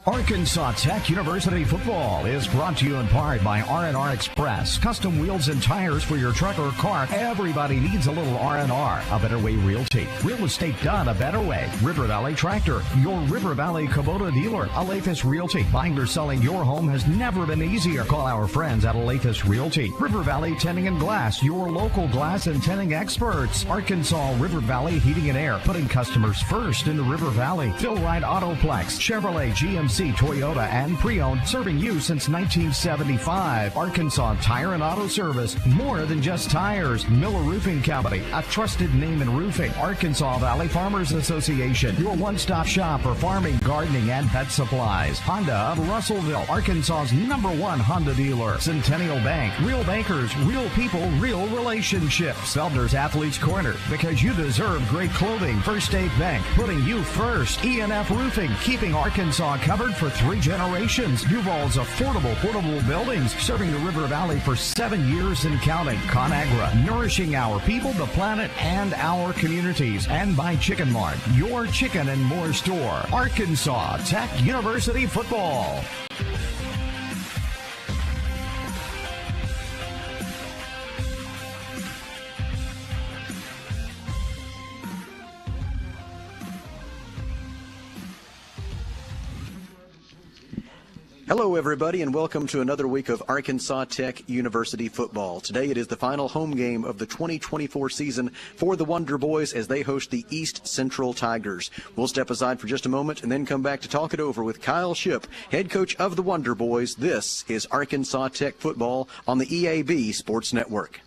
Arkansas Tech University football is brought to you in part by R&R Express. Custom wheels and tires for your truck or car. Everybody needs a little R&R. A Better Way Realty. Real estate done a better way. River Valley Tractor. Your River Valley Kubota dealer. Alathus Realty. Buying or selling your home has never been easier. Call our friends at Alathus Realty. River Valley Tinting and Glass. Your local glass and tinting experts. Arkansas River Valley Heating and Air. Putting customers first in the River Valley. Phil Wright Autoplex. Chevrolet, GMC, Toyota, and pre-owned, serving you since 1975. Arkansas Tire and Auto Service, more than just tires. Miller Roofing Company, a trusted name in roofing. Arkansas Valley Farmers Association, your one-stop shop for farming, gardening, and pet supplies. Honda of Russellville, Arkansas's #1 Honda dealer. Centennial Bank, real bankers, real people, real relationships. Feldner's Athletes Corner, because you deserve great clothing. First State Bank, putting you first. E&F Roofing, keeping Arkansas covered for 3 generations. Duval's affordable portable buildings, serving the River Valley for 7 years and counting. ConAgra, nourishing our people, the planet, and our communities. And by Chicken Mart, your chicken and more store. Arkansas Tech University football. Hello, everybody, and welcome to another week of Arkansas Tech University football. Today it is the final home game of the 2024 season for the Wonder Boys as they host the East Central Tigers. We'll step aside for just a moment and then come back to talk it over with Kyle Shipp, head coach of the Wonder Boys. This is Arkansas Tech football on the EAB Sports Network.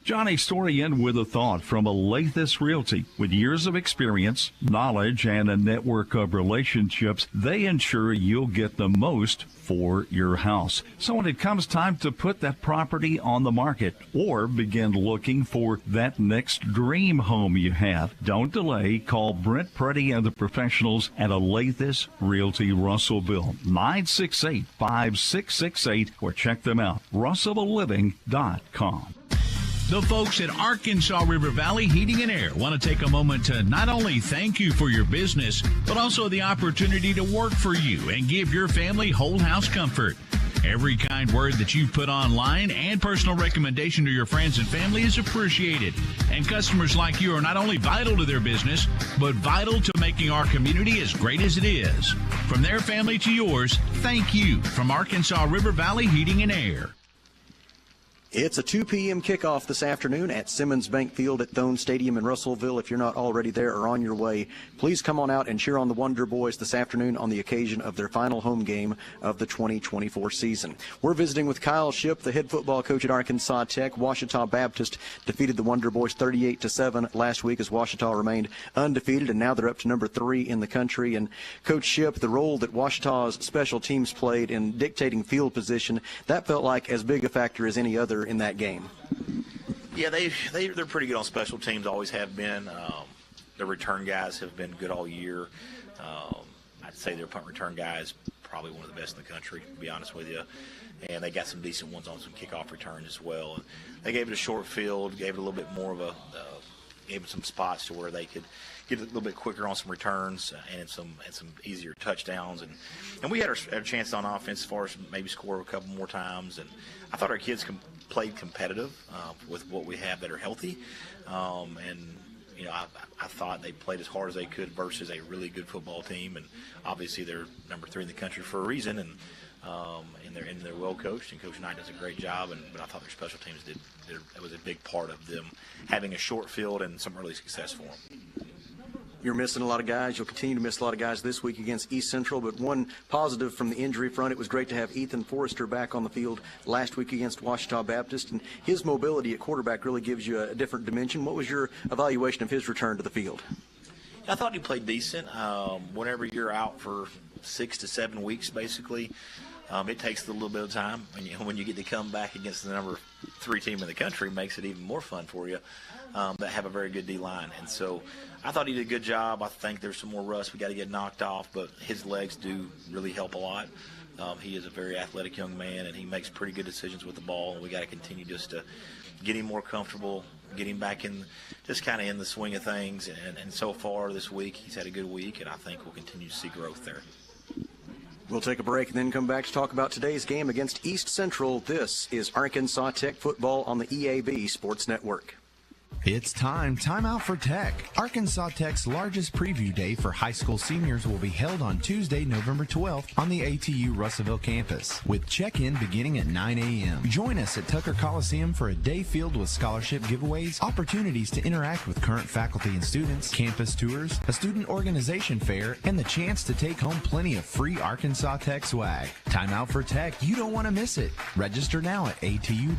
Johnny, story in with a thought from Alathus Realty. With years of experience, knowledge, and a network of relationships, they ensure you'll get the most for your house. So when it comes time to put that property on the market or begin looking for that next dream home you have, don't delay. Call Brent Preddy and the professionals at Alathus Realty Russellville, 968-5668, or check them out, russellvilleliving.com. The folks at Arkansas River Valley Heating and Air want to take a moment to not only thank you for your business, but also the opportunity to work for you and give your family whole house comfort. Every kind word that you put online and personal recommendation to your friends and family is appreciated. And customers like you are not only vital to their business, but vital to making our community as great as it is. From their family to yours, thank you from Arkansas River Valley Heating and Air. It's a 2 p.m. kickoff this afternoon at Simmons Bank Field at Thone Stadium in Russellville. If you're not already there or on your way, please come on out and cheer on the Wonder Boys this afternoon on the occasion of their final home game of the 2024 season. We're visiting with Kyle Shipp, the head football coach at Arkansas Tech. Ouachita Baptist defeated the Wonder Boys 38-7 last week as Ouachita remained undefeated, and now they're up to number 3 in the country. And Coach Shipp, the role that Ouachita's special teams played in dictating field position, that felt like as big a factor as any other in that game. Yeah, they're pretty good on special teams, always have been. Their return guys have been good all year. I'd say their punt return guy is probably one of the best in the country, to be honest with you. And they got some decent ones on some kickoff returns as well. And they gave it a short field, gave it a little bit more of a gave it some spots to where they could get it a little bit quicker on some returns and some easier touchdowns. And we had our chance on offense as far as maybe score a couple more times. And I thought our kids played competitive with what we have that are healthy. And, you know, I thought they played as hard as they could versus a really good football team. And obviously they're number 3 in the country for a reason. And they're well coached, and Coach Knight does a great job. But I thought their special teams did. That was a big part of them having a short field and some early success for them. You're missing a lot of guys. You'll continue to miss a lot of guys this week against East Central, but one positive from the injury front, it was great to have Ethan Forrester back on the field last week against Ouachita Baptist, and his mobility at quarterback really gives you a different dimension. What was your evaluation of his return to the field? I thought he played decent. Whenever you're out for 6 to 7 weeks, basically, it takes a little bit of time. When you get to come back against the number 3 team in the country, makes it even more fun for you. That have a very good D-line. And so I thought he did a good job. I think there's some more rust we got to get knocked off, but his legs do really help a lot. He is a very athletic young man, and he makes pretty good decisions with the ball, and we got to continue just to get him more comfortable, get him back in, just kind of in the swing of things. And so far this week, he's had a good week, and I think we'll continue to see growth there. We'll take a break and then come back to talk about today's game against East Central. This is Arkansas Tech football on the EAB Sports Network. It's time out for Tech. Arkansas Tech's largest preview day for high school seniors will be held on Tuesday, November 12th on the ATU Russellville campus, with check-in beginning at 9 a.m. Join us at Tucker Coliseum for a day filled with scholarship giveaways, opportunities to interact with current faculty and students, campus tours, a student organization fair, and the chance to take home plenty of free Arkansas Tech swag. Time out for Tech. You don't want to miss it. Register now at atu.edu/TOFT.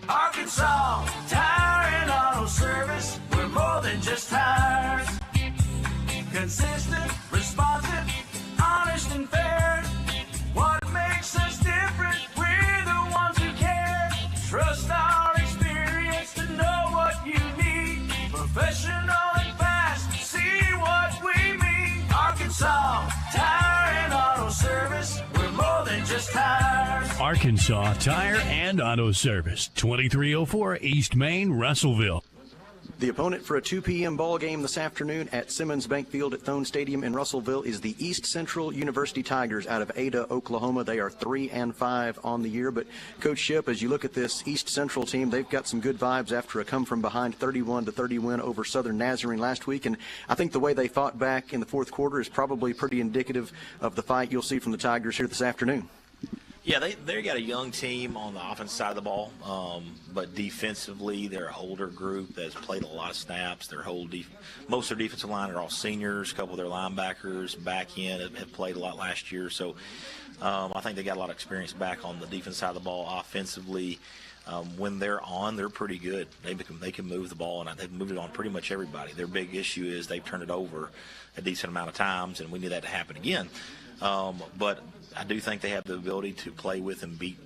Arkansas Tire and Auto Service, we're more than just tires. Consistent, responsive, honest and fair. What makes us different? We're the ones who care. Trust our experience to know what you need. Professional and fast, see what we mean. Arkansas Tire and Auto Service, we're more than just tires. Arkansas Tire and Auto Service, 2304 East Main, Russellville. The opponent for a 2 p.m. ball game this afternoon at Simmons Bank Field at Thone Stadium in Russellville is the East Central University Tigers out of Ada, Oklahoma. They are 3-5 on the year. But Coach Shipp, as you look at this East Central team, they've got some good vibes after a come-from-behind 31-30 win over Southern Nazarene last week. And I think the way they fought back in the fourth quarter is probably pretty indicative of the fight you'll see from the Tigers here this afternoon. Yeah, they got a young team on the offense side of the ball, but defensively they're an older group that's played a lot of snaps. Most of their defensive line are all seniors. A couple of their linebackers back in have played a lot last year. So I think they got a lot of experience back on the defense side of the ball. Offensively, when they're on, they're pretty good. They can move the ball, and they've moved it on pretty much everybody. Their big issue is they've turned it over a decent amount of times, and we need that to happen again. But I do think they have the ability to play with and beat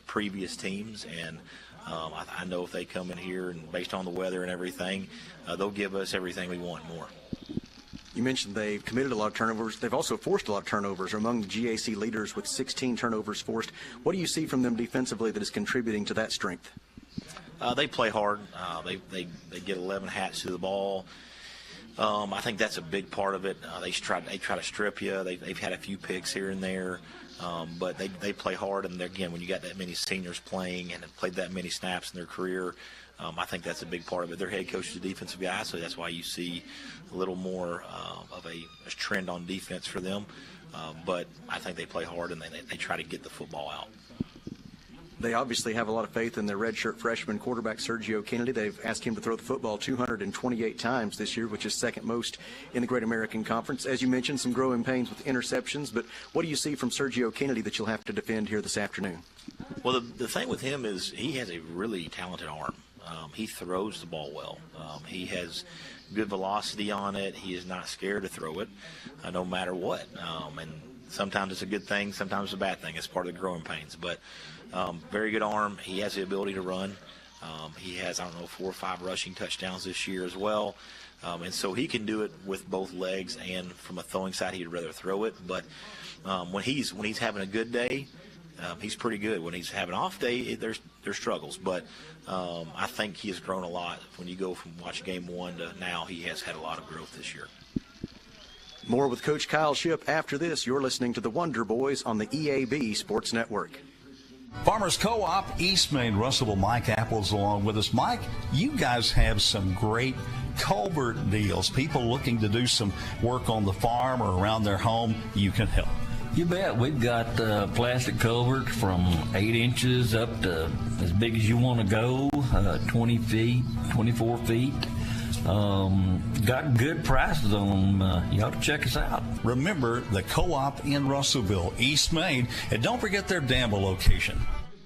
previous teams, and I know if they come in here and based on the weather and everything, they'll give us everything we want more. You mentioned they've committed a lot of turnovers. They've also forced a lot of turnovers. They're among the GAC leaders with 16 turnovers forced. What do you see from them defensively that is contributing to that strength? They play hard. They get 11 hats to the ball. I think that's a big part of it. They try to strip you. They've had a few picks here and there, but they play hard. And again, when you got that many seniors playing and have played that many snaps in their career, I think that's a big part of it. Their head coach is a defensive guy, so that's why you see a little more of a trend on defense for them. But I think they play hard and they try to get the football out. They obviously have a lot of faith in their redshirt freshman quarterback, Sergio Kennedy. They've asked him to throw the football 228 times this year, which is second most in the Great American Conference. As you mentioned, some growing pains with interceptions, but what do you see from Sergio Kennedy that you'll have to defend here this afternoon? Well, the thing with him is he has a really talented arm. He throws the ball well. He has good velocity on it. He is not scared to throw it, no matter what. And sometimes it's a good thing, sometimes it's a bad thing. It's part of the growing pains. But very good arm. He has the ability to run. He has, 4 or 5 rushing touchdowns this year as well. And so he can do it with both legs, and from a throwing side, he'd rather throw it. But when he's having a good day, he's pretty good. When he's having an off day, there's struggles. But I think he has grown a lot. When you go from watching game 1 to now, he has had a lot of growth this year. More with Coach Kyle Shipp after this. You're listening to the Wonder Boys on the EAB Sports Network. Farmers Co-op, East Main, Russellville. Mike Apple's along with us. Mike, you guys have some great culvert deals. People looking to do some work on the farm or around their home, you can help. You bet. We've got plastic culverts from 8 inches up to as big as you want to go, 20 feet, 24 feet. Got good prices on them. You ought to check us out. Remember the Co-op in Russellville, East Main, and don't forget their Danville location.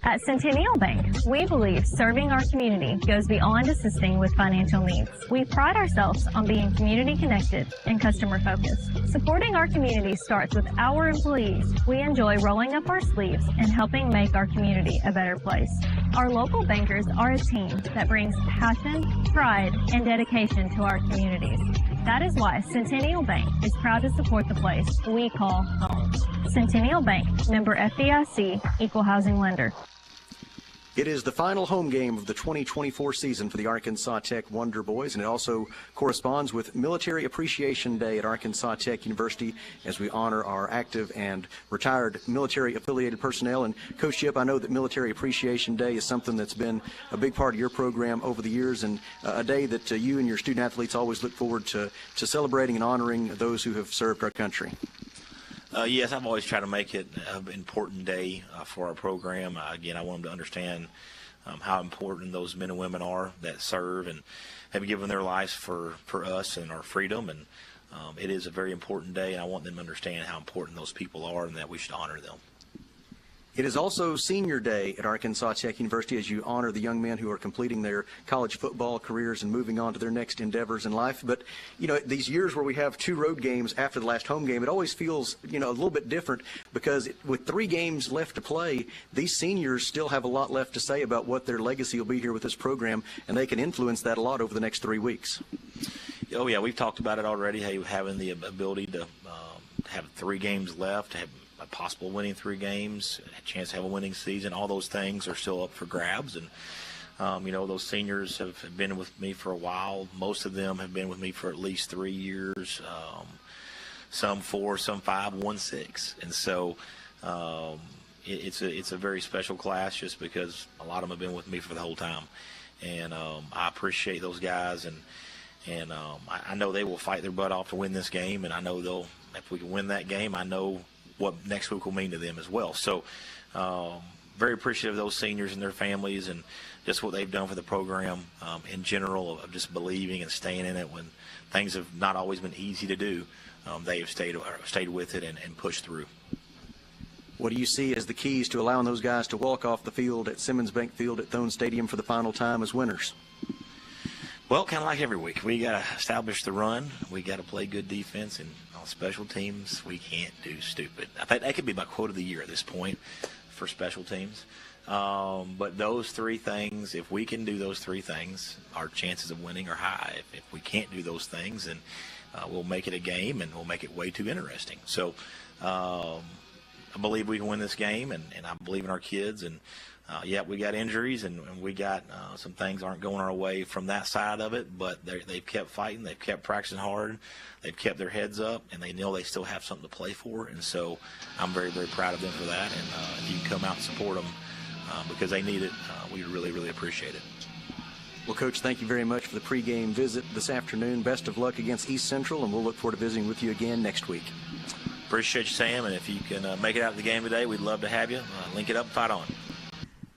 At Centennial Bank, we believe serving our community goes beyond assisting with financial needs. We pride ourselves on being community connected and customer focused. Supporting our community starts with our employees. We enjoy rolling up our sleeves and helping make our community a better place. Our local bankers are a team that brings passion, pride, and dedication to our communities. That is why Centennial Bank is proud to support the place we call home. Centennial Bank, member FDIC, equal housing lender. It is the final home game of the 2024 season for the Arkansas Tech Wonder Boys, and it also corresponds with Military Appreciation Day at Arkansas Tech University as we honor our active and retired military-affiliated personnel. And Coach Chip, I know that Military Appreciation Day is something that's been a big part of your program over the years, and a day that you and your student-athletes always look forward to celebrating and honoring those who have served our country. Yes, I've always tried to make it an important day for our program. Again, I want them to understand how important those men and women are that serve and have given their lives for us and our freedom. And it is a very important day, and I want them to understand how important those people are and that we should honor them. It is also Senior Day at Arkansas Tech University as you honor the young men who are completing their college football careers and moving on to their next endeavors in life. But, you know, these years where we have 2 road games after the last home game, it always feels, you know, a little bit different because with 3 games left to play, these seniors still have a lot left to say about what their legacy will be here with this program, and they can influence that a lot over the next 3 weeks. Oh, yeah, we've talked about it already, having the ability to have 3 games left, to have a possible winning 3 games, a chance to have a winning season. All those things are still up for grabs. And, you know, those seniors have been with me for a while. Most of them have been with me for at least 3 years, some 4, some 5, 1 6. And so it's a very special class just because a lot of them have been with me for the whole time. And I appreciate those guys. And I know they will fight their butt off to win this game. And I know if we can win that game, I know what next week will mean to them as well. So very appreciative of those seniors and their families and just what they've done for the program in general, of just believing and staying in it when things have not always been easy to do. They have stayed with it and pushed through. What do you see as the keys to allowing those guys to walk off the field at Simmons Bank Field at Thone Stadium for the final time as winners? Well, kind of like every week, we got to establish the run. We got to play good defense, and on special teams, we can't do stupid. I think that could be my quote of the year at this point for special teams. But those 3 things, if we can do those 3 things, our chances of winning are high. If we can't do those things, then we'll make it a game, and we'll make it way too interesting. So I believe we can win this game, and I believe in our kids. And yeah, we got injuries, and we got some things aren't going our way from that side of it, but they've kept fighting, they've kept practicing hard, they've kept their heads up, and they know they still have something to play for. And so I'm very, very proud of them for that. And if you can come out and support them because they need it, we really, really appreciate it. Well, Coach, thank you very much for the pregame visit this afternoon. Best of luck against East Central, and we'll look forward to visiting with you again next week. Appreciate you, Sam, and if you can make it out to the game today, we'd love to have you. Link it up, fight on.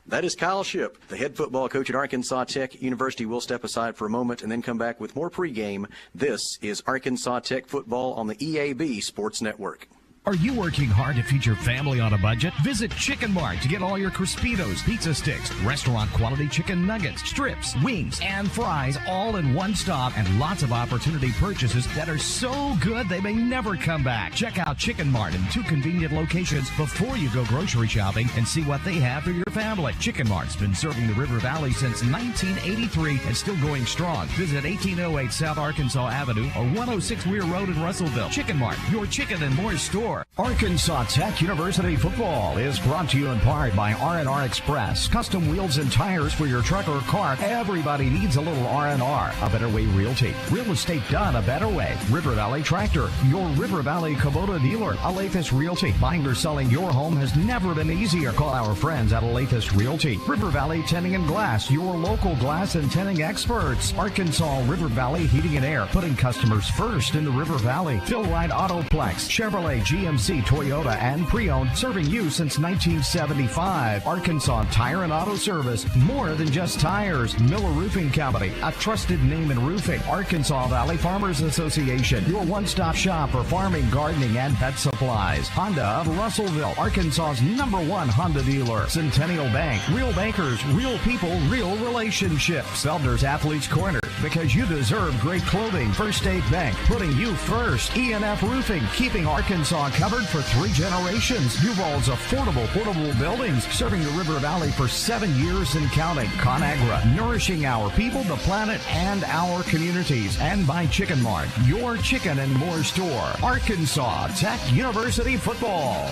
That is Kyle Shipp, the head football coach at Arkansas Tech University. We'll step aside for a moment and then come back with more pregame. This is Arkansas Tech football on the EAB Sports Network. Are you working hard to feed your family on a budget? Visit Chicken Mart to get all your Crispitos, pizza sticks, restaurant quality chicken nuggets, strips, wings, and fries all in one stop, and lots of opportunity purchases that are so good they may never come back. Check out Chicken Mart in 2 convenient locations before you go grocery shopping and see what they have for your family. Chicken Mart's been serving the River Valley since 1983 and still going strong. Visit 1808 South Arkansas Avenue or 106 Weir Road in Russellville. Chicken Mart, your chicken and more store. Arkansas Tech University football is brought to you in part by R&R Express. Custom wheels and tires for your truck or car. Everybody needs a little R&R. A Better Way Realty. Real estate done a better way. River Valley Tractor. Your River Valley Kubota dealer. Alathus Realty. Buying or selling your home has never been easier. Call our friends at Alathus Realty. River Valley Tinting and Glass. Your local glass and tinting experts. Arkansas River Valley Heating and Air. Putting customers first in the River Valley. Phil Wright Autoplex. Chevrolet GMC, Toyota, and pre-owned, serving you since 1975. Arkansas Tire and Auto Service, more than just tires. Miller Roofing Company, a trusted name in roofing. Arkansas Valley Farmers Association, your one-stop shop for farming, gardening, and pet supplies. Honda of Russellville, Arkansas's #1 Honda dealer. Centennial Bank, real bankers, real people, real relationships. Feldner's Athletes Corner, because you deserve great clothing. First State Bank, putting you first. E&F Roofing, keeping Arkansas covered for 3 generations. Duval's affordable portable buildings, serving the River Valley for 7 years and counting. ConAgra, nourishing our people, the planet, and our communities. And by Chicken Mart, your chicken and more store. Arkansas Tech University football.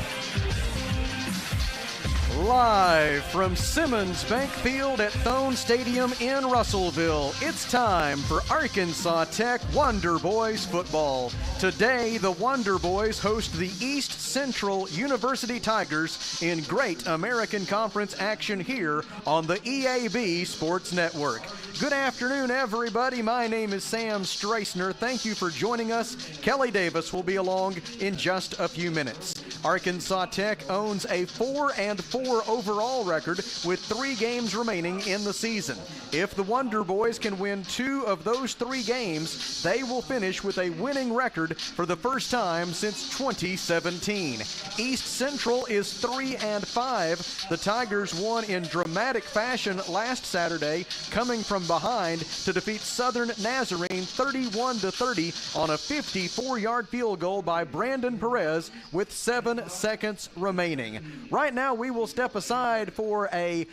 Live from Simmons Bank Field at Thone Stadium in Russellville, it's time for Arkansas Tech Wonder Boys football. Today, the Wonder Boys host the East Central University Tigers in great American Conference action here on the EAB Sports Network. Good afternoon, everybody. My name is Sam Strassner. Thank you for joining us. Kelly Davis will be along in just a few minutes. Arkansas Tech owns a 4-4 overall record with 3 games remaining in the season. If the Wonder Boys can win 2 of those 3 games, they will finish with a winning record for the first time since 2017. East Central is 3-5. The Tigers won in dramatic fashion last Saturday, coming from behind to defeat Southern Nazarene 31-30 on a 54-yard field goal by Brandon Perez with 7 seconds remaining. Right now, we will step aside for a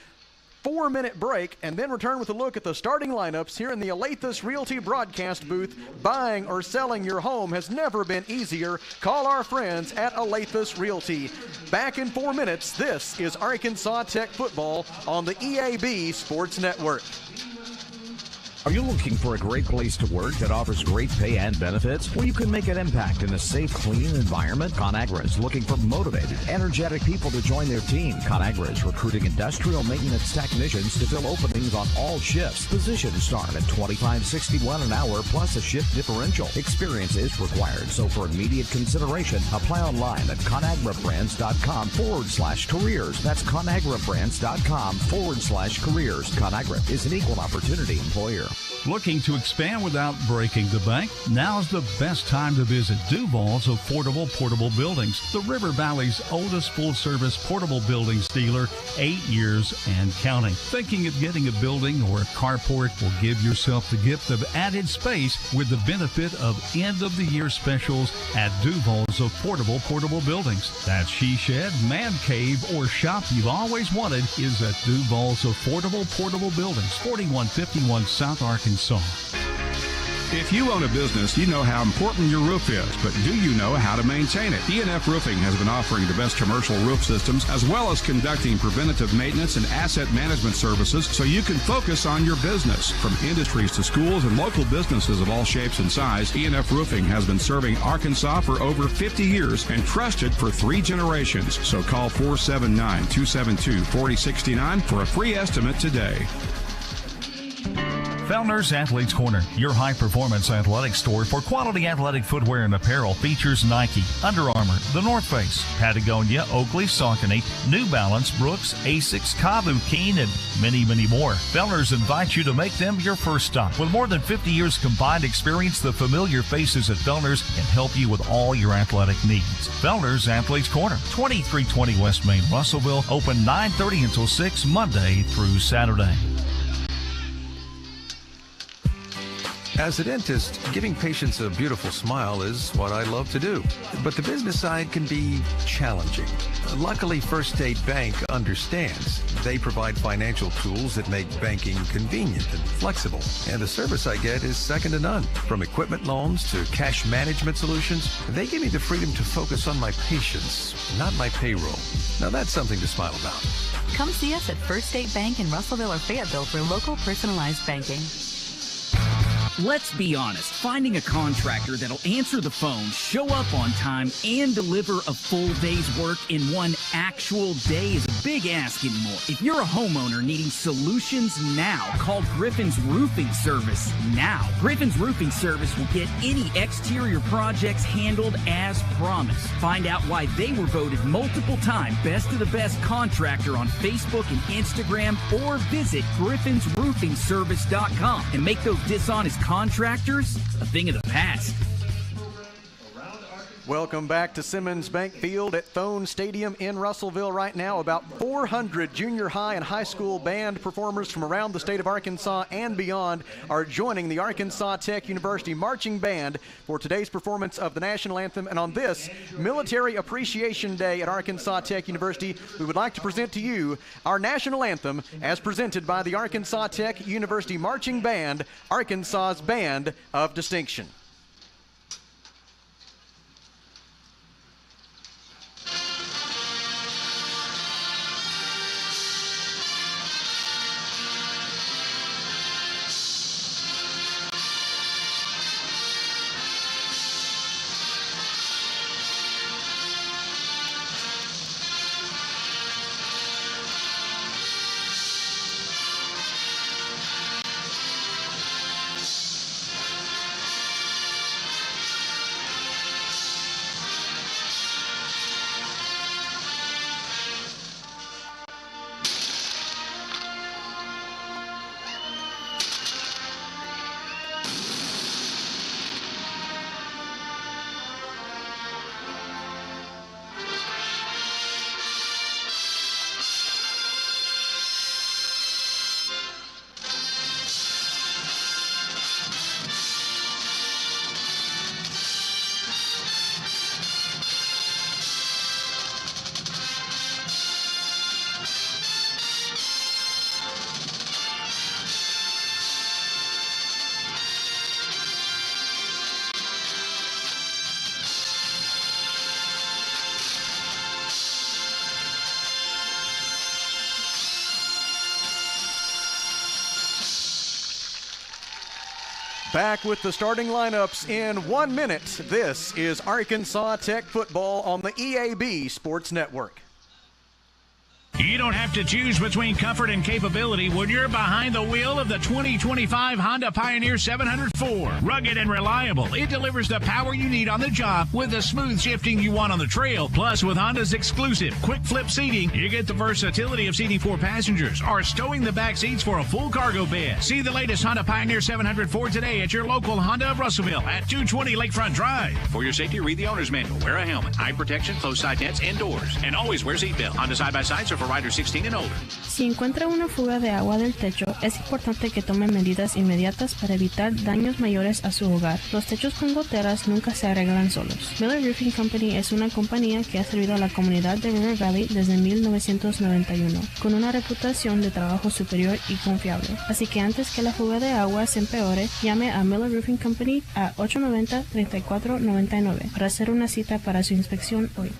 4-minute break and then return with a look at the starting lineups here in the Alathus Realty broadcast booth. Buying or selling your home has never been easier. Call our friends at Alathus Realty. Back in 4 minutes, this is Arkansas Tech football on the EAB Sports Network. Are you looking for a great place to work that offers great pay and benefits? Well, you can make an impact in a safe, clean environment. ConAgra is looking for motivated, energetic people to join their team. ConAgra is recruiting industrial maintenance technicians to fill openings on all shifts. Positions start at $25.61 an hour plus a shift differential. Experience is required, so for immediate consideration, apply online at ConAgraBrands.com/careers. That's ConAgraBrands.com/careers. ConAgra is an equal opportunity employer. Looking to expand without breaking the bank? Now's the best time to visit Duval's Affordable Portable Buildings, the River Valley's oldest full-service portable buildings dealer, 8 years and counting. Thinking of getting a building or a carport? Will give yourself the gift of added space with the benefit of end-of-the-year specials at Duval's Affordable Portable Buildings. That she shed, man cave, or shop you've always wanted is at Duval's Affordable Portable Buildings, 4151 South Arkansas. If you own a business, you know how important your roof is, but do you know how to maintain it? E&F Roofing has been offering the best commercial roof systems as well as conducting preventative maintenance and asset management services so you can focus on your business. From industries to schools and local businesses of all shapes and size, E&F Roofing has been serving Arkansas for over 50 years and trusted for 3 generations. So call 479-272-4069 for a free estimate today. Fellner's Athletes Corner, your high-performance athletic store for quality athletic footwear and apparel, features Nike, Under Armour, The North Face, Patagonia, Oakley, Saucony, New Balance, Brooks, Asics, Kavu, Keen, and many, many more. Fellner's invites you to make them your first stop. With more than 50 years combined experience, the familiar faces at Fellner's can help you with all your athletic needs. Fellner's Athletes Corner, 2320 West Main, Russellville, open 9:30 until 6 Monday through Saturday. As a dentist, giving patients a beautiful smile is what I love to do. But the business side can be challenging. Luckily, First State Bank understands. They provide financial tools that make banking convenient and flexible. And the service I get is second to none. From equipment loans to cash management solutions, they give me the freedom to focus on my patients, not my payroll. Now that's something to smile about. Come see us at First State Bank in Russellville or Fayetteville for local personalized banking. Let's be honest, finding a contractor that'll answer the phone, show up on time, and deliver a full day's work in one actual day is a big ask anymore. If you're a homeowner needing solutions now, call Griffin's Roofing Service now. Griffin's Roofing Service will get any exterior projects handled as promised. Find out why they were voted multiple time Best of the Best Contractor on Facebook and Instagram, or visit griffinsroofingservice.com and make those dishonest contractors a thing of the past. Welcome back to Simmons Bank Field at Thone Stadium in Russellville right now. About 400 junior high and high school band performers from around the state of Arkansas and beyond are joining the Arkansas Tech University Marching Band for today's performance of the National Anthem. And on this Military Appreciation Day at Arkansas Tech University, we would like to present to you our National Anthem as presented by the Arkansas Tech University Marching Band, Arkansas's Band of Distinction. Back with the starting lineups in 1 minute. This is Arkansas Tech football on the EAB Sports Network. You don't have to choose between comfort and capability when you're behind the wheel of the 2025 Honda Pioneer 704. Rugged and reliable, it delivers the power you need on the job with the smooth shifting you want on the trail. Plus, with Honda's exclusive quick flip seating, you get the versatility of seating 4 passengers or stowing the back seats for a full cargo bed. See the latest Honda Pioneer 704 today at your local Honda of Russellville at 220 Lakefront Drive. For your safety, read the owner's manual. Wear a helmet, eye protection, closed side nets, and doors. And always wear seatbelt. Honda side-by-sides are for riders 16 and older. Si encuentra una fuga de agua del techo, es importante que tome medidas inmediatas para evitar daños mayores a su hogar. Los techos con goteras nunca se arreglan solos. Miller Roofing Company es una compañía que ha servido a la comunidad de River Valley desde 1991, con una reputación de trabajo superior y confiable. Así que antes que la fuga de agua se empeore, llame a Miller Roofing Company a 890-3499 para hacer una cita para su inspección hoy.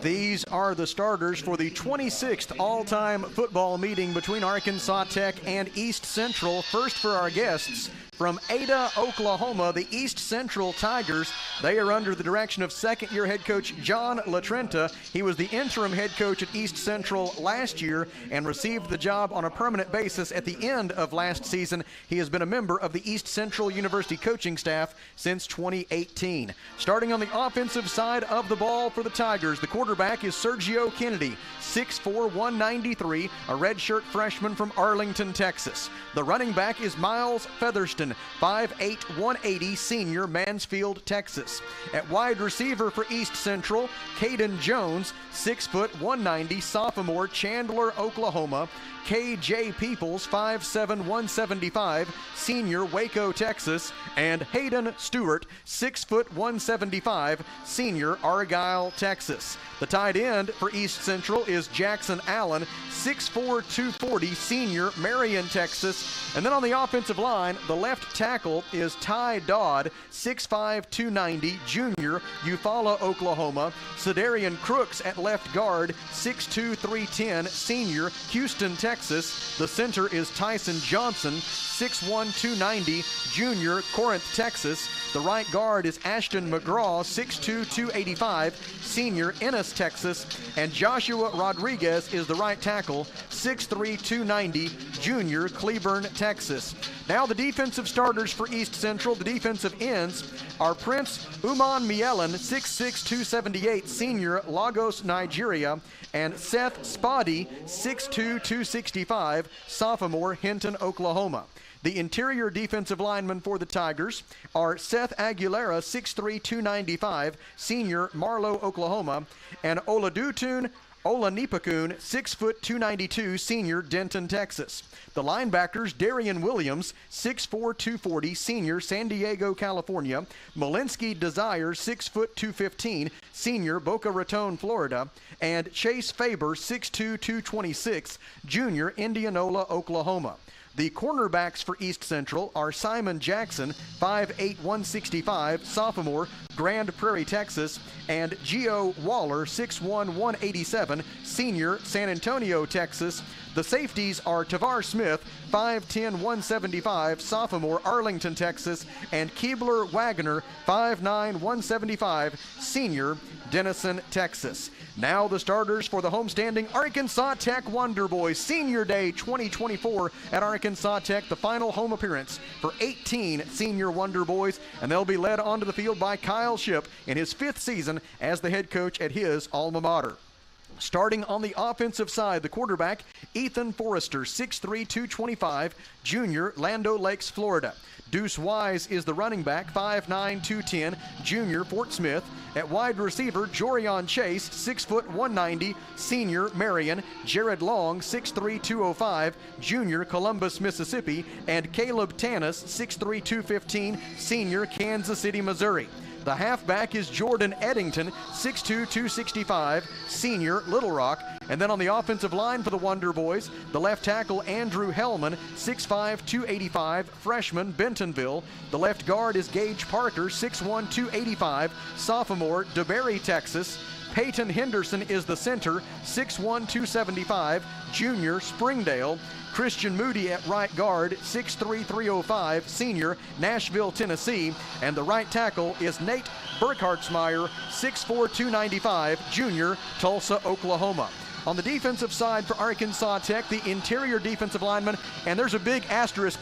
These are the starters for the 26th all-time football meeting between Arkansas Tech and East Central. First for our guests, from Ada, Oklahoma, the East Central Tigers. They are under the direction of second-year head coach John LaTrenta. He was the interim head coach at East Central last year and received the job on a permanent basis at the end of last season. He has been a member of the East Central University coaching staff since 2018. Starting on the offensive side of the ball for the Tigers, the quarterback is Sergio Kennedy, 6'4", 193, a redshirt freshman from Arlington, Texas. The running back is Miles Featherston, 5'8", 180, senior, Mansfield, Texas. At wide receiver for East Central, Caden Jones, 6', 190, sophomore, Chandler, Oklahoma. KJ Peoples, 5'7", 175, senior, Waco, Texas. And Hayden Stewart, 6', 175, senior, Argyle, Texas. The tight end for East Central is Jackson Allen, 6'4", 240, senior, Marion, Texas. And then on the offensive line, the left tackle is Ty Dodd, 6'5", 290, junior, Eufaula, Oklahoma. Cedarian Crooks at left guard, 6'2", 310, senior, Houston, Texas. The center is Tyson Johnson, 6'1", 290, junior, Corinth, Texas. The right guard is Ashton McGraw, 6'2", 285, senior, Ennis, Texas. And Joshua Rodriguez is the right tackle, 6'3", 290, junior, Cleburne, Texas. Now the defensive starters for East Central, the defensive ends, are Prince Uman Mielen, 6'6", 278, senior, Lagos, Nigeria. And Seth Spotty, 6'2", 265, sophomore, Hinton, Oklahoma. The interior defensive linemen for the Tigers are Seth Aguilera, 6'3", 295, senior, Marlow, Oklahoma, and Oladutun Olanipakun, 6', 292, senior, Denton, Texas. The linebackers, Darian Williams, 6'4", 240, senior, San Diego, California. Malinsky Desire, 6', 215, senior, Boca Raton, Florida. And Chase Faber, 6'2", 226, junior, Indianola, Oklahoma. The cornerbacks for East Central are Simon Jackson, 5'8", 165, sophomore, Grand Prairie, Texas, and Gio Waller, 6'1", 187, senior, San Antonio, Texas. The safeties are Tavar Smith, 5'10", 175, sophomore, Arlington, Texas, and Keebler Wagner, 5'9", 175, senior, Denison, Texas. Now the starters for the homestanding Arkansas Tech Wonder Boys Senior Day 2024 at Arkansas Tech, the final home appearance for 18 senior Wonder Boys, and they'll be led onto the field by Kyle Shipp in his 5th season as the head coach at his alma mater. Starting on the offensive side, the quarterback, Ethan Forrester, 6'3", 225, junior, Lando Lakes, Florida. Deuce Wise is the running back, 5'9", 210, junior, Fort Smith. At wide receiver, Jorion Chase, 6', 190, senior, Marion. Jared Long, 6'3", 205, junior, Columbus, Mississippi. And Caleb Tanis, 6'3", 215, senior, Kansas City, Missouri. The halfback is Jordan Eddington, 6'2", 265, senior, Little Rock. And then on the offensive line for the Wonder Boys, the left tackle, Andrew Hellman, 6'5", 285, freshman, Bentonville. The left guard is Gage Parker, 6'1", 285, sophomore, DeBerry, Texas. Peyton Henderson is the center, 6'1", 275, junior, Springdale. Christian Moody at right guard, 6'3", 305, senior, Nashville, Tennessee. And the right tackle is Nate Burkhartsmeyer, 6'4", 295, junior, Tulsa, Oklahoma. On the defensive side for Arkansas Tech, the interior defensive lineman, and there's a big asterisk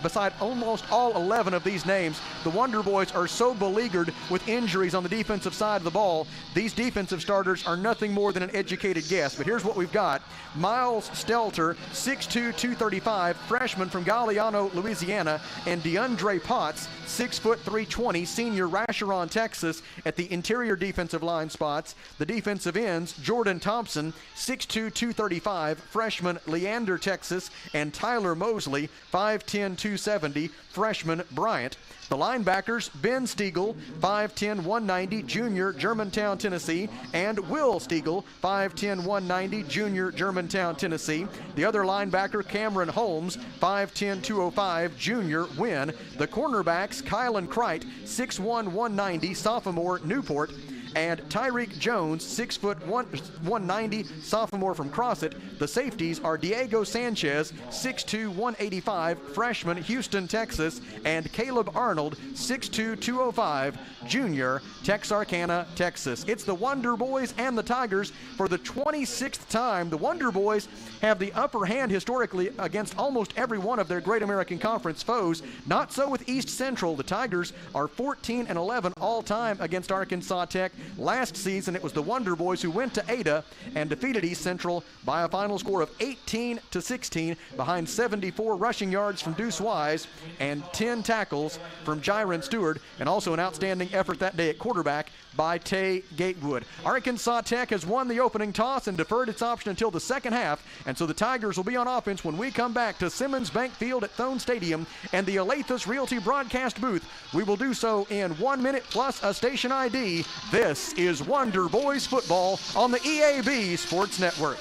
beside almost all 11 of these names. The Wonder Boys are so beleaguered with injuries on the defensive side of the ball. These defensive starters are nothing more than an educated guess. But here's what we've got. Miles Stelter, 6'2", 235, freshman from Galliano, Louisiana, and DeAndre Potts, 6', 320, senior, Rasheron, Texas, at the interior defensive line spots. The defensive ends, Jordan Thompson, 6'2", 235, freshman, Leander, Texas, and Tyler Mosley, 5'10", 270, freshman, Bryant. The linebackers, Ben Stiegel, 5'10", 190, junior, Germantown, Tennessee, and Will Stiegel, 5'10", 190, junior, Germantown, Tennessee. The other linebacker, Cameron Holmes, 5'10", 205, junior, Wynn. The cornerbacks, Kylan Crite, 6'1", 190, sophomore, Newport. And Tyreek Jones, 6', 190, sophomore from Crossett. The safeties are Diego Sanchez, 6'2", 185, freshman, Houston, Texas, and Caleb Arnold, 6'2", 205, junior, Texarkana, Texas. It's the Wonder Boys and the Tigers for the 26th time. The Wonder Boys have the upper hand historically against almost every one of their Great American Conference foes. Not so with East Central. The Tigers are 14-11 all-time against Arkansas Tech. Last season, it was the Wonder Boys who went to Ada and defeated East Central by a final score of 18-16 behind 74 rushing yards from Deuce Wise and 10 tackles from Jiron Stewart, and also an outstanding effort that day at quarterback by Tay Gatewood. Arkansas Tech has won the opening toss and deferred its option until the second half, and so the Tigers will be on offense when we come back to Simmons Bank Field at Thone Stadium and the Alathus Realty broadcast booth. We will do so in 1 minute plus a station ID. This is Wonder Boys football on the EAB Sports Network.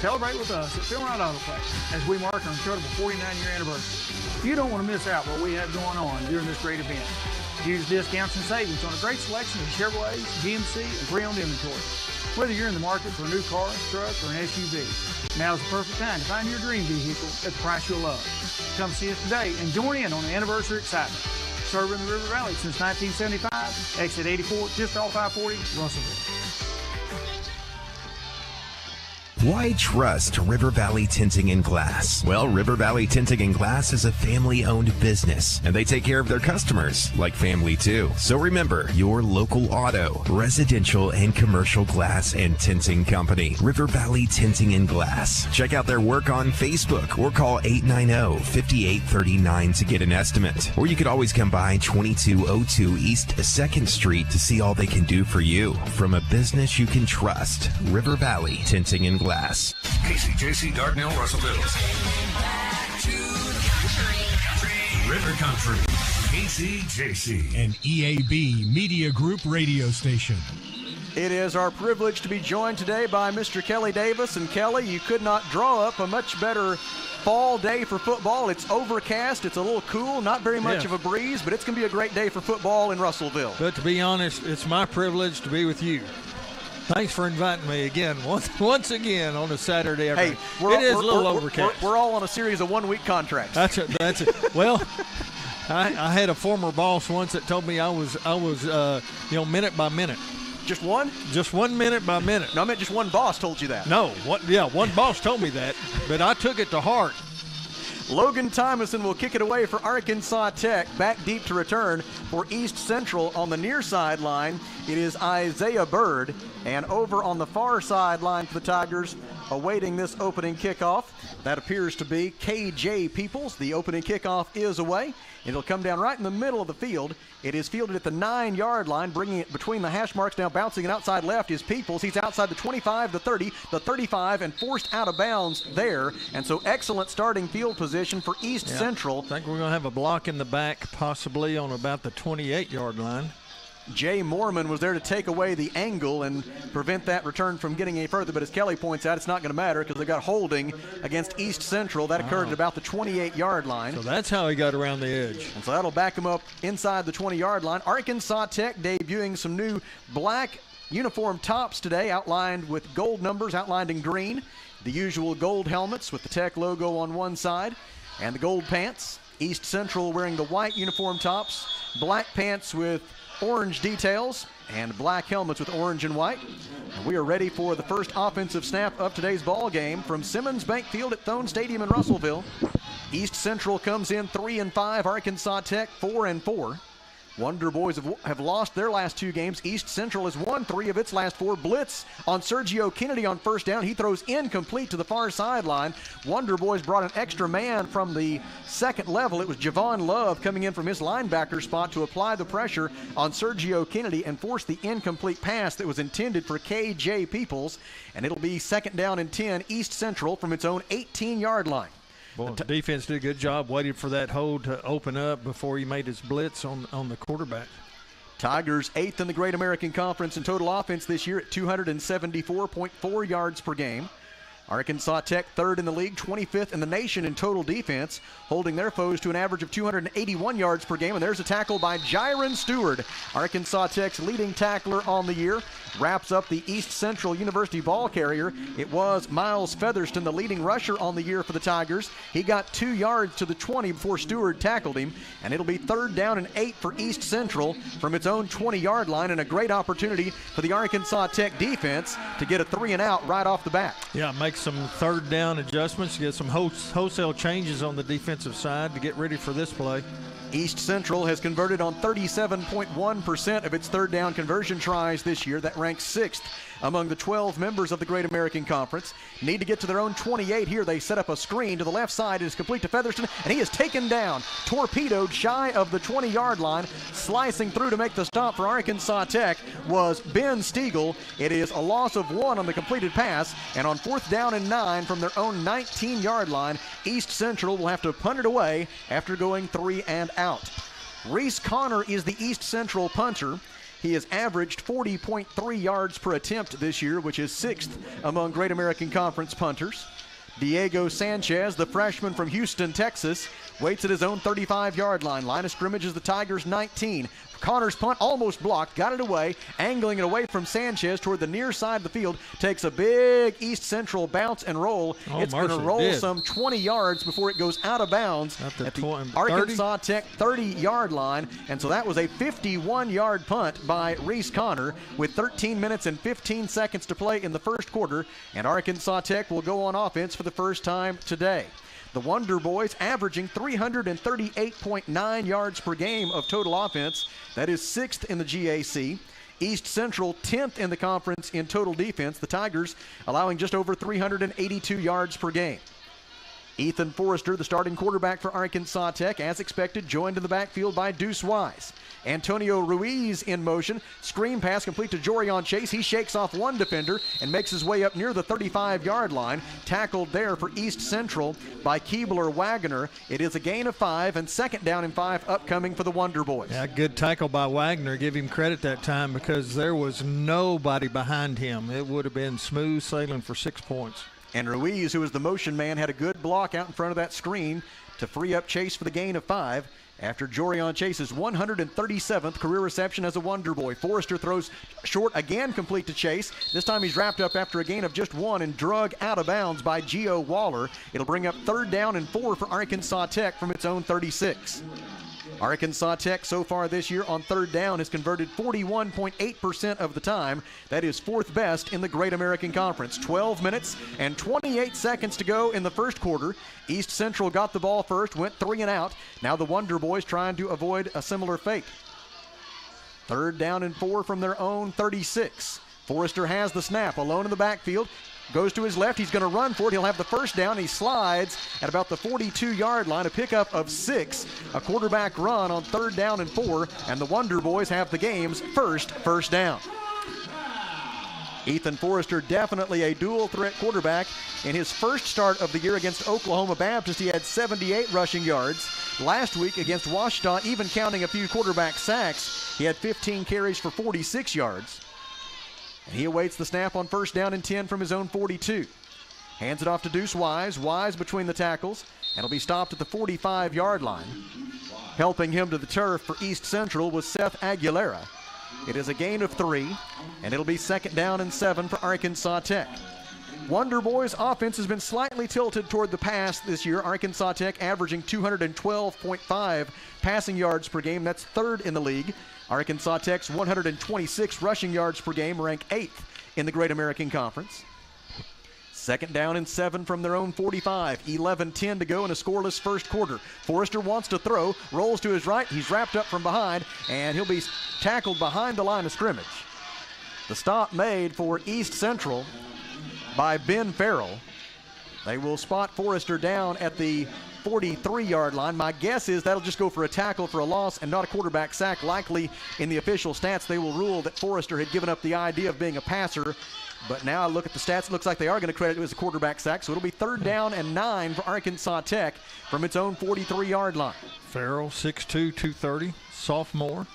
Celebrate with us at Phil Wright Auto Place as we mark our incredible 49-year anniversary. You don't want to miss out what we have going on during this great event. Huge discounts and savings on a great selection of Chevrolets, GMC, and pre-owned inventory. Whether you're in the market for a new car, truck, or an SUV, now's the perfect time to find your dream vehicle at the price you'll love. Come see us today and join in on the anniversary excitement. Serving the River Valley since 1975, exit 84, just off I-40, Russellville. Why trust River Valley Tinting and Glass? Well, River Valley Tinting and Glass is a family-owned business, and they take care of their customers like family too. So remember, your local auto, residential, and commercial glass and tinting company, River Valley Tinting and Glass. Check out their work on Facebook or call 890-5839 to get an estimate. Or you could always come by 2202 East 2nd Street to see all they can do for you. From a business you can trust, River Valley Tinting and Glass. KCJC Dardanelle, Russellville. River Country. KCJC. An EAB Media Group radio station. It is our privilege to be joined today by Mr. Kelly Davis. And Kelly, you could not draw up a much better fall day for football. It's overcast. It's a little cool, not very much of a breeze, but it's going to be a great day for football in Russellville. But to be honest, it's my privilege to be with you. Thanks for inviting me again, once again on a Saturday afternoon. Hey, it is a little overcast. We're all on a series of one-week contracts. That's it. Well, I had a former boss once that told me I was minute by minute. Just one? Just 1 minute by minute. No, I meant just one boss told you that. No, one boss told me that, but I took it to heart. Logan Thomason will kick it away for Arkansas Tech. Back deep to return for East Central on the near sideline. It is Isaiah Bird. And over on the far sideline for the Tigers, awaiting this opening kickoff, that appears to be KJ Peoples. The opening kickoff is away. It'll come down right in the middle of the field. It is fielded at the 9-yard line, bringing it between the hash marks. Now bouncing it outside left is Peoples. He's outside the 25, the 30, the 35, and forced out of bounds there. And so excellent starting field position for East Central. I think we're going to have a block in the back, possibly on about the 28-yard line. Jay Mormon was there to take away the angle and prevent that return from getting any further. But as Kelly points out, it's not going to matter because they got holding against East Central. That occurred at about the 28-yard line. So that's how he got around the edge. And so that'll back him up inside the 20-yard line. Arkansas Tech debuting some new black uniform tops today, outlined with gold numbers, outlined in green. The usual gold helmets with the Tech logo on one side and the gold pants. East Central wearing the white uniform tops, black pants with orange details, and black helmets with orange and white. And we are ready for the first offensive snap of today's ball game from Simmons Bank Field at Thone Stadium in Russellville. East Central comes in 3-5, Arkansas Tech 4-4. Wonder Boys have lost their last 2 games. East Central has won 3 of its last 4. Blitz on Sergio Kennedy on first down. He throws incomplete to the far sideline. Wonder Boys brought an extra man from the second level. It was Javon Love coming in from his linebacker spot to apply the pressure on Sergio Kennedy and force the incomplete pass that was intended for K.J. Peoples. And it'll be 2nd down and 10, East Central from its own 18-yard line. Boy, the defense did a good job, waited for that hold to open up before he made his blitz on the quarterback. Tigers 8th in the Great American Conference in total offense this year at 274.4 yards per game. Arkansas Tech 3rd in the league, 25th in the nation in total defense, holding their foes to an average of 281 yards per game. And there's a tackle by Jiron Stewart, Arkansas Tech's leading tackler on the year. Wraps up the East Central University ball carrier. It was Miles Featherston, the leading rusher on the year for the Tigers. He got 2 yards to the 20 before Stewart tackled him. And it'll be 3rd down and 8 for East Central from its own 20-yard line, and a great opportunity for the Arkansas Tech defense to get a 3-and-out right off the bat. Yeah, make some 3rd down adjustments, get some wholesale changes on the defensive side to get ready for this play. East Central has converted on 37.1% of its 3rd down conversion tries this year. That ranks 6th among the 12 members of the Great American Conference. Need to get to their own 28 here. They set up a screen to the left side. It is complete to Featherston, and he is taken down, torpedoed shy of the 20-yard line. Slicing through to make the stop for Arkansas Tech was Ben Stiegel. It is a loss of 1 on the completed pass, and on 4th down and 9 from their own 19-yard line, East Central will have to punt it away after going 3 and out. Reese Connor is the East Central punter. He has averaged 40.3 yards per attempt this year, which is 6th among Great American Conference punters. Diego Sanchez, the freshman from Houston, Texas, waits at his own 35-yard line. Line of scrimmage is the Tigers' 19. Connor's punt almost blocked, got it away, angling it away from Sanchez toward the near side of the field. Takes a big East Central bounce and roll. It's going to roll some 20 yards before it goes out of bounds at the Arkansas Tech 30-yard line. And so that was a 51-yard punt by Reese Connor with 13 minutes and 15 seconds to play in the first quarter. And Arkansas Tech will go on offense for the first time today. The Wonder Boys averaging 338.9 yards per game of total offense. That is 6th in the GAC. East Central 10th in the conference in total defense. The Tigers allowing just over 382 yards per game. Ethan Forrester, the starting quarterback for Arkansas Tech, as expected, joined in the backfield by Deuce Wise. Antonio Ruiz in motion. Screen pass complete to Jorion Chase. He shakes off one defender and makes his way up near the 35-yard line. Tackled there for East Central by Keebler Wagner. It is a gain of 5 and 2nd down and 5 upcoming for the Wonder Boys. Yeah, good tackle by Wagner. Give him credit that time because there was nobody behind him. It would have been smooth sailing for 6 points. And Ruiz, who was the motion man, had a good block out in front of that screen to free up Chase for the gain of 5. After Jorion Chase's 137th career reception as a Wonder Boy. Forrester throws short again, complete to Chase. This time he's wrapped up after a gain of just 1 and drug out of bounds by Gio Waller. It'll bring up 3rd down and 4 for Arkansas Tech from its own 36. Arkansas Tech so far this year on 3rd down has converted 41.8% of the time. That is 4th best in the Great American Conference. 12 minutes and 28 seconds to go in the first quarter. East Central got the ball first, went 3 and out. Now the Wonder Boys trying to avoid a similar fate. 3rd down and 4 from their own 36. Forrester has the snap, alone in the backfield. Goes to his left. He's going to run for it. He'll have the first down. He slides at about the 42-yard line. A pickup of 6. A quarterback run on 3rd down and 4. And the Wonder Boys have the game's first down. Ethan Forrester, definitely a dual threat quarterback. In his first start of the year against Oklahoma Baptist, he had 78 rushing yards. Last week against Washita, even counting a few quarterback sacks, he had 15 carries for 46 yards. And he awaits the snap on first down and 10 from his own 42. Hands it off to Deuce Wise. Wise between the tackles, and will be stopped at the 45-yard line. Helping him to the turf for East Central was Seth Aguilera. It is a gain of 3, and it'll be second down and 7 for Arkansas Tech. Wonder Boys' offense has been slightly tilted toward the pass this year. Arkansas Tech averaging 212.5 passing yards per game. That's third in the league. Arkansas Tech's 126 rushing yards per game rank 8th in the Great American Conference. Second down and 7 from their own 45. 11-10 to go in a scoreless first quarter. Forrester wants to throw, rolls to his right. He's wrapped up from behind, and he'll be tackled behind the line of scrimmage. The stop made for East Central by Ben Farrell. They will spot Forrester down at the 43-yard line. My guess is that'll just go for a tackle for a loss and not a quarterback sack. Likely in the official stats, they will rule that Forrester had given up the idea of being a passer. But now I look at the stats, it looks like they are going to credit it as a quarterback sack, so it'll be third down and 9 for Arkansas Tech from its own 43-yard line. Farrell, 6'2", 230, sophomore.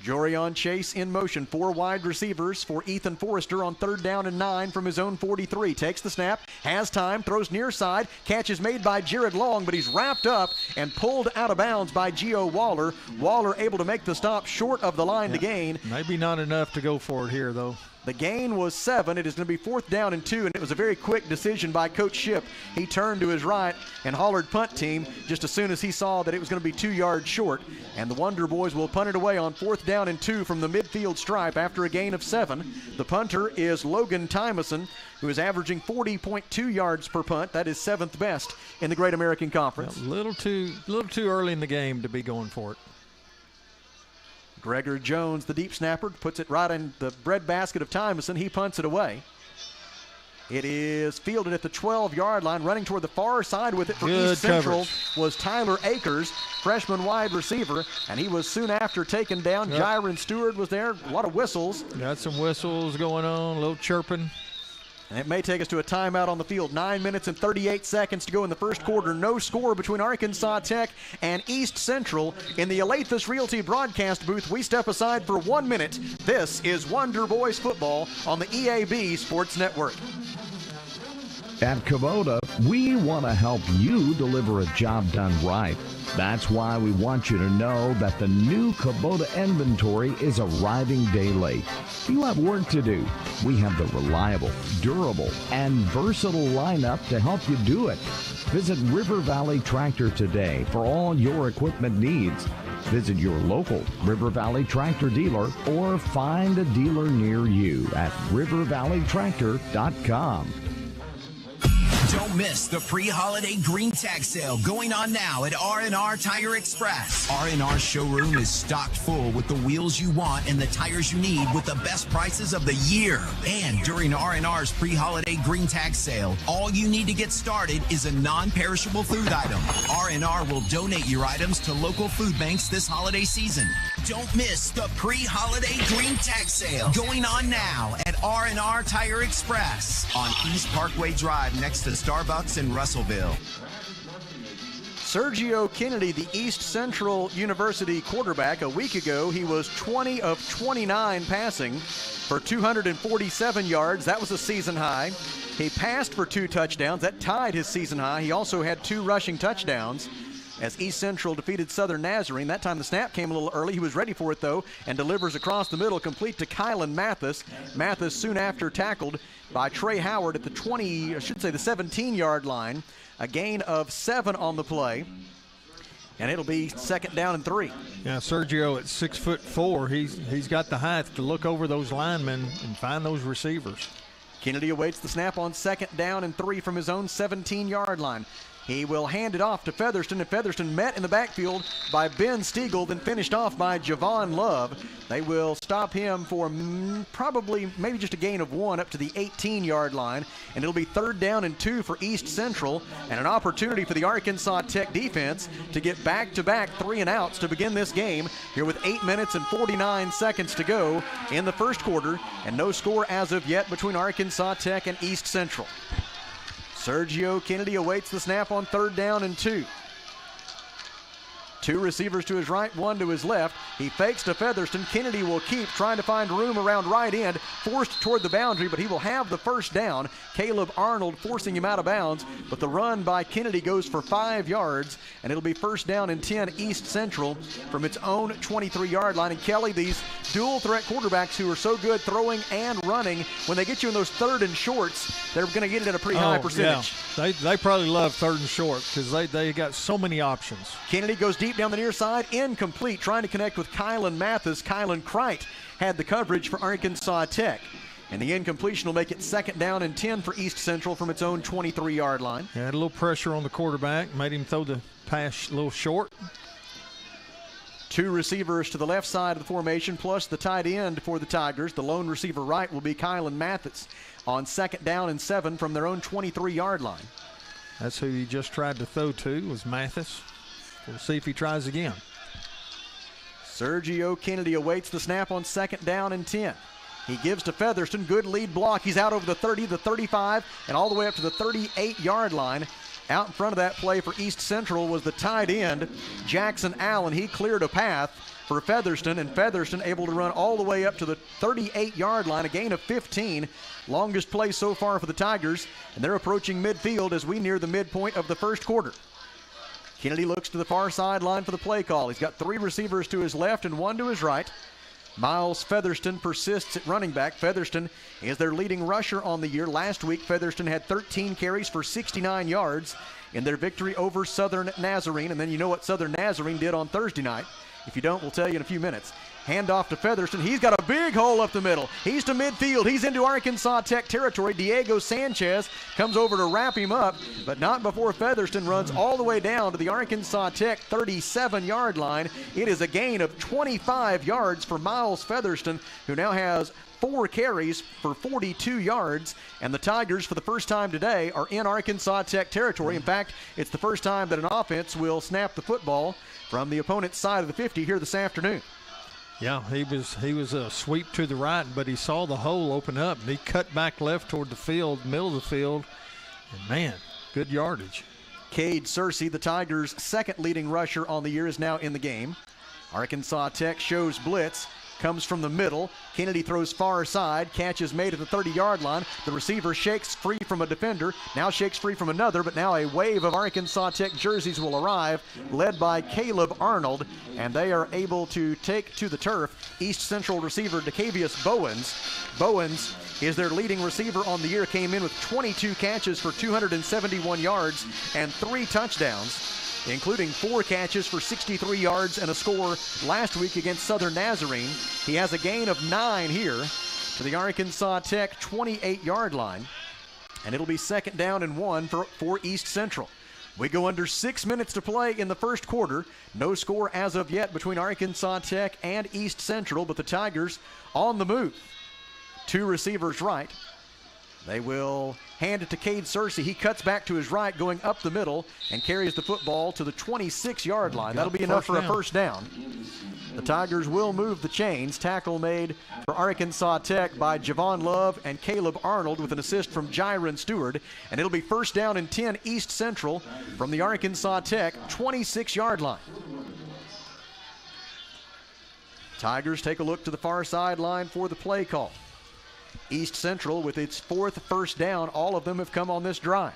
Jorion Chase in motion. 4 wide receivers for Ethan Forrester on third down and 9 from his own 43. Takes the snap, has time, throws near side. Catch is made by Jared Long, but he's wrapped up and pulled out of bounds by Gio Waller. Waller able to make the stop short of the line to gain. Maybe not enough to go for it here, though. The gain was 7. It is going to be fourth down and 2, and it was a very quick decision by Coach Shipp. He turned to his right and hollered punt team just as soon as he saw that it was going to be 2 yards short. And the Wonder Boys will punt it away on fourth down and 2 from the midfield stripe after a gain of 7. The punter is Logan Tymason, who is averaging 40.2 yards per punt. That is 7th best in the Great American Conference. A little too early in the game to be going for it. Gregor Jones, the deep snapper, puts it right in the breadbasket of Tymason. He punts it away. It is fielded at the 12-yard line. Running toward the far side with it for East Central was Tyler Akers, freshman wide receiver, and he was soon after taken down. Yep. Jiron Stewart was there. A lot of whistles. Got some whistles going on, a little chirping. And it may take us to a timeout on the field. 9 minutes and 38 seconds to go in the first quarter. No score between Arkansas Tech and East Central. In the Alathus Realty broadcast booth, we step aside for 1 minute. This is Wonder Boys football on the EAB Sports Network. At Kubota, we want to help you deliver a job done right. That's why we want you to know that the new Kubota inventory is arriving day late. You have work to do. We have the reliable, durable, and versatile lineup to help you do it. Visit River Valley Tractor today for all your equipment needs. Visit your local River Valley Tractor dealer or find a dealer near you at rivervalleytractor.com. Don't miss the pre-holiday green tag sale going on now at R&R Tire Express. R&R's showroom is stocked full with the wheels you want and the tires you need with the best prices of the year. And during R&R's pre-holiday green tag sale, all you need to get started is a non-perishable food item. R&R will donate your items to local food banks this holiday season. Don't miss the pre-holiday green tag sale going on now at R&R Tire Express on East Parkway Drive next to Starbucks in Russellville. Sergio Kennedy, the East Central University quarterback, a week ago he was 20 of 29 passing for 247 yards. That was a season high. He passed for 2 touchdowns. That tied his season high. He also had 2 rushing touchdowns as East Central defeated Southern Nazarene. That time the snap came a little early. He was ready for it, though, and delivers across the middle, complete to Kylan Mathis. Mathis soon after tackled by Trey Howard at the 17-yard line. A gain of 7 on the play, and it'll be second down and 3. Yeah, Sergio at 6'4", he's got the height to look over those linemen and find those receivers. Kennedy awaits the snap on second down and 3 from his own 17-yard line. He will hand it off to Featherston, and Featherston met in the backfield by Ben Stiegel, then finished off by Javon Love. They will stop him for maybe just a gain of 1 up to the 18-yard line, and it'll be third down and 2 for East Central, and an opportunity for the Arkansas Tech defense to get back-to-back 3-and-outs to begin this game here with 8 minutes and 49 seconds to go in the first quarter, and no score as of yet between Arkansas Tech and East Central. Sergio Kennedy awaits the snap on 3rd down and 2. 2 receivers to his right, 1 to his left. He fakes to Featherston. Kennedy will keep trying to find room around right end, forced toward the boundary, but he will have the first down. Caleb Arnold forcing him out of bounds, but the run by Kennedy goes for 5 yards, and it'll be 1st down and 10 East Central from its own 23-yard line. And Kelly, these dual threat quarterbacks who are so good throwing and running, when they get you in those 3rd and shorts, they're going to get it at a pretty high percentage. Yeah. They probably love 3rd and short because they got so many options. Kennedy goes deep down the near side, incomplete, trying to connect with Kylan Mathis. Kylan Kreit had the coverage for Arkansas Tech. And the incompletion will make it 2nd down and 10 for East Central from its own 23-yard line. Yeah, had a little pressure on the quarterback, made him throw the pass a little short. 2 receivers to the left side of the formation, plus the tight end for the Tigers. The lone receiver right will be Kylan Mathis on 2nd down and 7 from their own 23-yard line. That's who he just tried to throw to, was Mathis. We'll see if he tries again. Sergio Kennedy awaits the snap on 2nd down and 10. He gives to Featherston. Good lead block. He's out over the 30, the 35, and all the way up to the 38-yard line. Out in front of that play for East Central was the tight end, Jackson Allen. He cleared a path for Featherston, and Featherston able to run all the way up to the 38-yard line, a gain of 15. Longest play so far for the Tigers, and they're approaching midfield as we near the midpoint of the 1st quarter. Kennedy looks to the far sideline for the play call. He's got 3 receivers to his left and 1 to his right. Miles Featherston persists at running back. Featherston is their leading rusher on the year. Last week, Featherston had 13 carries for 69 yards in their victory over Southern Nazarene. And then you know what Southern Nazarene did on Thursday night. If you don't, we'll tell you in a few minutes. Handoff to Featherston. He's got a big hole up the middle. He's to midfield. He's into Arkansas Tech territory. Diego Sanchez comes over to wrap him up, but not before Featherston runs all the way down to the Arkansas Tech 37-yard line. It is a gain of 25 yards for Miles Featherston, who now has 4 carries for 42 yards, and the Tigers, for the first time today, are in Arkansas Tech territory. In fact, it's the first time that an offense will snap the football from the opponent's side of the 50 here this afternoon. Yeah, he was a sweep to the right, but he saw the hole open up, and he cut back left toward the field, middle of the field, and man, good yardage. Cade Searcy, the Tigers' 2nd leading rusher on the year, is now in the game. Arkansas Tech shows blitz. Comes from the middle. Kennedy throws far side. Catch is made at the 30-yard line. The receiver shakes free from a defender. Now shakes free from another, but now a wave of Arkansas Tech jerseys will arrive, led by Caleb Arnold, and they are able to take to the turf East Central receiver DeCavius Bowens. Bowens is their leading receiver on the year, came in with 22 catches for 271 yards and 3 touchdowns, including 4 catches for 63 yards and a score last week against Southern Nazarene. He has a gain of 9 here to the Arkansas Tech 28-yard line, and it'll be 2nd down and 1 for East Central. We go under 6 minutes to play in the 1st quarter. No score as of yet between Arkansas Tech and East Central, but the Tigers on the move. 2 receivers right. They will hand it to Cade Searcy. He cuts back to his right, going up the middle, and carries the football to the 26-yard line. That'll be enough for a 1st down. The Tigers will move the chains. Tackle made for Arkansas Tech by Javon Love and Caleb Arnold with an assist from Jiron Stewart. And it'll be 1st down and 10 East Central from the Arkansas Tech 26-yard line. Tigers take a look to the far sideline for the play call. East Central with its 4th 1st down. All of them have come on this drive.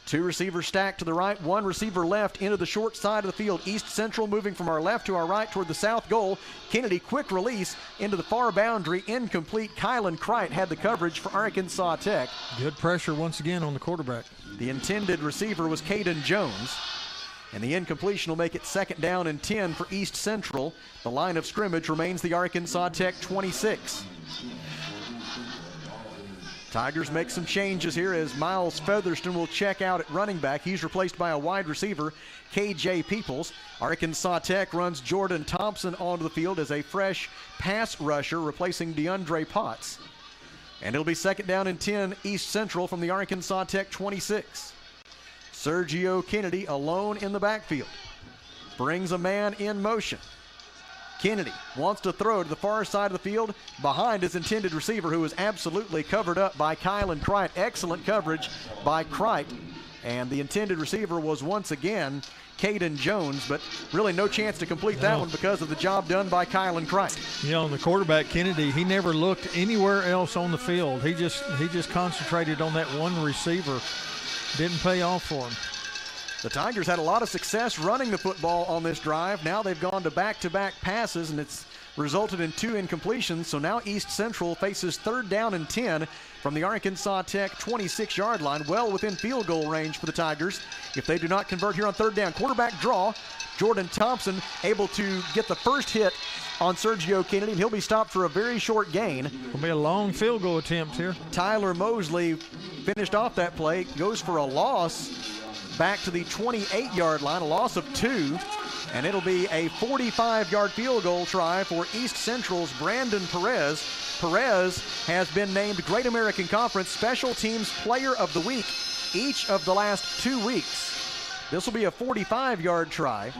2 receivers stacked to the right, 1 receiver left into the short side of the field. East Central moving from our left to our right toward the south goal. Kennedy, quick release into the far boundary, incomplete. Kylan Kreit had the coverage for Arkansas Tech. Good pressure once again on the quarterback. The intended receiver was Caden Jones. And the incompletion will make it 2nd down and 10 for East Central. The line of scrimmage remains the Arkansas Tech 26. Tigers make some changes here as Miles Featherston will check out at running back. He's replaced by a wide receiver, KJ Peoples. Arkansas Tech runs Jordan Thompson onto the field as a fresh pass rusher, replacing DeAndre Potts. And it'll be 2nd down and 10 East Central from the Arkansas Tech 26. Sergio Kennedy alone in the backfield. Brings a man in motion. Kennedy wants to throw to the far side of the field behind his intended receiver, who is absolutely covered up by Kylan Crite. Excellent coverage by Crite. And the intended receiver was once again Caden Jones, but really no chance to complete that one because of the job done by Kylan Crite. You know, the quarterback, Kennedy, he never looked anywhere else on the field. He just concentrated on that one receiver. Didn't pay off for him. The Tigers had a lot of success running the football on this drive. Now they've gone to back-to-back passes, and it's resulted in 2 incompletions. So now East Central faces 3rd down and 10 from the Arkansas Tech 26-yard line, well within field goal range for the Tigers if they do not convert here on 3rd down. Quarterback draw. Jordan Thompson able to get the first hit on Sergio Kennedy, and he'll be stopped for a very short gain. Will be a long field goal attempt here. Tyler Mosley finished off that play, goes for a loss back to the 28-yard line, a loss of 2, and it'll be a 45-yard field goal try for East Central's Brandon Perez. Perez has been named Great American Conference Special Teams Player of the Week each of the last 2 weeks. This will be a 45-yard try.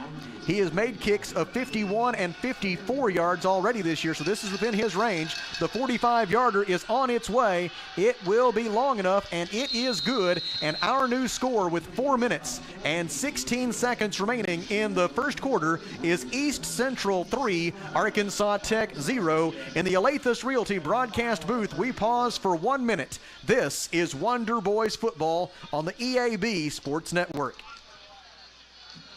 He has made kicks of 51 and 54 yards already this year, so this is within his range. The 45-yarder is on its way. It will be long enough, and it is good. And our new score with 4 minutes and 16 seconds remaining in the first quarter is East Central 3, Arkansas Tech 0. In the Alathus Realty broadcast booth, we pause for 1 minute. This is Wonder Boys football on the EAB Sports Network.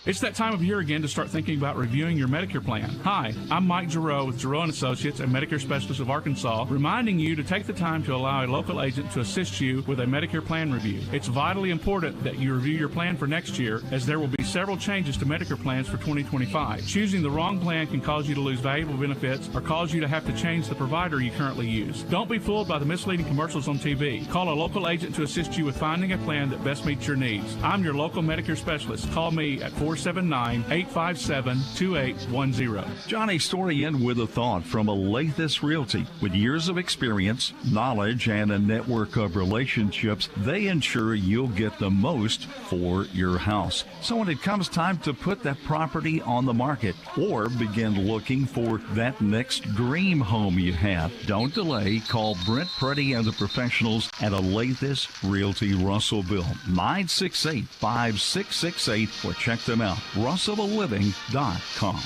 It's that time of year again to start thinking about reviewing your Medicare plan. Hi, I'm Mike Giroux with Giroux & Associates and Medicare Specialists of Arkansas, reminding you to take the time to allow a local agent to assist you with a Medicare plan review. It's vitally important that you review your plan for next year, as there will be several changes to Medicare plans for 2025. Choosing the wrong plan can cause you to lose valuable benefits or cause you to have to change the provider you currently use. Don't be fooled by the misleading commercials on TV. Call a local agent to assist you with finding a plan that best meets your needs. I'm your local Medicare specialist. Call me at 479-857-2810. Johnny's story ends with a thought from Alathus Realty. With years of experience, knowledge, and a network of relationships, they ensure you'll get the most for your house. So when it comes time to put that property on the market or begin looking for that next dream home you have, don't delay. Call Brent Preddy and the professionals at Alathus Realty Russellville, 968-5668, or check them out, russellvilleliving.com.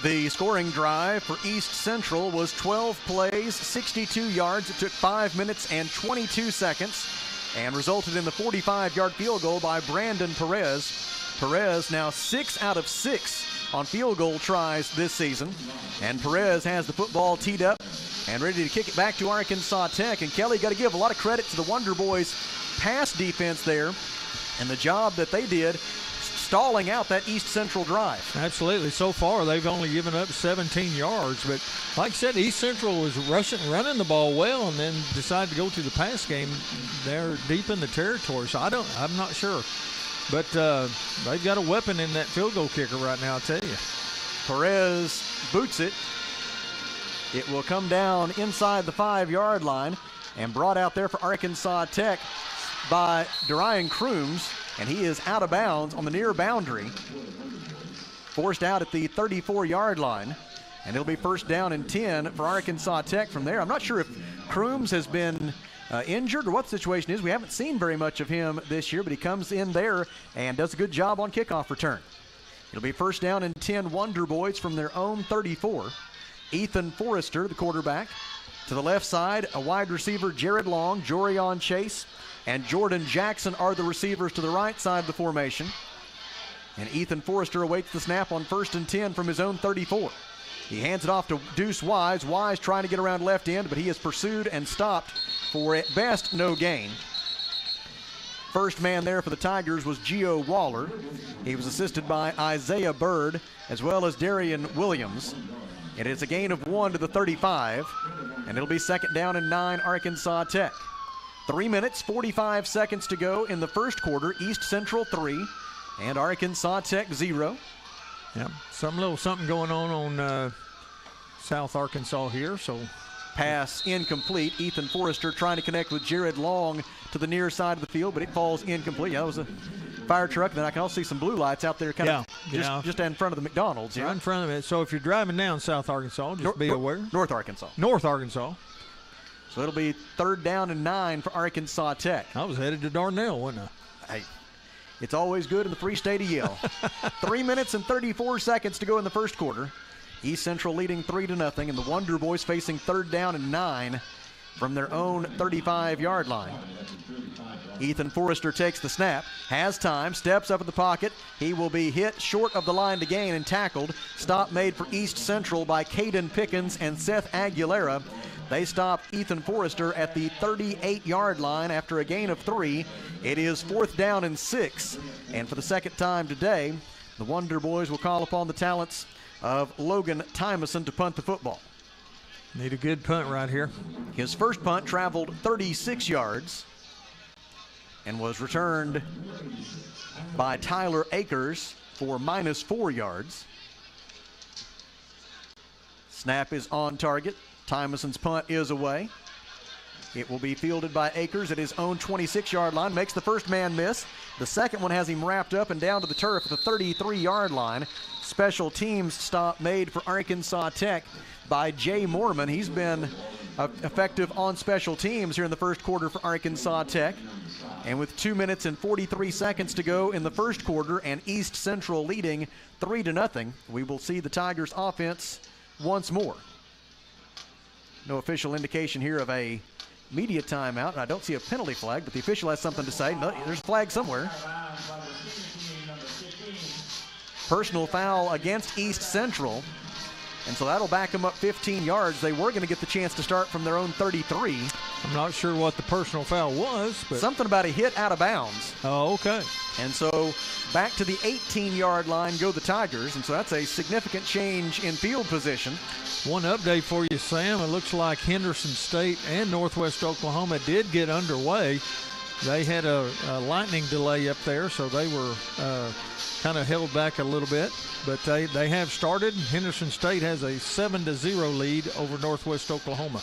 The scoring drive for East Central was 12 plays, 62 yards. It took 5 minutes and 22 seconds and resulted in the 45-yard field goal by Brandon Perez. Perez now 6 out of 6 on field goal tries this season. And Perez has the football teed up and ready to kick it back to Arkansas Tech. And Kelly, got to give a lot of credit to the Wonder Boys pass defense there and the job that they did stalling out that East Central drive. Absolutely. So far, they've only given up 17 yards. But like I said, East Central was running the ball well, and then decided to go to the pass game. They're deep in the territory, so I'm not sure. But they've got a weapon in that field goal kicker right now, I'll tell you. Perez boots it. It will come down inside the 5-yard line and brought out there for Arkansas Tech by Darian Crooms. And he is out of bounds on the near boundary. Forced out at the 34-yard line. And it'll be first down and 10 for Arkansas Tech from there. I'm not sure if Crooms has been injured or what the situation is. We haven't seen very much of him this year, but he comes in there and does a good job on kickoff return. It'll be first down and 10 Wonder Boys from their own 34. Ethan Forrester, the quarterback. To the left side, a wide receiver, Jared Long, Jorion Chase, and Jordan Jackson are the receivers to the right side of the formation. And Ethan Forrester awaits the snap on first and 10 from his own 34. He hands it off to Deuce Wise. Wise trying to get around left end, but he is pursued and stopped for, at best, no gain. First man there for the Tigers was Gio Waller. He was assisted by Isaiah Bird as well as Darian Williams. And it's a gain of 1 to the 35, and it'll be second down and 9 Arkansas Tech. 3 minutes, 45 seconds to go in the first quarter. East Central 3 and Arkansas Tech 0. Yep, something going on South Arkansas here. So pass incomplete. Ethan Forrester trying to connect with Jared Long to the near side of the field, but it falls incomplete. That was a fire truck, and then I can also see some blue lights out there just in front of the McDonald's. Right in front of it. So if you're driving down South Arkansas, just be aware. North Arkansas. North Arkansas. So it'll be 3rd down and 9 for Arkansas Tech. I was headed to Darnell, wasn't I? Hey, it's always good in the Free State to yell. 3 minutes and 34 seconds to go in the first quarter. East Central leading 3-0, and the Wonder Boys facing 3rd down and 9 from their own 35-yard line. Ethan Forrester takes the snap, has time, steps up in the pocket. He will be hit short of the line to gain and tackled. Stop made for East Central by Caden Pickens and Seth Aguilera. They stop Ethan Forrester at the 38-yard line after a gain of 3. It is 4th down and 6. And for the second time today, the Wonder Boys will call upon the talents of Logan Tymason to punt the football. Need a good punt right here. His first punt traveled 36 yards and was returned by Tyler Akers for -4 yards. Snap is on target. Tymason's punt is away. It will be fielded by Akers at his own 26-yard line. Makes the first man miss. The second one has him wrapped up and down to the turf at the 33-yard line. Special teams stop made for Arkansas Tech by Jay Moorman. He's been effective on special teams here in the first quarter for Arkansas Tech. And with 2 minutes and 43 seconds to go in the first quarter and East Central leading 3-0, we will see the Tigers offense once more. No official indication here of a media timeout, and I don't see a penalty flag, but the official has something to say. No, there's a flag somewhere. Personal foul against East Central, and so that'll back them up 15 yards. They were going to get the chance to start from their own 33. I'm not sure what the personal foul was, but something about a hit out of bounds. Oh, okay. And so back to the 18-yard line go the Tigers, and so that's a significant change in field position. One update for you, Sam. It looks like Henderson State and Northwest Oklahoma did get underway. They had a lightning delay up there, so they were kind of held back a little bit. But they have started. Henderson State has a 7-0 lead over Northwest Oklahoma.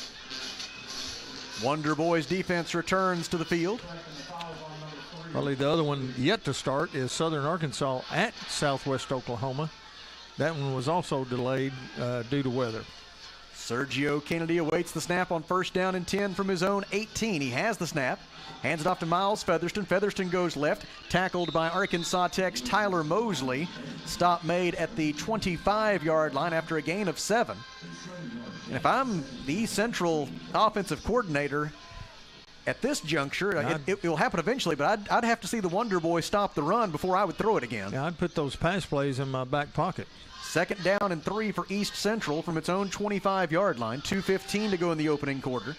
Wonder Boys defense returns to the field. Probably the other one yet to start is Southern Arkansas at Southwest Oklahoma. That one was also delayed due to weather. Sergio Kennedy awaits the snap on 1st down and 10 from his own 18. He has the snap, hands it off to Miles Featherston. Featherston goes left, tackled by Arkansas Tech's Tyler Mosley. Stop made at the 25-yard line after a gain of 7. And if I'm the East Central offensive coordinator at this juncture, it will happen eventually, but I'd have to see the Wonder Boy stop the run before I would throw it again. Yeah, I'd put those pass plays in my back pocket. 2nd down and 3 for East Central from its own 25-yard line. 2:15 to go in the opening quarter.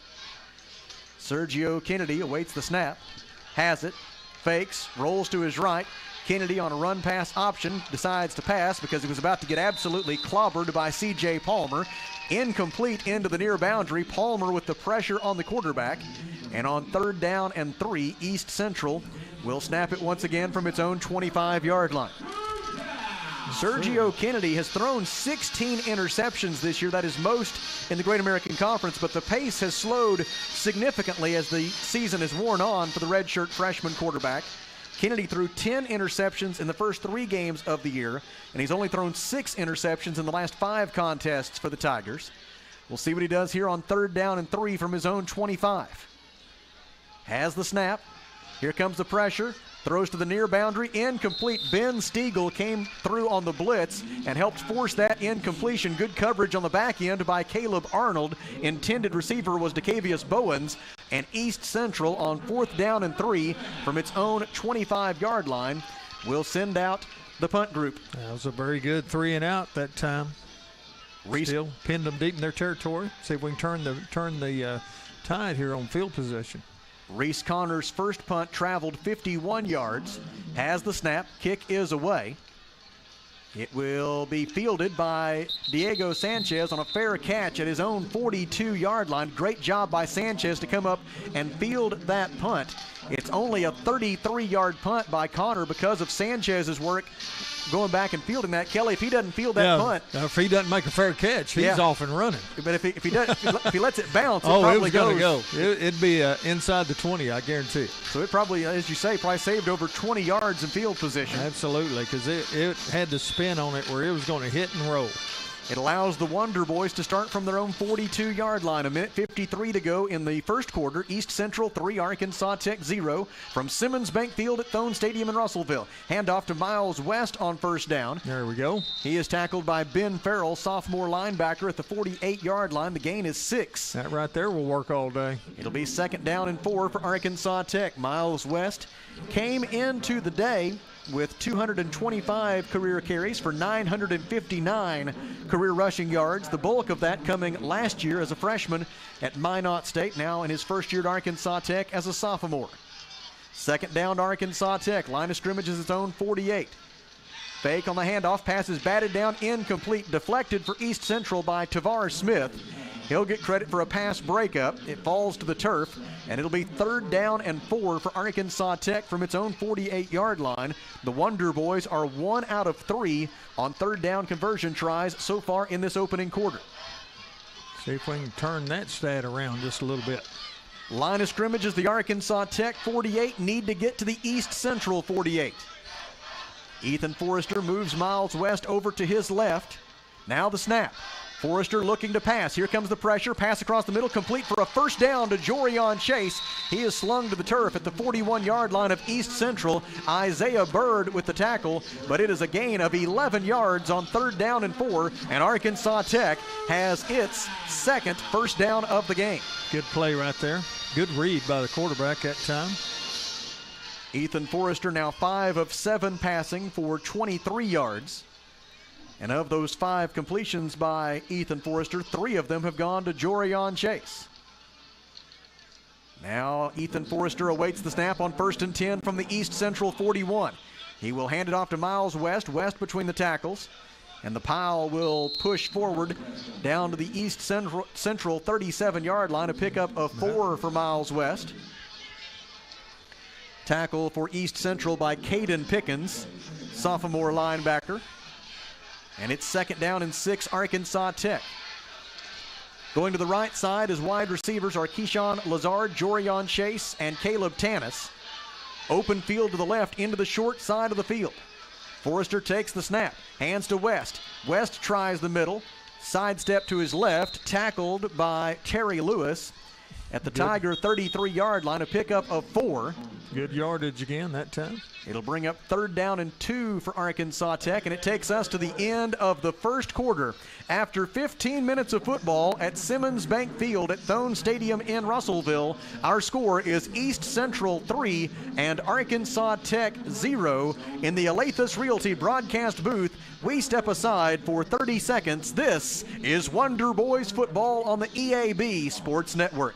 Sergio Kennedy awaits the snap, has it, fakes, rolls to his right. Kennedy on a run pass option decides to pass because he was about to get absolutely clobbered by C.J. Palmer. Incomplete into the near boundary. Palmer with the pressure on the quarterback. And on 3rd down and 3, East Central will snap it once again from its own 25-yard line. Sergio Kennedy has thrown 16 interceptions this year. That is most in the Great American Conference, but the pace has slowed significantly as the season has worn on for the redshirt freshman quarterback. Kennedy threw 10 interceptions in the first 3 games of the year, and he's only thrown 6 interceptions in the last 5 contests for the Tigers. We'll see what he does here on 3rd down and 3 from his own 25. Has the snap. Here comes the pressure. Throws to the near boundary, incomplete. Ben Stiegel came through on the blitz and helped force that incompletion. Good coverage on the back end by Caleb Arnold. Intended receiver was DeCavius Bowens. And East Central on 4th down and 3 from its own 25-yard line will send out the punt group. That was a very good 3 and out that time. Still pinned them deep in their territory. See if we can turn the tide here on field position. Reese Connor's first punt traveled 51 yards, has the snap, kick is away. It will be fielded by Diego Sanchez on a fair catch at his own 42-yard line. Great job by Sanchez to come up and field that punt. It's only a 33-yard punt by Connor because of Sanchez's work going back and fielding that. Kelly, if he doesn't field that punt. If he doesn't make a fair catch, he's off and running. But if he lets it bounce, it probably was going to go. It'd be inside the 20, I guarantee it. So it probably, as you say, probably saved over 20 yards in field position. Absolutely, because it had the spin on it where it was going to hit and roll. It allows the Wonder Boys to start from their own 42-yard line. 1:53 to go in the first quarter. East Central 3, Arkansas Tech 0 from Simmons Bank Field at Thone Stadium in Russellville. Handoff to Miles West on first down. There we go. He is tackled by Ben Farrell, sophomore linebacker at the 48-yard line. The gain is 6. That right there will work all day. It'll be 2nd down and 4 for Arkansas Tech. Miles West came into the day with 225 career carries for 959 career rushing yards. The bulk of that coming last year as a freshman at Minot State, now in his first year at Arkansas Tech as a sophomore. 2nd down to Arkansas Tech. Line of scrimmage is its own 48. Fake on the handoff. Pass is batted down, incomplete, deflected for East Central by Tavar Smith. He'll get credit for a pass breakup. It falls to the turf, and it'll be 3rd down and 4 for Arkansas Tech from its own 48-yard line. The Wonder Boys are 1 out of 3 on 3rd down conversion tries so far in this opening quarter. See if we can turn that stat around just a little bit. Line of scrimmage is the Arkansas Tech 48. Need to get to the East Central 48. Ethan Forrester moves Miles West over to his left. Now the snap. Forrester looking to pass. Here comes the pressure. Pass across the middle, complete for a first down to Jorion Chase. He is slung to the turf at the 41-yard line of East Central. Isaiah Bird with the tackle, but it is a gain of 11 yards on 3rd down and 4, and Arkansas Tech has its 2nd first down of the game. Good play right there. Good read by the quarterback that time. Ethan Forrester now 5 of 7 passing for 23 yards. And of those 5 completions by Ethan Forrester, 3 of them have gone to Jorion Chase. Now Ethan Forrester awaits the snap on 1st and 10 from the East Central 41. He will hand it off to Miles West. West between the tackles. And the pile will push forward down to the East Central 37-yard line. A pickup of 4 for Miles West. Tackle for East Central by Caden Pickens, sophomore linebacker. And it's 2nd down and 6, Arkansas Tech. Going to the right side as wide receivers are Keyshawn Lazard, Jorion Chase, and Caleb Tanis. Open field to the left into the short side of the field. Forrester takes the snap, hands to West. West tries the middle, sidestep to his left, tackled by Terry Lewis at the Tiger 33-yard line, a pickup of 4. Good yardage again that time. It'll bring up 3rd down and 2 for Arkansas Tech, and it takes us to the end of the first quarter. After 15 minutes of football at Simmons Bank Field at Thone Stadium in Russellville, our score is East Central 3 and Arkansas Tech 0. In the Alathus Realty broadcast booth, we step aside for 30 seconds. This is Wonder Boys football on the EAB Sports Network.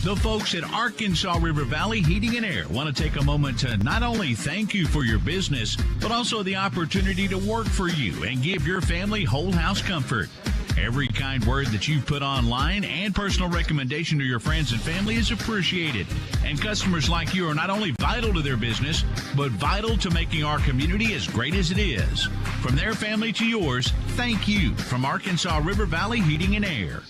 The folks at Arkansas River Valley Heating and Air want to take a moment to not only thank you for your business, but also the opportunity to work for you and give your family whole house comfort. Every kind word that you put online and personal recommendation to your friends and family is appreciated. And customers like you are not only vital to their business, but vital to making our community as great as it is. From their family to yours, thank you from Arkansas River Valley Heating and Air.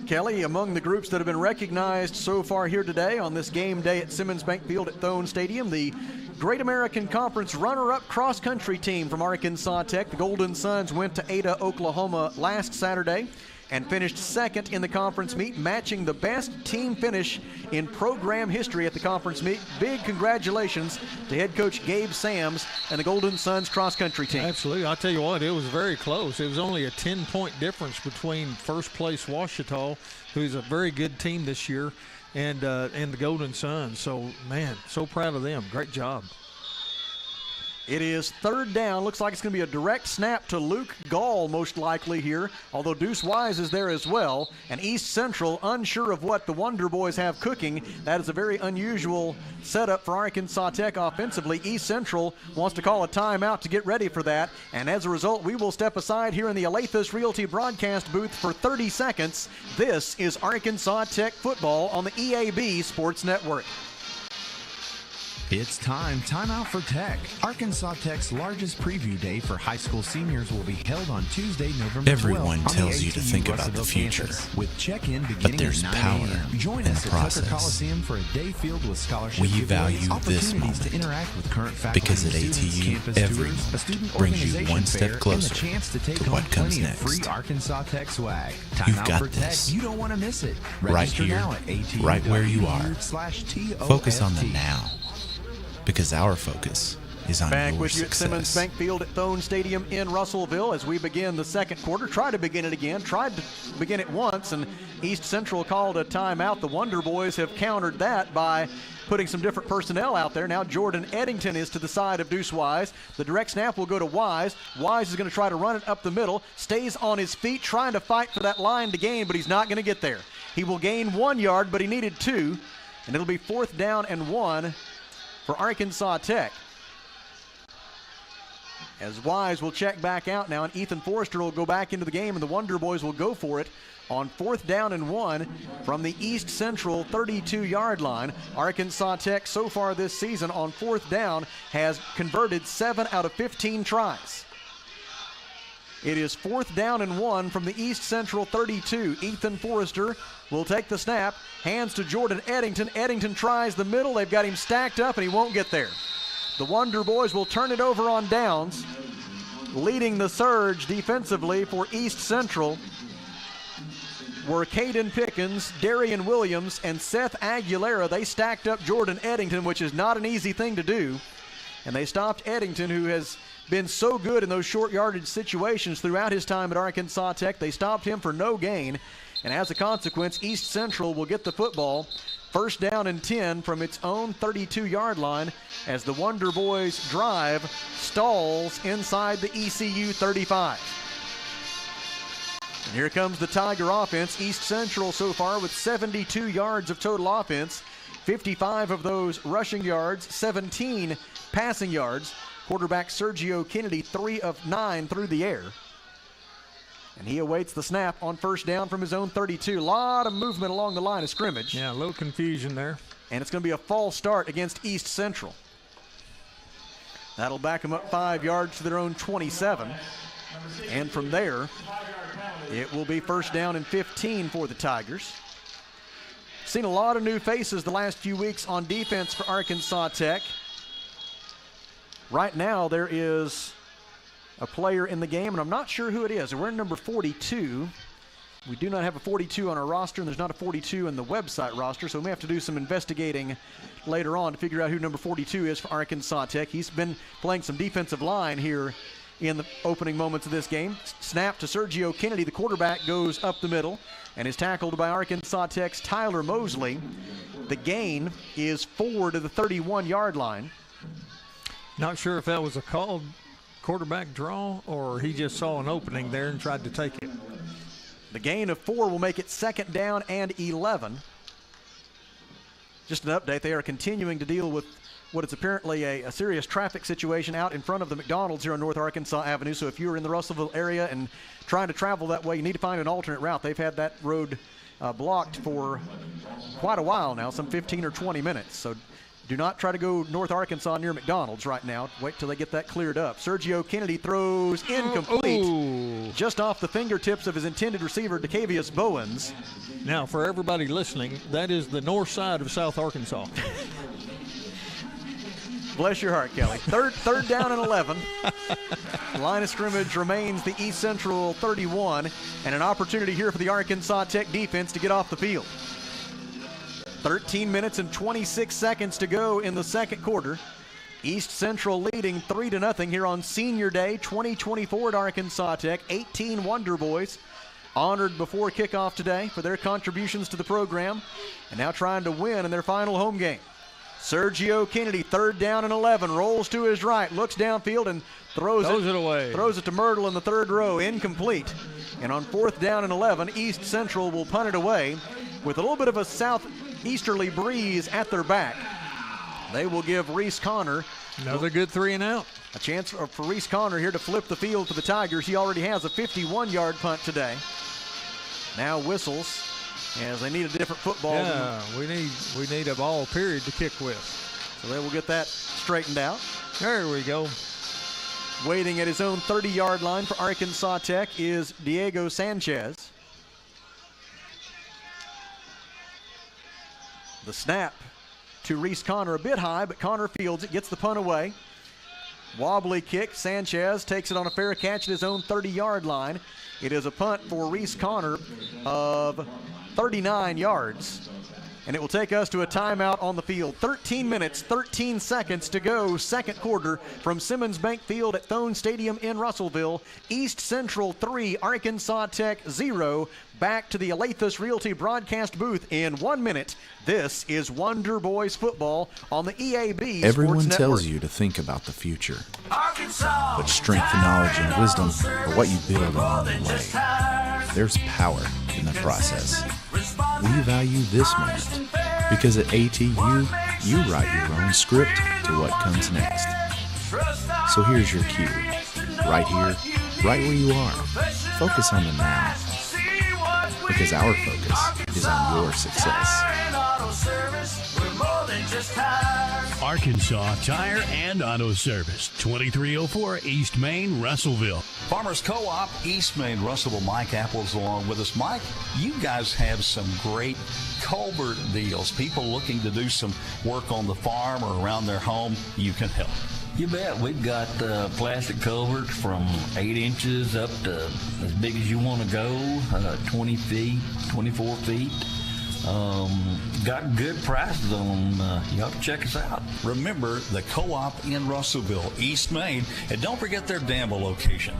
Kelly, among the groups that have been recognized so far here today on this game day at Simmons Bank Field at Thone Stadium, the Great American Conference runner-up cross-country team from Arkansas Tech. The Golden Suns went to Ada, Oklahoma last Saturday and finished 2nd in the conference meet, matching the best team finish in program history at the conference meet. Big congratulations to head coach Gabe Sams and the Golden Suns cross-country team. Absolutely. I'll tell you what, it was very close. It was only a 10-point difference between first place Ouachita, who's a very good team this year, and the Golden Suns. So, man, so proud of them. Great job. It is 3rd down. Looks like it's going to be a direct snap to Luke Gall, most likely here, although Deuce Wise is there as well. And East Central unsure of what the Wonder Boys have cooking. That is a very unusual setup for Arkansas Tech offensively. East Central wants to call a timeout to get ready for that. And as a result, we will step aside here in the Alathus Realty broadcast booth for 30 seconds. This is Arkansas Tech football on the EAB Sports Network. It's time out for Tech. Arkansas Tech's largest preview day for high school seniors will be held on Tuesday, November 12th. Everyone tells you to think about the future, with check-in beginning but there's at 9 power a.m. Join in us the at Tucker process. Coliseum for a day filled with scholarship We giveaways, value this opportunities to moment interact with current faculty because at and students, ATU, campus every tours, a moment student brings you organization one fair, step and closer the chance to take to home what comes plenty of next. free Arkansas Tech swag. Time You've out got for this. Tech. You don't want to miss it. Right Register here, now at ATU. right where you are. /TOFT. Focus on the now, because our focus is on Back your with you at success. Simmons Bank Field at Thone Stadium in Russellville as we begin the second quarter. Tried to begin it again. Tried to begin it once, and East Central called a timeout. The Wonder Boys have countered that by putting some different personnel out there. Now Jordan Eddington is to the side of Deuce Wise. The direct snap will go to Wise. Wise is going to try to run it up the middle. Stays on his feet, trying to fight for that line to gain, but he's not going to get there. He will gain 1 yard, but he needed 2, and it'll be 4th down and 1 for Arkansas Tech. As Wise will check back out now, and Ethan Forrester will go back into the game, and the Wonder Boys will go for it on 4th down and 1 from the East Central 32-yard line. Arkansas Tech so far this season on 4th down has converted 7 out of 15 tries. It is 4th down and 1 from the East Central 32. Ethan Forrester will take the snap, hands to Jordan Eddington. Eddington tries the middle. They've got him stacked up, and he won't get there. The Wonder Boys will turn it over on downs. Leading the surge defensively for East Central were Caden Pickens, Darian Williams, and Seth Aguilera. They stacked up Jordan Eddington, which is not an easy thing to do. And they stopped Eddington, who has been so good in those short yardage situations throughout his time at Arkansas Tech. They stopped him for no gain. And as a consequence, East Central will get the football 1st down and 10 from its own 32-yard line as the Wonder Boys drive stalls inside the ECU 35. And here comes the Tiger offense. East Central so far with 72 yards of total offense, 55 of those rushing yards, 17 passing yards. Quarterback Sergio Kennedy, 3 of 9 through the air. And he awaits the snap on 1st down from his own 32. A lot of movement along the line of scrimmage. Yeah, a little confusion there. And it's going to be a false start against East Central. That'll back them up 5 yards to their own 27. And from there, it will be 1st down and 15 for the Tigers. Seen a lot of new faces the last few weeks on defense for Arkansas Tech. Right now, there is a player in the game, and I'm not sure who it is. We're in number 42. We do not have a 42 on our roster, and there's not a 42 in the website roster, so we may have to do some investigating later on to figure out who number 42 is for Arkansas Tech. He's been playing some defensive line here in the opening moments of this game. Snap to Sergio Kennedy. The quarterback goes up the middle and is tackled by Arkansas Tech's Tyler Mosley. The gain is 4 to the 31-yard line. Not sure if that was a called quarterback draw or he just saw an opening there and tried to take it. The gain of 4 will make it 2nd down and 11. Just an update, they are continuing to deal with what is apparently a serious traffic situation out in front of the McDonald's here on North Arkansas Avenue. So if you're in the Russellville area and trying to travel that way, you need to find an alternate route. They've had that road blocked for quite a while now, some 15 or 20 minutes. So do not try to go North Arkansas near McDonald's right now. Wait till they get that cleared up. Sergio Kennedy throws incomplete. Just off the fingertips of his intended receiver, DeCavius Bowens. Now, for everybody listening, that is the north side of South Arkansas. Bless your heart, Kelly. Third down and 11. Line of scrimmage remains the East Central 31, and an opportunity here for the Arkansas Tech defense to get off the field. 13 minutes and 26 seconds to go in the second quarter. East Central leading 3-0 here on Senior Day 2024 at Arkansas Tech. 18 Wonder Boys honored before kickoff today for their contributions to the program, and now trying to win in their final home game. Sergio Kennedy, 3rd down and 11, rolls to his right, looks downfield and throws it away. Throws it to Myrtle in the 3rd row, incomplete. And on 4th down and 11, East Central will punt it away with a little bit of a southeasterly breeze at their back. They will give Reese Connor another good 3 and out. A chance for Reese Connor here to flip the field for the Tigers. He already has a 51-yard punt today. Now whistles as they need a different football. Yeah, we need a ball period to kick with. So they will get that straightened out. There we go. Waiting at his own 30-yard line for Arkansas Tech is Diego Sanchez. The snap to Reese Connor, a bit high, but Connor fields it, gets the punt away. Wobbly kick. Sanchez takes it on a fair catch at his own 30-yard line. It is a punt for Reese Connor of 39 yards. And it will take us to a timeout on the field. 13 minutes, 13 seconds to go, second quarter from Simmons Bank Field at Thone Stadium in Russellville. East Central 3, Arkansas Tech 0. Back to the Alathus Realty broadcast booth in 1 minute. This is Wonder Boys football on the EAB Everyone Sports tells Network. you to think about the future, Arkansas, but strength, knowledge, and wisdom are what you build along the way. There's power in the process. We value this moment because at ATU, you write your own script to what comes next. So here's your cue. Right here, right where you are. Focus on the now. Because our focus is on your success. Arkansas Tire and Auto Service, 2304 East Main, Russellville. Farmers Co-op, East Main, Russellville. Mike Apple's along with us. Mike, you guys have some great culvert deals. People looking to do some work on the farm or around their home, you can help. You bet. We've got plastic culverts from 8 inches up to as big as you want to go, 20 feet, 24 feet. Got good prices on them. You ought to check us out. Remember, the Co-op in Russellville, East Main, and don't forget their Danville location.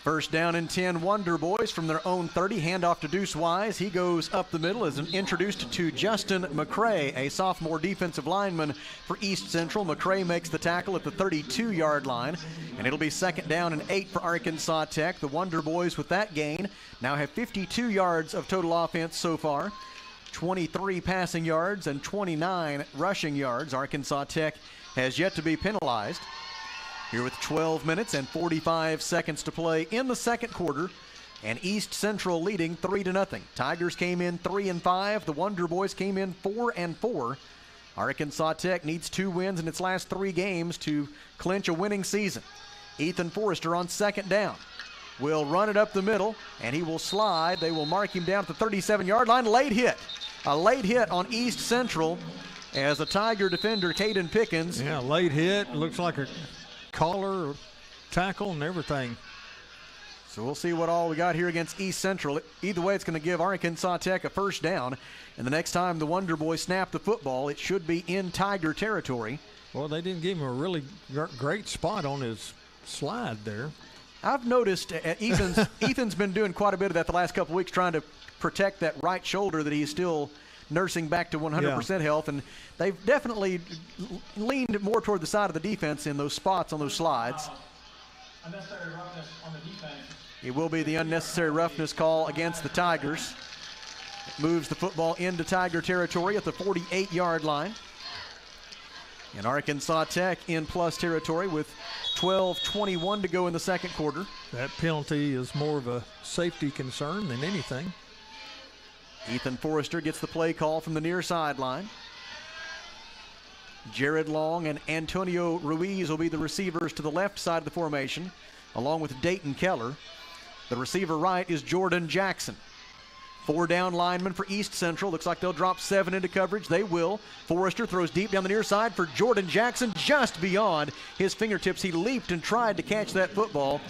First down and 10, Wonder Boys from their own 30. Handoff to Deuce Wise. He goes up the middle as introduced to Justin McCray, a sophomore defensive lineman for East Central. McCray makes the tackle at the 32-yard line, and it'll be second down and 8 for Arkansas Tech. The Wonder Boys with that gain now have 52 yards of total offense so far, 23 passing yards and 29 rushing yards. Arkansas Tech has yet to be penalized. Here with 12 minutes and 45 seconds to play in the second quarter, and East Central leading 3-0. Tigers came in 3-5. The Wonder Boys came in 4-4. Arkansas Tech needs 2 wins in its last 3 games to clinch a winning season. Ethan Forrester on second down will run it up the middle, and he will slide. They will mark him down at the 37-yard line. Late hit. A late hit on East Central as a Tiger defender, Caden Pickens. Yeah, late hit. Looks like a collar, tackle, and everything. So we'll see what all we got here against East Central. Either way, it's going to give Arkansas Tech a first down. And the next time the Wonder Boys snap the football, it should be in Tiger territory. Well, they didn't give him a really great spot on his slide there. I've noticed Ethan's been doing quite a bit of that the last couple weeks, trying to protect that right shoulder that he's still nursing back to 100% health, and they've definitely leaned more toward the side of the defense in those spots on those slides. Unnecessary roughness on the defense. It will be the unnecessary roughness call against the Tigers. It moves the football into Tiger territory at the 48-yard line. And Arkansas Tech in plus territory with 12:21 to go in the second quarter. That penalty is more of a safety concern than anything. Ethan Forrester gets the play call from the near sideline. Jared Long and Antonio Ruiz will be the receivers to the left side of the formation, along with Dayton Keller. The receiver right is Jordan Jackson. 4 down linemen for East Central. Looks like they'll drop 7 into coverage. They will. Forrester throws deep down the near side for Jordan Jackson, just beyond his fingertips. He leaped and tried to catch that football,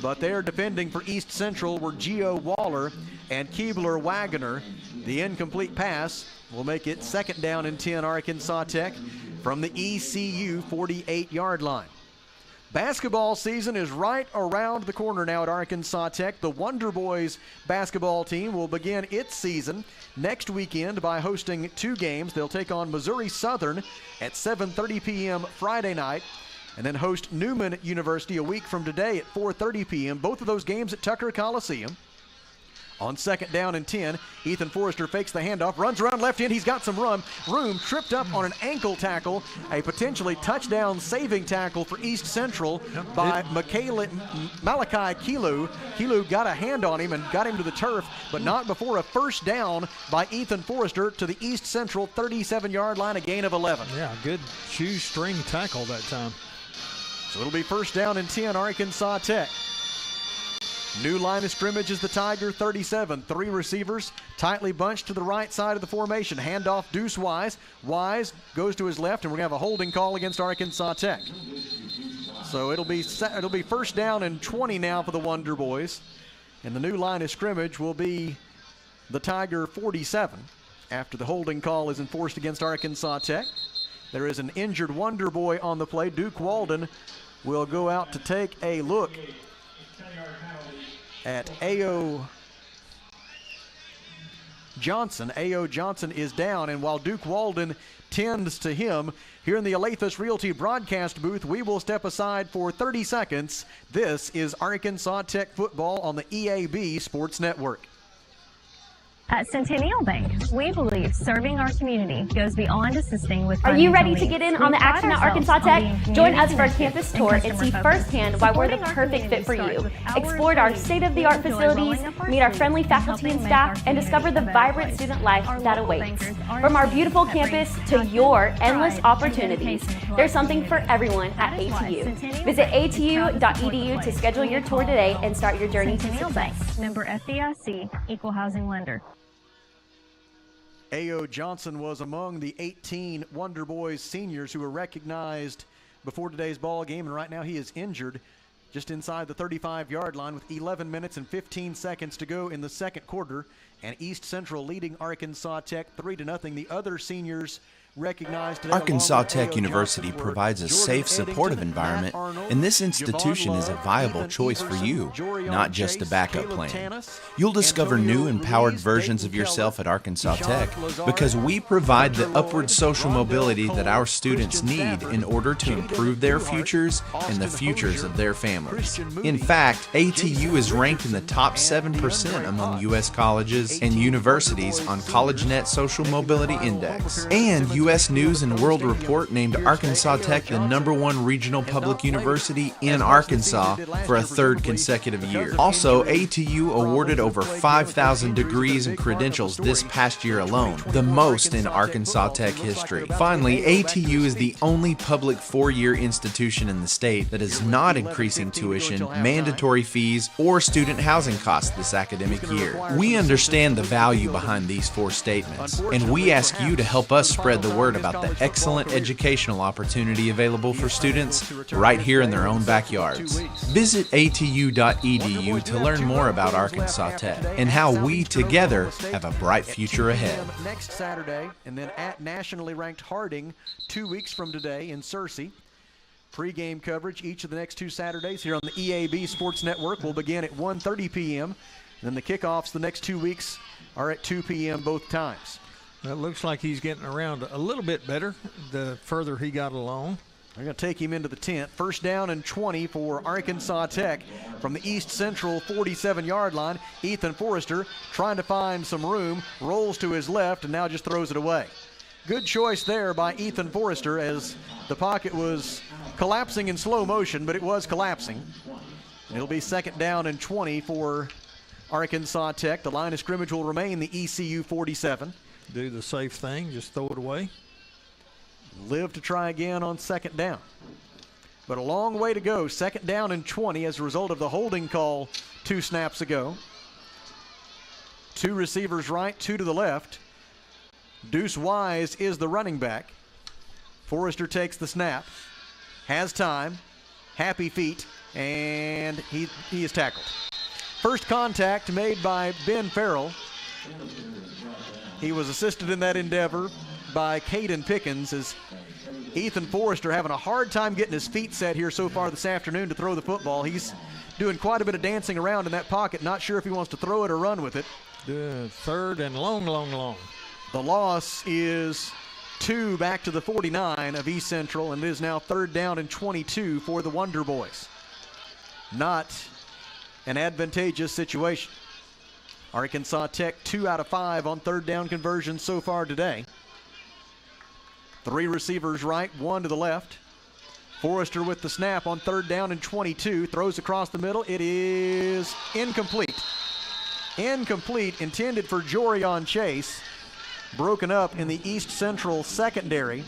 but there defending for East Central were Gio Waller and Keebler Wagoner. The incomplete pass will make it second down and 10 Arkansas Tech from the ECU 48-yard line. Basketball season is right around the corner now at Arkansas Tech. The Wonder Boys basketball team will begin its season next weekend by hosting 2 games. They'll take on Missouri Southern at 7:30 p.m. Friday night, and then host Newman University a week from today at 4:30 p.m. Both of those games at Tucker Coliseum. On second down and 10, Ethan Forrester fakes the handoff, runs around left end. He's got some room, tripped up on an ankle tackle, a potentially touchdown saving tackle for East Central by Malachi Kilu. Kilu got a hand on him and got him to the turf, but not before a first down by Ethan Forrester to the East Central 37-yard line, a gain of 11. Yeah, good shoestring tackle that time. So it'll be first down and 10, Arkansas Tech. New line of scrimmage is the Tiger 37. 3 receivers tightly bunched to the right side of the formation. Handoff Deuce Wise. Wise goes to his left, and we're going to have a holding call against Arkansas Tech. So it'll be first down and 20 now for the Wonder Boys. And the new line of scrimmage will be the Tiger 47 after the holding call is enforced against Arkansas Tech. There is an injured Wonder Boy on the play. Duke Walden will go out to take a look at A.O. Johnson. A.O. Johnson is down, and while Duke Walden tends to him, here in the Alathus Realty broadcast booth, we will step aside for 30 seconds. This is Arkansas Tech football on the EAB Sports Network. At Centennial Bank, we believe serving our community goes beyond assisting with Are you ready financial to get needs. in on the action at Arkansas Tech? Join us for a campus tour and see firsthand why we're the perfect fit for you. Explore our state-of-the-art facilities, meet our friendly faculty and staff, and discover the vibrant student life that awaits. From our beautiful campus to your endless opportunities, there's something for everyone at ATU. Visit atu.edu to schedule your tour today and start your journey to success. Member FDIC, Equal Housing Lender. A.O. Johnson was among the 18 Wonder Boys seniors who were recognized before today's ball game, and right now he is injured just inside the 35-yard line with 11 minutes and 15 seconds to go in the second quarter, and East Central leading Arkansas Tech 3-0. The other seniors recognized today. Arkansas Tech University provides a safe, supportive environment, and this institution is a viable choice for you, not just a backup plan. You'll discover new, empowered versions of yourself at Arkansas Tech because we provide the upward social mobility that our students need in order to improve their futures and the futures of their families. In fact, ATU is ranked in the top 7% among U.S. colleges and universities on CollegeNet Social Mobility Index, and U.S. News and World Report named Arkansas Tech the #1 regional public university in Arkansas for a third consecutive year. Also, ATU awarded over 5,000 degrees and credentials this past year alone, the most in Arkansas Tech history. Finally, ATU is the only public 4-year institution in the state that is not increasing tuition, mandatory fees, or student housing costs this academic year. We understand the value behind these 4 statements, and we ask you to help us spread the word about the excellent educational opportunity available for students right here in their own backyards. Visit atu.edu to learn more about Arkansas Tech and how we together have a bright future ahead. Next Saturday, and then at nationally ranked Harding 2 weeks from today in Searcy. Pre-game coverage each of the next 2 Saturdays here on the EAB Sports Network will begin at 1:30 p.m. Then the kickoffs the next 2 weeks are at 2 p.m. both times. It looks like he's getting around a little bit better the further he got along. They're going to take him into the tent. First down and 20 for Arkansas Tech from the East Central 47-yard line. Ethan Forrester trying to find some room, rolls to his left, and now just throws it away. Good choice there by Ethan Forrester as the pocket was collapsing in slow motion, but it was collapsing. It'll be second down and 20 for Arkansas Tech. The line of scrimmage will remain the ECU 47. Do the safe thing, just throw it away. Live to try again on second down. But a long way to go. Second down and 20 as a result of the holding call 2 snaps ago. 2 receivers right, 2 to the left. Deuce Wise is the running back. Forrester takes the snap, has time, happy feet, and he is tackled. First contact made by Ben Farrell. He was assisted in that endeavor by Caden Pickens as Ethan Forrester having a hard time getting his feet set here so far this afternoon to throw the football. He's doing quite a bit of dancing around in that pocket, not sure if he wants to throw it or run with it. Third and long. The loss is 2 back to the 49 of East Central, and it is now third down and 22 for the Wonder Boys. Not an advantageous situation. Arkansas Tech 2 out of 5 on third down conversions so far today. 3 receivers right, 1 to the left. Forrester with the snap on third down and 22. Throws across the middle. It is incomplete. Incomplete, intended for Jorion Chase. Broken up in the East Central secondary.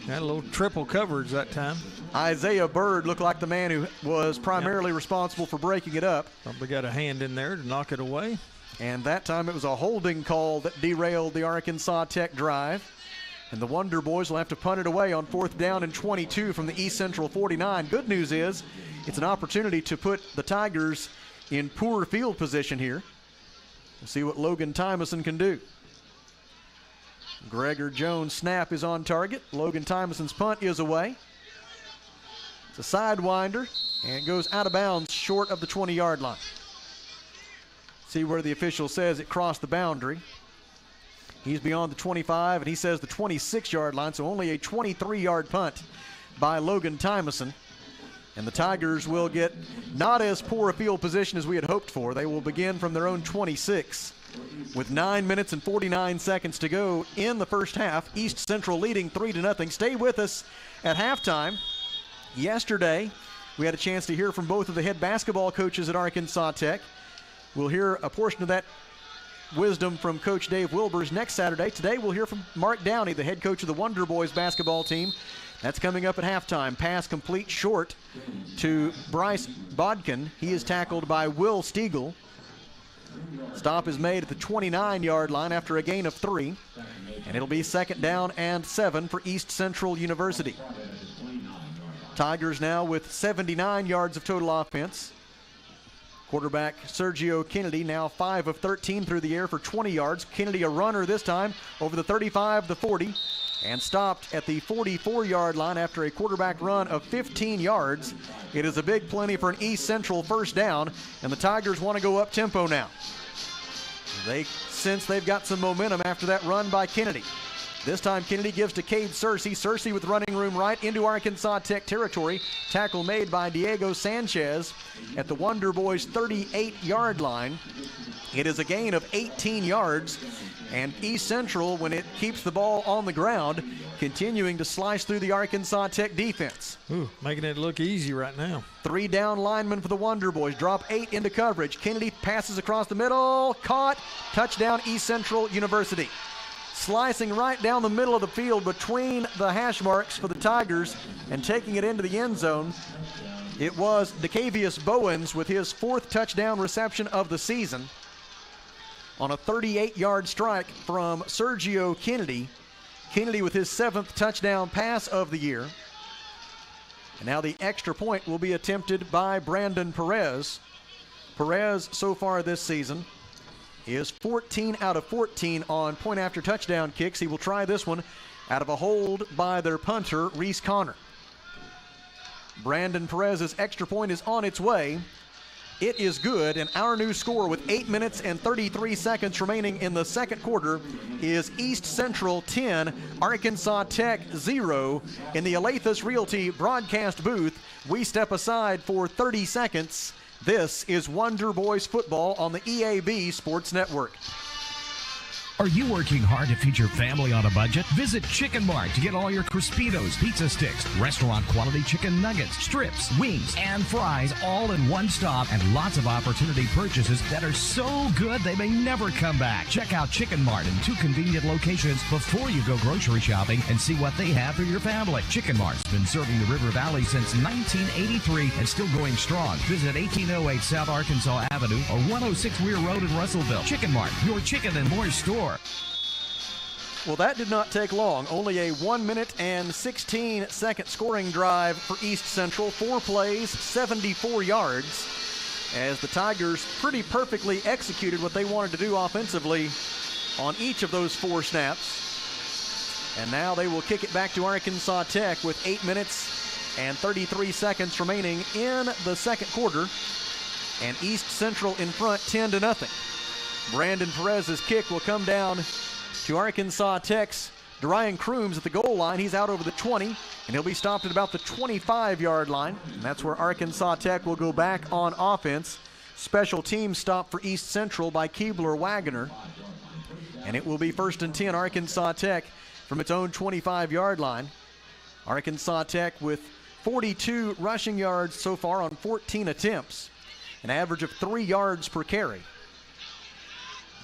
Had a little triple coverage that time. Isaiah Bird looked like the man who was primarily responsible for breaking it up. Probably got a hand in there to knock it away. And that time it was a holding call that derailed the Arkansas Tech drive. And the Wonder Boys will have to punt it away on fourth down and 22 from the East Central 49. Good news is it's an opportunity to put the Tigers in poor field position here. We'll see what Logan Tymason can do. Gregor Jones' snap is on target. Logan Tymason's punt is away. It's a sidewinder, and it goes out of bounds short of the 20-yard line. See where the official says it crossed the boundary. He's beyond the 25, and he says the 26-yard line, so only a 23-yard punt by Logan Tymason. And the Tigers will get not as poor a field position as we had hoped for. They will begin from their own 26 with 9 minutes and 49 seconds to go in the first half. East Central leading 3-0. Stay with us at halftime. Yesterday, we had a chance to hear from both of the head basketball coaches at Arkansas Tech. We'll hear a portion of that wisdom from Coach Dave Wilbers next Saturday. Today we'll hear from Mark Downey, the head coach of the Wonder Boys basketball team. That's coming up at halftime. Pass complete short to Bryce Bodkin. He is tackled by Will Stiegel. Stop is made at the 29-yard line after a gain of 3. And it'll be second down and 7 for East Central University. Tigers now with 79 yards of total offense. Quarterback Sergio Kennedy now 5 of 13 through the air for 20 yards. Kennedy a runner this time over the 35, the 40, and stopped at the 44-yard line after a quarterback run of 15 yards. It is a big plenty for an East Central first down, and the Tigers want to go up tempo now. They sense they've got some momentum after that run by Kennedy. This time Kennedy gives to Cade Searcy. Searcy with running room right into Arkansas Tech territory. Tackle made by Diego Sanchez at the Wonder Boys 38-yard line. It is a gain of 18 yards. And East Central, when it keeps the ball on the ground, continuing to slice through the Arkansas Tech defense. Ooh, making it look easy right now. 3 down linemen for the Wonder Boys. Drop 8 into coverage. Kennedy passes across the middle. Caught. Touchdown East Central University. Slicing right down the middle of the field between the hash marks for the Tigers and taking it into the end zone. It was DeCavius Bowens with his 4th touchdown reception of the season on a 38-yard strike from Sergio Kennedy. Kennedy with his 7th touchdown pass of the year. And now the extra point will be attempted by Brandon Perez. Perez so far this season is 14 out of 14 on point after touchdown kicks. He will try this one out of a hold by their punter, Reese Connor. Brandon Perez's extra point is on its way. It is good, and our new score with 8 minutes and 33 seconds remaining in the second quarter is East Central 10, Arkansas Tech 0. In the Alathus Realty broadcast booth, we step aside for 30 seconds. This is Wonder Boys football on the EAB Sports Network. Are you working hard to feed your family on a budget? Visit Chicken Mart to get all your Crispitos, pizza sticks, restaurant quality chicken nuggets, strips, wings, and fries all in one stop, and lots of opportunity purchases that are so good they may never come back. Check out Chicken Mart in 2 convenient locations before you go grocery shopping and see what they have for your family. Chicken Mart's been serving the River Valley since 1983 and still going strong. Visit 1808 South Arkansas Avenue or 106 Weir Road in Russellville. Chicken Mart, your chicken and more store. Well, that did not take long. Only a 1 minute and 16 second scoring drive for East Central. 4 plays, 74 yards, as the Tigers pretty perfectly executed what they wanted to do offensively on each of those 4 snaps. And now they will kick it back to Arkansas Tech with 8 minutes and 33 seconds remaining in the second quarter. And East Central in front 10-0. Brandon Perez's kick will come down to Arkansas Tech's Darian Crooms at the goal line. He's out over the 20, and he'll be stopped at about the 25-yard line. And that's where Arkansas Tech will go back on offense. Special team stop for East Central by Keebler Wagoner. And it will be 1st and 10, Arkansas Tech from its own 25-yard line. Arkansas Tech with 42 rushing yards so far on 14 attempts, an average of 3 yards per carry.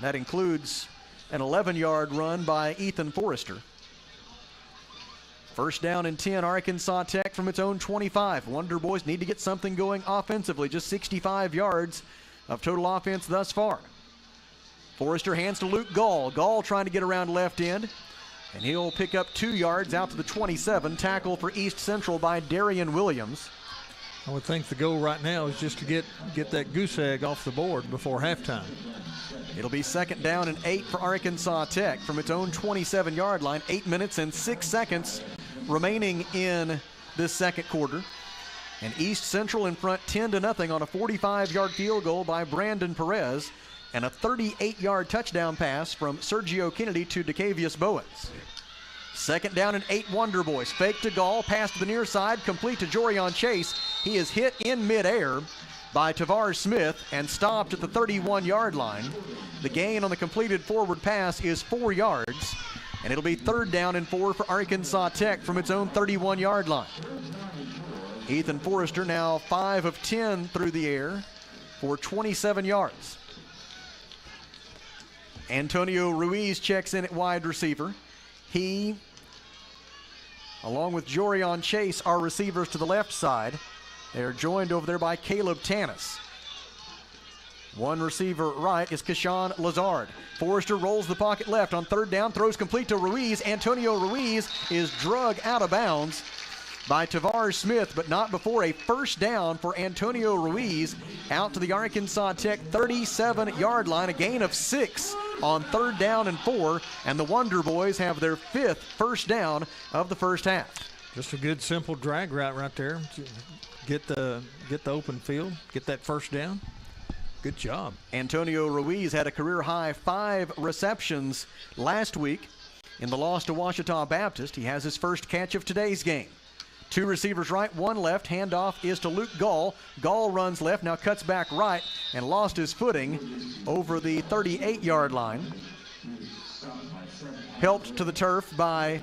That includes an 11-yard run by Ethan Forrester. 1st down and 10, Arkansas Tech from its own 25. Wonder Boys need to get something going offensively, just 65 yards of total offense thus far. Forrester hands to Luke Gall. Gall trying to get around left end, and he'll pick up 2 yards out to the 27. Tackle for East Central by Darian Williams. I would think the goal right now is just to get that goose egg off the board before halftime. It'll be 2nd down and 8 for Arkansas Tech from its own 27-yard line. 8 minutes and 6 seconds remaining in this second quarter. And East Central in front 10-0 on a 45-yard field goal by Brandon Perez and a 38-yard touchdown pass from Sergio Kennedy to DeCavius Bowens. 2nd down and 8, Wonder Boys. Fake to Gall, pass to the near side, complete to Jorion Chase. He is hit in midair by Tavar Smith and stopped at the 31-yard line. The gain on the completed forward pass is 4 yards, and it'll be 3rd down and 4 for Arkansas Tech from its own 31-yard line. Ethan Forrester now 5 of 10 through the air for 27 yards. Antonio Ruiz checks in at wide receiver. He, along with Jorion Chase, are receivers to the left side. They're joined over there by Caleb Tanis. One receiver right is Kashawn Lazard. Forrester rolls the pocket left on 3rd down, throws complete to Ruiz. Antonio Ruiz is drug out of bounds by Tavar Smith, but not before a 1st down for Antonio Ruiz out to the Arkansas Tech 37-yard line, a gain of 6 on 3rd down and 4, and the Wonder Boys have their 5th first down of the first half. Just a good simple drag route right there. Get the open field, get that 1st down. Good job. Antonio Ruiz had a career-high 5 receptions last week in the loss to Ouachita Baptist. He has his first catch of today's game. 2 receivers right, 1 left. Handoff is to Luke Gall. Gall runs left, now cuts back right, and lost his footing over the 38-yard line. Helped to the turf by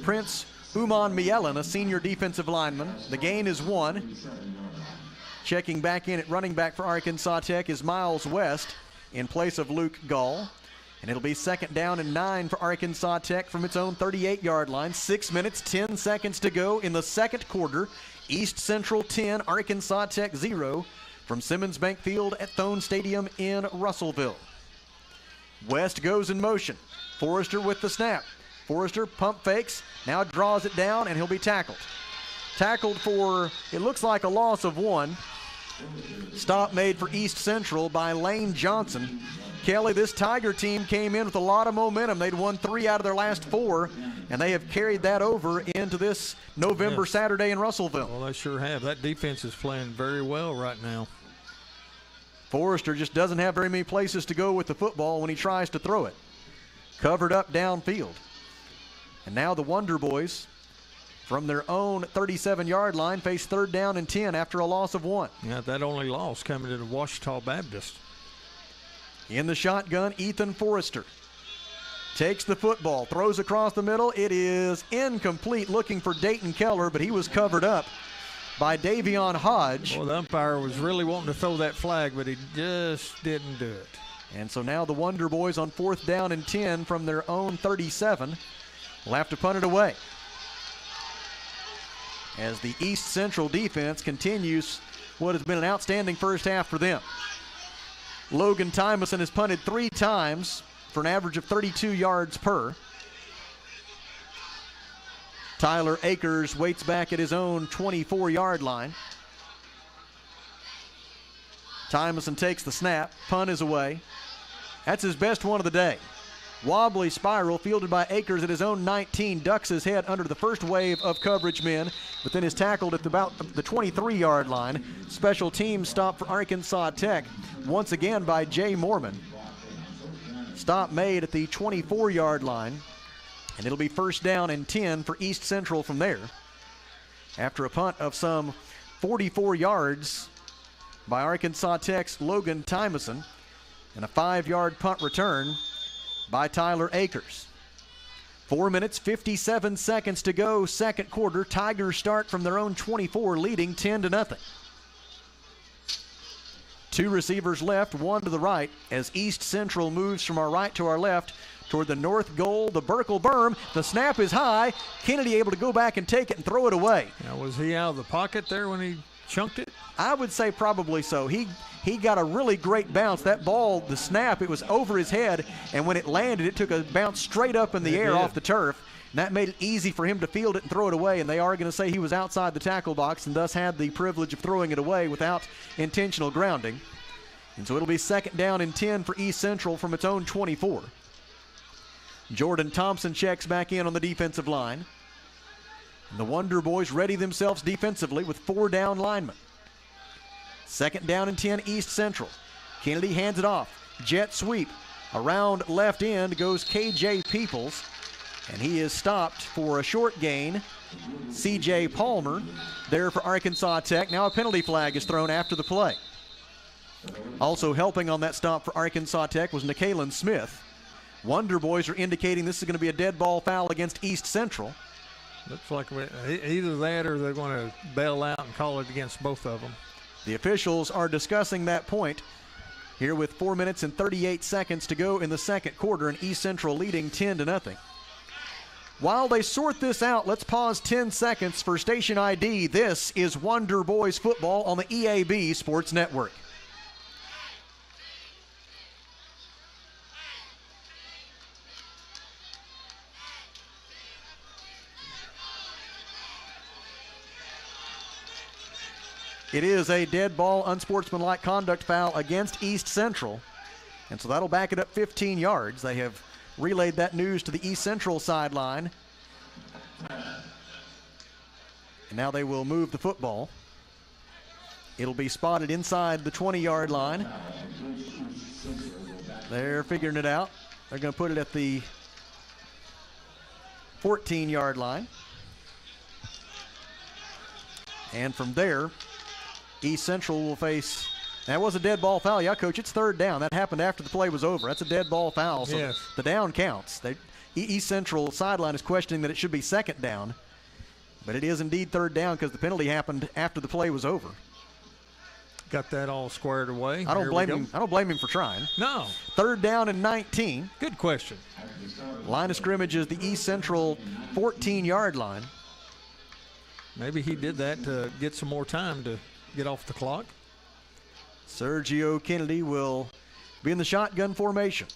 Prince Uman Mielen, a senior defensive lineman. The gain is 1. Checking back in at running back for Arkansas Tech is Miles West in place of Luke Gall. And it'll be 2nd down and 9 for Arkansas Tech from its own 38-yard line. 6 minutes, 10 seconds to go in the second quarter. East Central 10, Arkansas Tech 0 from Simmons Bank Field at Thone Stadium in Russellville. West goes in motion. Forrester with the snap. Forrester pump fakes, now draws it down, and he'll be tackled. Tackled for, it looks like a loss of 1. Stop made for East Central by Lane Johnson. Kelly, this Tiger team came in with a lot of momentum. They'd won 3 out of their last 4, and they have carried that over into this November Saturday in Russellville. Well, they sure have. That defense is playing very well right now. Forrester just doesn't have very many places to go with the football when he tries to throw it. Covered up downfield. And now the Wonder Boys, from their own 37-yard line, face 3rd down and 10 after a loss of 1. Yeah, that only loss coming to the Ouachita Baptist. In the shotgun, Ethan Forrester takes the football, throws across the middle. It is incomplete, looking for Dayton Keller, but he was covered up by Davion Hodge. Well, the umpire was really wanting to throw that flag, but he just didn't do it. And so now the Wonder Boys on 4th down and 10 from their own 37 will have to punt it away, as the East Central defense continues what has been an outstanding first half for them. Logan Tymason has punted 3 times for an average of 32 yards per. Tyler Akers waits back at his own 24-yard line. Tymason takes the snap. Punt is away. That's his best one of the day. Wobbly spiral fielded by Akers at his own 19, ducks his head under the first wave of coverage men, but then is tackled at about the 23-yard line. Special teams stop for Arkansas Tech once again by Jay Mormon. Stop made at the 24-yard line, and it'll be 1st down and 10 for East Central from there. After a punt of some 44 yards by Arkansas Tech's Logan Tymason, and a 5-yard punt return by Tyler Akers. 4 minutes, 57 seconds to go, second quarter. Tigers start from their own 24, leading 10-0. 2 receivers left, 1 to the right, as East Central moves from our right to our left toward the north goal, the Burkle berm. The snap is high. Kennedy able to go back and take it and throw it away. Now, was he out of the pocket there when he chunked it? I would say probably so. He got a really great bounce. That ball, the snap, it was over his head, and when it landed, it took a bounce straight up in the air off the turf. And that made it easy for him to field it and throw it away, and they are going to say he was outside the tackle box and thus had the privilege of throwing it away without intentional grounding. And so it'll be second down and 10 for East Central from its own 24. Jordan Thompson checks back in on the defensive line. And the Wonder Boys ready themselves defensively with 4 down linemen. Second down and 10 East Central. Kennedy hands it off. Jet sweep. Around left end goes KJ Peoples. And he is stopped for a short gain. CJ Palmer there for Arkansas Tech. Now a penalty flag is thrown after the play. Also helping on that stop for Arkansas Tech was Nicaelan Smith. Wonder Boys are indicating this is going to be a dead ball foul against East Central. Looks like either that or they're going to bail out and call it against both of them. The officials are discussing that point here with 4 minutes and 38 seconds to go in the second quarter, and East Central leading 10-0. While they sort this out, let's pause 10 seconds for station ID. This is Wonder Boys football on the EAB Sports Network. It is a dead ball, unsportsmanlike conduct foul against East Central. And so that'll back it up 15 yards. They have relayed that news to the East Central sideline. And now they will move the football. It'll be spotted inside the 20-yard line. They're figuring it out. They're going to put it at the 14-yard line. And from there, East Central will face, that was a dead ball foul. Yeah, Coach, it's third down. That happened after the play was over. That's a dead ball foul, so yes, the down counts. East Central sideline is questioning that it should be second down, but it is indeed third down because the penalty happened after the play was over. Got that all squared away. I don't blame him. I don't blame him for trying. No. Third down and 19. Good question. Line of scrimmage is the East Central 14-yard line. Maybe he did that to get some more time to get off the clock. Sergio Kennedy will be in the shotgun formation.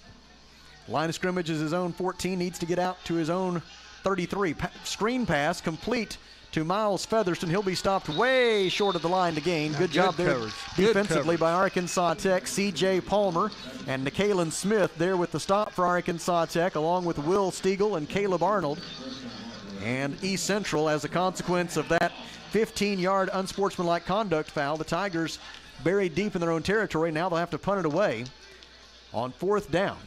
Line of scrimmage is his own 14, needs to get out to his own 33. Screen pass complete to Miles Featherston. He'll be stopped way short of the line to gain. Good job there defensively by Arkansas Tech. CJ Palmer and Nicaelan Smith there with the stop for Arkansas Tech, along with Will Stiegel and Caleb Arnold. And East Central, as a consequence of that 15-yard unsportsmanlike conduct foul, the Tigers buried deep in their own territory. Now they'll have to punt it away on fourth down.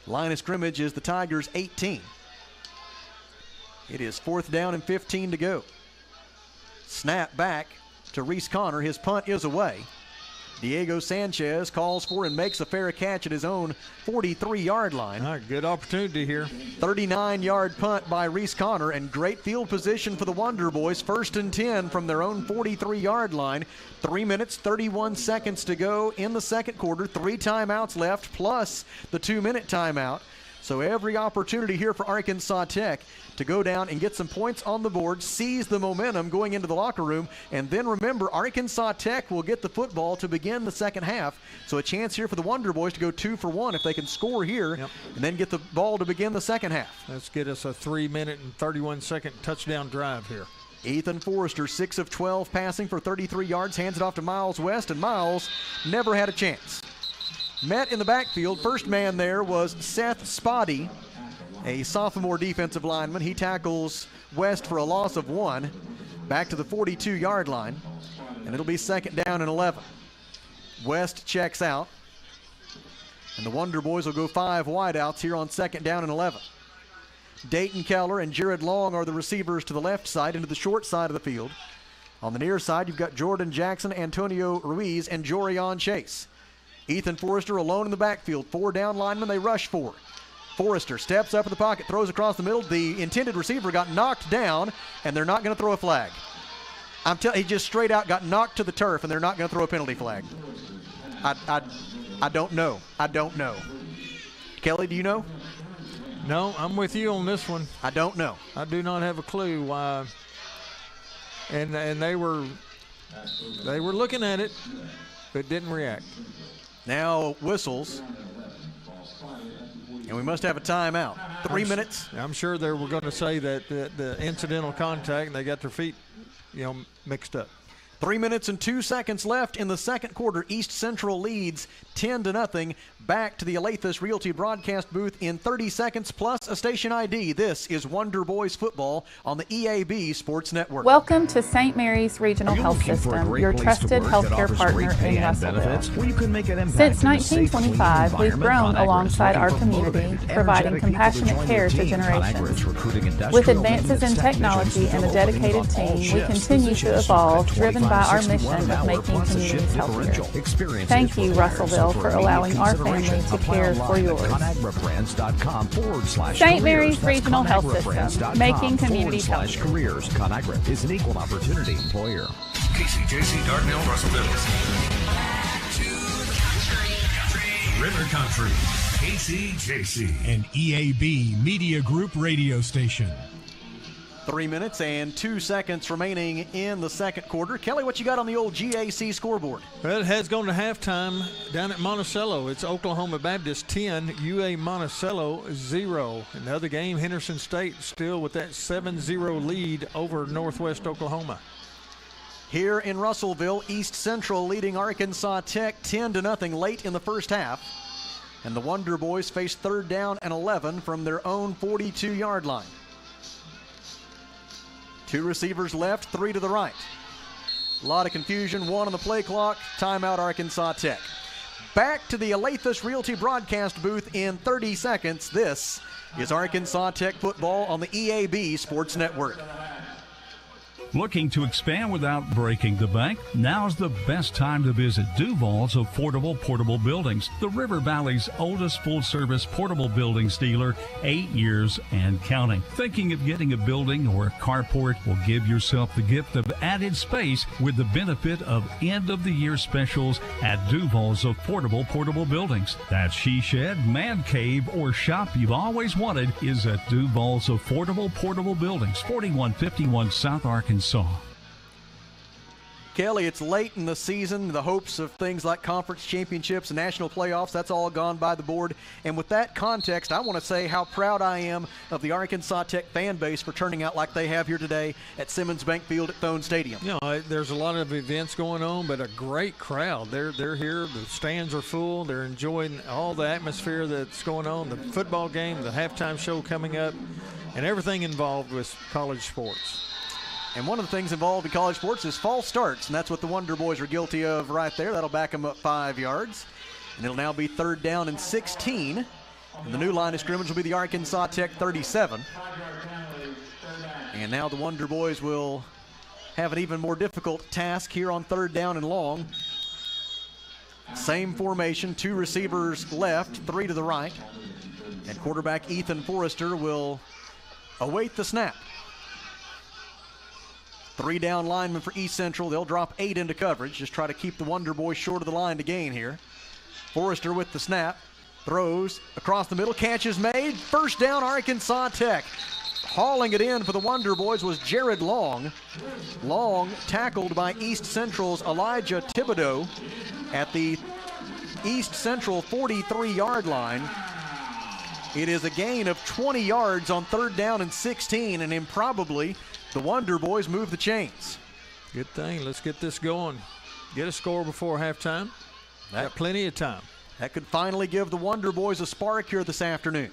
Line of scrimmage is the Tigers 18. It is fourth down and 15 to go. Snap back to Reese Connor. His punt is away. Diego Sanchez calls for and makes a fair catch at his own 43-yard line. Good opportunity here. 39-yard punt by Reese Connor, and great field position for the Wonder Boys. First and 10 from their own 43-yard line. 3 minutes, 31 seconds to go in the second quarter. 3 timeouts left, plus the 2-minute timeout. So every opportunity here for Arkansas Tech to go down and get some points on the board, seize the momentum going into the locker room, and then remember, Arkansas Tech will get the football to begin the second half. So a chance here for the Wonder Boys to go 2 for 1 if they can score here, and then get the ball to begin the second half. Let's get us a 3-minute and 31-second touchdown drive here. Ethan Forrester, 6 of 12 passing for 33 yards, hands it off to Miles West, and Miles never had a chance. Met in the backfield. First man there was Seth Spotty, a sophomore defensive lineman. He tackles West for a loss of 1 back to the 42-yard line, and it'll be second down and 11. West checks out, and the Wonder Boys will go 5 wideouts here on second down and 11. Dayton Keller and Jared Long are the receivers to the left side into the short side of the field. On the near side, you've got Jordan Jackson, Antonio Ruiz, and Jorion Chase. Ethan Forrester alone in the backfield. 4 down linemen, they rush 4. Forrester steps up in the pocket, throws across the middle. The intended receiver got knocked down, and they're not going to throw a flag. He just straight out got knocked to the turf, and they're not going to throw a penalty flag. I don't know. I don't know. Kelly, do you know? No, I'm with you on this one. I don't know. I do not have a clue why. And they were looking at it, but didn't react. Now whistles. And we must have a timeout. 3 minutes. I'm sure they were going to say that the incidental contact, and they got their feet, mixed up. 3 minutes and 2 seconds left in the second quarter. East Central leads 10-0. Back to the Alathus Realty broadcast booth in 30 seconds plus a station ID. This is Wonder Boys football on the EAB Sports Network. Welcome to St. Mary's Regional Health System, your trusted healthcare partner in Russellville. Since 1925, we've grown alongside our community, providing compassionate care to generations. With advances in technology and a dedicated team, we continue to evolve, driven by our mission of making communities healthier. Thank you, Russellville, for allowing our family to care for yours. St. Mary's Regional Health System, making communities healthier. Careers. ConAgra is an equal opportunity employer. KCJC Dardanelle, Russellville. River Country, KCJC. An EAB Media Group radio station. 3 minutes and 2 seconds remaining in the second quarter. Kelly, what you got on the old GAC scoreboard? Well, it has gone to halftime down at Monticello. It's Oklahoma Baptist 10, UA Monticello 0. In the other game, Henderson State still with that 7-0 lead over Northwest Oklahoma. Here in Russellville, East Central leading Arkansas Tech 10-0 late in the first half. And the Wonder Boys face 3rd down and 11 from their own 42-yard line. 2 receivers left, 3 to the right. A lot of confusion, 1 on the play clock. Timeout, Arkansas Tech. Back to the Alathus Realty broadcast booth in 30 seconds. This is Arkansas Tech football on the EAB Sports Network. Looking to expand without breaking the bank? Now's the best time to visit Duval's Affordable Portable Buildings, the River Valley's oldest full-service portable buildings dealer, 8 years and counting. Thinking of getting a building or a carport? Well, give yourself the gift of added space with the benefit of end-of-the-year specials at Duval's Affordable Portable Buildings. That she shed, man cave, or shop you've always wanted is at Duval's Affordable Portable Buildings, 4151 South Arkansas. Kelly, it's late in the season. The hopes of things like conference championships and national playoffs, that's all gone by the board. And with that context, I want to say how proud I am of the Arkansas Tech fan base for turning out like they have here today at Simmons Bank Field at Thone Stadium. There's a lot of events going on, but a great crowd. They're here. The stands are full. They're enjoying all the atmosphere that's going on, the football game, the halftime show coming up, and everything involved with college sports. And one of the things involved in college sports is false starts, and that's what the Wonder Boys are guilty of right there. That'll back them up 5 yards. And it'll now be 3rd down and 16. And the new line of scrimmage will be the Arkansas Tech 37. And now the Wonder Boys will have an even more difficult task here on 3rd down and long. Same formation, 2 receivers left, 3 to the right. And quarterback Ethan Forrester will await the snap. 3 down linemen for East Central. They'll drop 8 into coverage. Just try to keep the Wonder Boys short of the line to gain here. Forrester with the snap. Throws across the middle. Catch is made. 1st down, Arkansas Tech. Hauling it in for the Wonder Boys was Jared Long. Long tackled by East Central's Elijah Thibodeau at the East Central 43-yard line. It is a gain of 20 yards on 3rd down and 16, and improbably the Wonder Boys move the chains. Good thing. Let's get this going. Get a score before halftime. Got plenty of time. That could finally give the Wonder Boys a spark here this afternoon.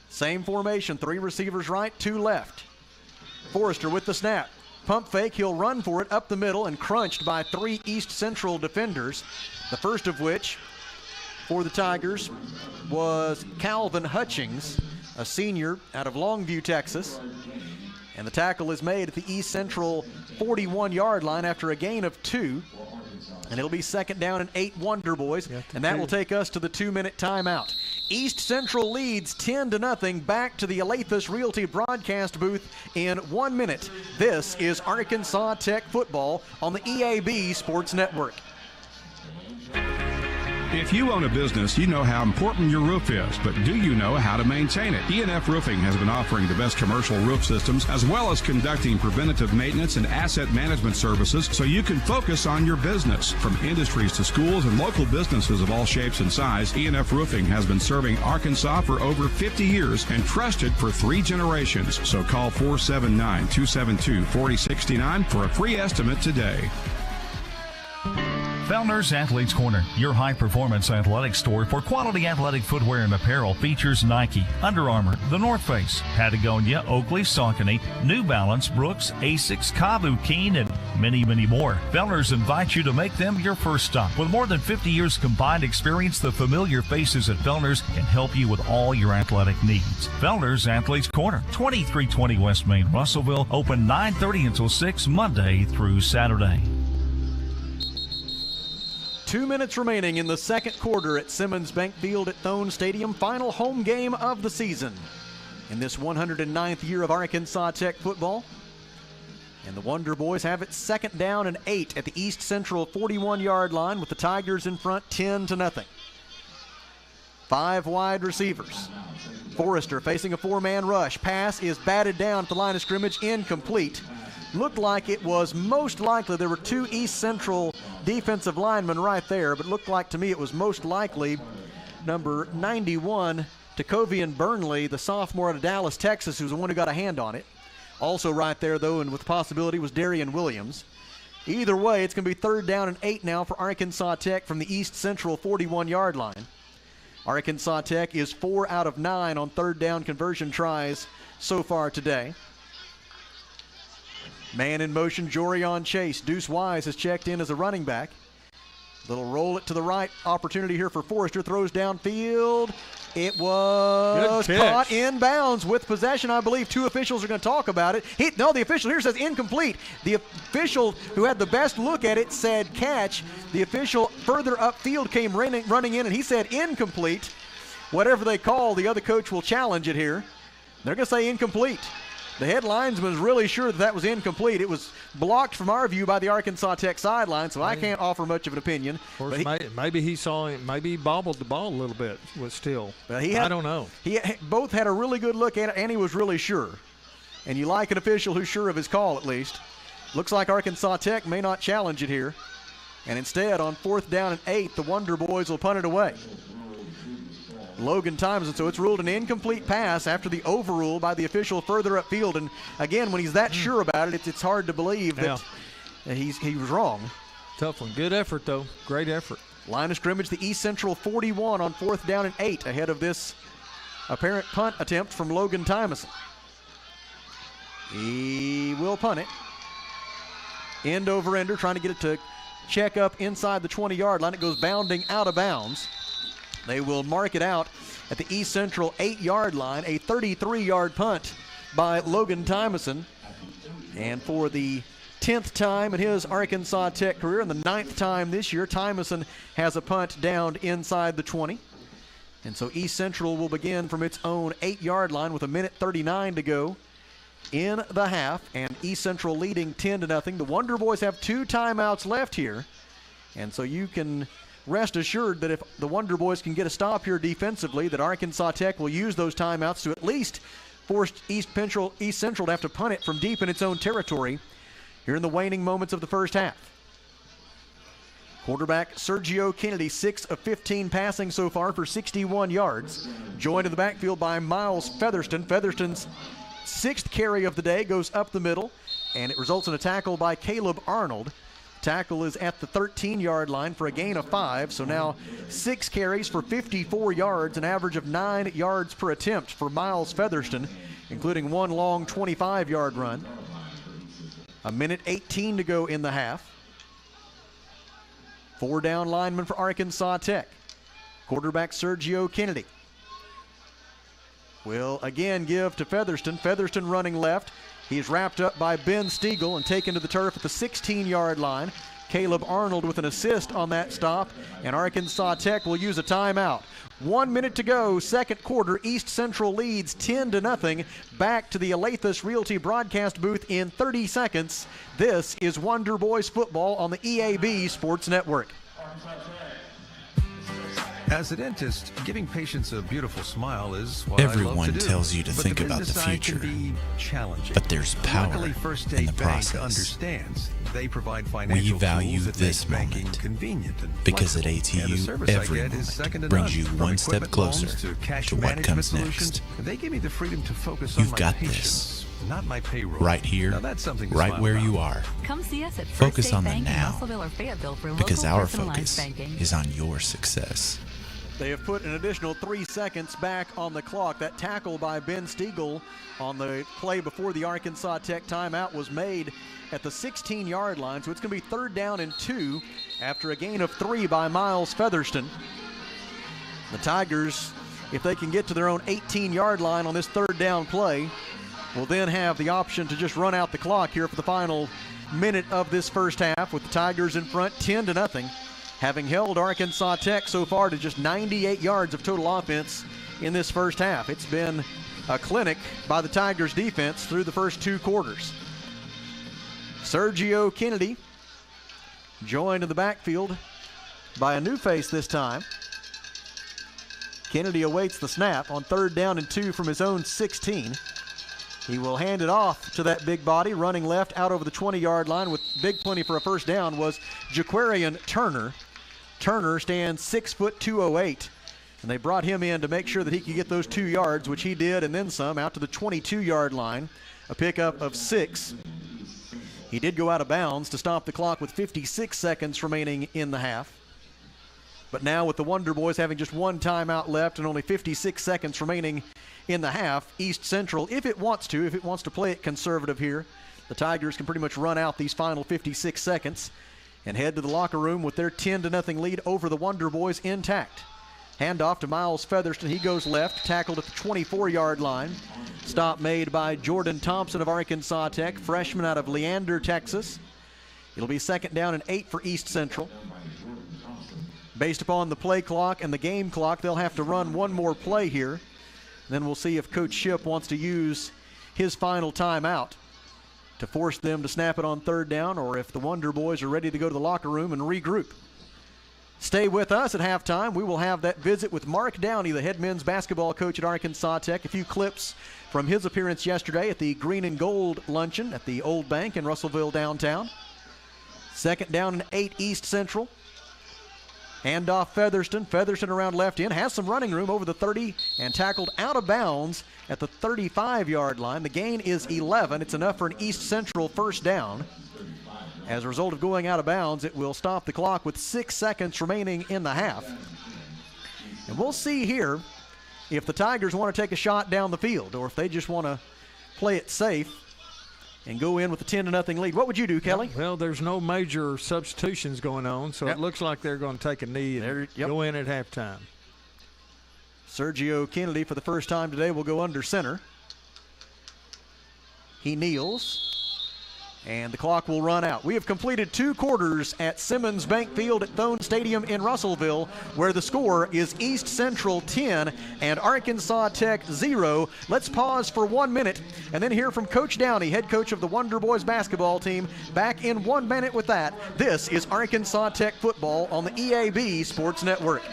Same formation, 3 receivers right, 2 left. Forrester with the snap. Pump fake, he'll run for it up the middle and crunched by 3 East Central defenders. The first of which for the Tigers was Calvin Hutchings, a senior out of Longview, Texas. And the tackle is made at the East Central 41-yard line after a gain of 2. And it'll be 2nd down and 8 Wonder Boys, and that will take us to the 2-minute timeout. East Central leads 10-0. Back to the Alathus Realty broadcast booth in 1 minute. This is Arkansas Tech football on the EAB Sports Network. If you own a business, you know how important your roof is, but do you know how to maintain it? E&F Roofing has been offering the best commercial roof systems as well as conducting preventative maintenance and asset management services so you can focus on your business. From industries to schools and local businesses of all shapes and size, E&F Roofing has been serving Arkansas for over 50 years and trusted for 3 generations. So call 479-272-4069 for a free estimate today. Fellner's Athletes Corner, your high-performance athletic store for quality athletic footwear and apparel, features Nike, Under Armour, The North Face, Patagonia, Oakley, Saucony, New Balance, Brooks, Asics, Kavu, Keen, and many, many more. Fellner's invites you to make them your first stop. With more than 50 years combined experience, the familiar faces at Fellner's can help you with all your athletic needs. Fellner's Athletes Corner, 2320 West Main, Russellville, open 9:30 until 6 Monday through Saturday. 2 minutes remaining in the second quarter at Simmons Bank Field at Thone Stadium. Final home game of the season in this 109th year of Arkansas Tech football. And the Wonder Boys have it 2nd down and 8 at the East Central 41-yard line with the Tigers in front 10-0. 5 wide receivers. Forrester facing a 4-man rush. Pass is batted down at the line of scrimmage, incomplete. Looked like it was most likely there were 2 East Central defensive linemen right there, but looked like to me it was most likely number 91, Tacovian Burnley, the sophomore out of Dallas, Texas, who's the one who got a hand on it. Also right there, though, and with possibility, was Darian Williams. Either way, it's going to be 3rd down and 8 now for Arkansas Tech from the East Central 41-yard line. Arkansas Tech is 4 out of 9 on 3rd down conversion tries so far today. Man in motion, Jorion Chase. Deuce Wise has checked in as a running back. Little roll it to the right. Opportunity here for Forrester. Throws downfield. It was caught in bounds with possession. I believe 2 officials are going to talk about it. The official here says incomplete. The official who had the best look at it said catch. The official further upfield came running in, and he said incomplete. Whatever they call, the other coach will challenge it here. They're going to say incomplete. The head linesman is really sure that was incomplete. It was blocked from our view by the Arkansas Tech sideline, so I can't offer much of an opinion. Of course, maybe he saw it. Maybe he bobbled the ball a little bit. I don't know. He both had a really good look at it, and he was really sure. And you like an official who's sure of his call, at least. Looks like Arkansas Tech may not challenge it here. And instead, on 4th down and 8, the Wonder Boys will punt it away. Logan Thompson, so it's ruled an incomplete pass after the overrule by the official further upfield. And again, when he's that sure about it, it's hard to believe that he was wrong. Tough one. Good effort, though. Great effort. Line of scrimmage, the East Central 41 on 4th down and 8 ahead of this apparent punt attempt from Logan Thompson. He will punt it. End over ender, trying to get it to check up inside the 20-yard line. It goes bounding out of bounds. They will mark it out at the East Central 8-yard line, a 33-yard punt by Logan Tymason. And for the 10th time in his Arkansas Tech career and the 9th time this year, Tymason has a punt down inside the 20. And so East Central will begin from its own 8-yard line with 1:39 to go in the half. And East Central leading 10-0. The Wonder Boys have 2 timeouts left here. And so you can rest assured that if the Wonder Boys can get a stop here defensively, that Arkansas Tech will use those timeouts to at least force East Central to have to punt it from deep in its own territory here in the waning moments of the first half. Quarterback Sergio Kennedy, 6 of 15 passing so far for 61 yards. Joined in the backfield by Miles Featherston. Featherston's 6th carry of the day goes up the middle, and it results in a tackle by Caleb Arnold. Tackle is at the 13-yard line for a gain of 5. So now 6 carries for 54 yards, an average of 9 yards per attempt for Miles Featherston, including 1 long 25-yard run. 1:18 to go in the half. 4 down linemen for Arkansas Tech. Quarterback Sergio Kennedy will again give to Featherston. Featherston running left. He's wrapped up by Ben Stiegel and taken to the turf at the 16-yard line. Caleb Arnold with an assist on that stop, and Arkansas Tech will use a timeout. 1 minute to go, second quarter. East Central leads 10-0. Back to the Alathus Realty broadcast booth in 30 seconds. This is Wonder Boys football on the EAB Sports Network. As a dentist, giving patients a beautiful smile is what Everyone I love to do. tells you to But think the about the business side future, can be challenging. but there's power Luckily, First in State the Bank process. understands. They provide We financial value tools that this make banking moment convenient and because at flexible. And the ATU, service I every get is second to moment brings none. you From one step equipment loans closer cash to what management comes solutions, next. They give me the freedom to focus You've on my got patients, not my payroll. Right here, Now that's something to right smile where about. you are. Come see us at First Focus State on the Bank in now, Russellville or Fayetteville for because local our personalized focus banking. is on your success. They have put an additional 3 seconds back on the clock. That tackle by Ben Stiegel on the play before the Arkansas Tech timeout was made at the 16-yard line, so it's going to be 3rd down and 2 after a gain of 3 by Miles Featherston. The Tigers, if they can get to their own 18-yard line on this 3rd down play, will then have the option to just run out the clock here for the final minute of this first half, with the Tigers in front 10-0. Having held Arkansas Tech so far to just 98 yards of total offense in this first half. It's been a clinic by the Tigers defense through the first 2 quarters. Sergio Kennedy joined in the backfield by a new face this time. Kennedy awaits the snap on 3rd down and 2 from his own 16. He will hand it off to that big body running left out over the 20-yard line with big plenty for a first down was Jaquarian Turner. Turner stands 6 foot 208, and they brought him in to make sure that he could get those 2 yards, which he did, and then some, out to the 22-yard line, a pickup of 6. He did go out of bounds to stop the clock with 56 seconds remaining in the half. But now with the Wonder Boys having just 1 timeout left and only 56 seconds remaining in the half, East Central, if it wants to play it conservative here, the Tigers can pretty much run out these final 56 seconds and head to the locker room with their 10-0 lead over the Wonder Boys intact. Handoff to Miles Featherston. He goes left, tackled at the 24-yard line. Stop made by Jordan Thompson of Arkansas Tech, freshman out of Leander, Texas. It'll be 2nd down and 8 for East Central. Based upon the play clock and the game clock, they'll have to run one more play here. Then we'll see if Coach Shipp wants to use his final timeout to force them to snap it on 3rd down, or if the Wonder Boys are ready to go to the locker room and regroup. Stay with us at halftime. We will have that visit with Mark Downey, the head men's basketball coach at Arkansas Tech. A few clips from his appearance yesterday at the Green and Gold Luncheon at the Old Bank in Russellville downtown. 2nd down and 8 East Central. Handoff Featherston. Featherston around left end. Has some running room over the 30 and tackled out of bounds at the 35-yard line. The gain is 11. It's enough for an East Central first down. As a result of going out of bounds, it will stop the clock with 6 seconds remaining in the half. And we'll see here if the Tigers want to take a shot down the field or if they just want to play it safe and go in with a 10-0 lead. What would you do, Kelly? Well, there's no major substitutions going on, so it looks like they're going to take a knee and go in at halftime. Sergio Kennedy, for the first time today, will go under center. He kneels, and the clock will run out. We have completed 2 quarters at Simmons Bank Field at Thone Stadium in Russellville, where the score is East Central 10 and Arkansas Tech 0. Let's pause for 1 minute and then hear from Coach Downey, head coach of the Wonder Boys basketball team. Back in 1 minute with that. This is Arkansas Tech football on the EAB Sports Network.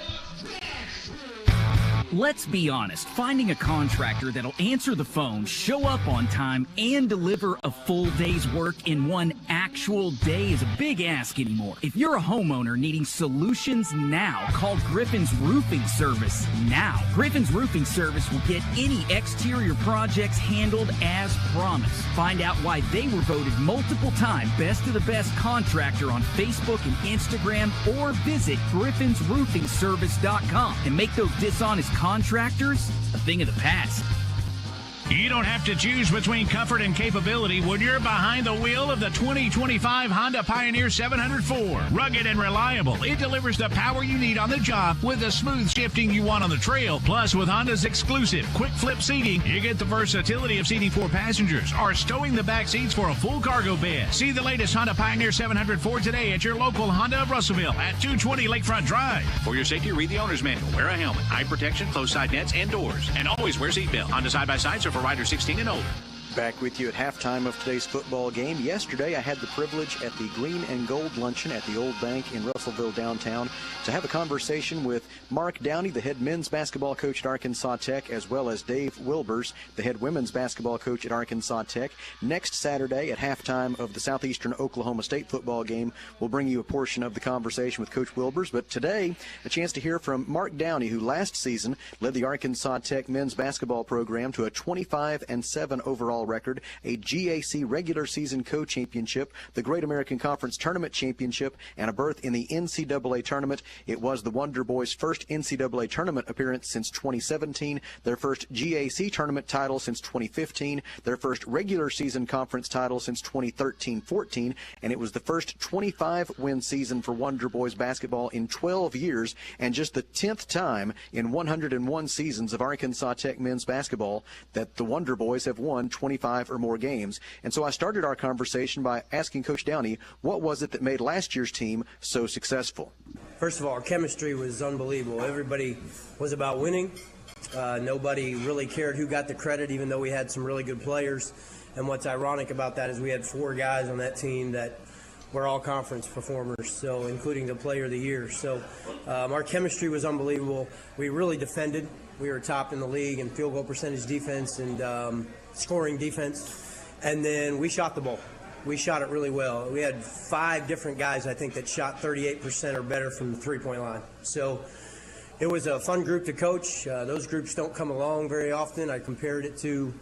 Let's be honest, finding a contractor that'll answer the phone, show up on time, and deliver a full day's work in one actual day is a big ask anymore. If you're a homeowner needing solutions now, call Griffin's Roofing Service now. Griffin's Roofing Service will get any exterior projects handled as promised. Find out why they were voted multiple time Best of the Best contractor on Facebook and Instagram, or visit griffinsroofingservice.com and make those dishonest contractors a thing of the past. You don't have to choose between comfort and capability when you're behind the wheel of the 2025 Honda Pioneer 704. Rugged and reliable, it delivers the power you need on the job with the smooth shifting you want on the trail. Plus, with Honda's exclusive quick flip seating, you get the versatility of seating 4 passengers or stowing the back seats for a full cargo bed. See the latest Honda Pioneer 704 today at your local Honda of Russellville at 220 Lakefront Drive. For your safety, read the owner's manual. Wear a helmet, eye protection, closed side nets, and doors. And always wear seatbelt. Honda side-by-sides are for riders 16 and older. Back with you at halftime of today's football game. Yesterday, I had the privilege at the Green and Gold Luncheon at the Old Bank in Russellville downtown to have a conversation with Mark Downey, the head men's basketball coach at Arkansas Tech, as well as Dave Wilbers, the head women's basketball coach at Arkansas Tech. Next Saturday at halftime of the Southeastern Oklahoma State football game, we'll bring you a portion of the conversation with Coach Wilbers. But today, a chance to hear from Mark Downey, who last season led the Arkansas Tech men's basketball program to a 25-7 overall record, a GAC regular season co-championship, the Great American Conference Tournament Championship, and a berth in the NCAA tournament. It was the Wonder Boys' first NCAA tournament appearance since 2017, their first GAC tournament title since 2015, their first regular season conference title since 2013-14, and it was the first 25-win season for Wonder Boys basketball in 12 years, and just the 10th time in 101 seasons of Arkansas Tech men's basketball that the Wonder Boys have won 25 or more games. And so I started our conversation by asking Coach Downey, what was it that made last year's team so successful? First of all, our chemistry was unbelievable. Everybody was about winning. Nobody really cared who got the credit, even though we had some really good players. And what's ironic about that is we had 4 guys on that team that were all conference performers, so including the player of the year. So our chemistry was unbelievable. We really defended. We were top in the league in field goal percentage defense and scoring defense. And then we shot the ball. We shot it really well. We had 5 different guys, I think, that shot 38% or better from the three-point line. So it was a fun group to coach. Those groups don't come along very often. I compared it to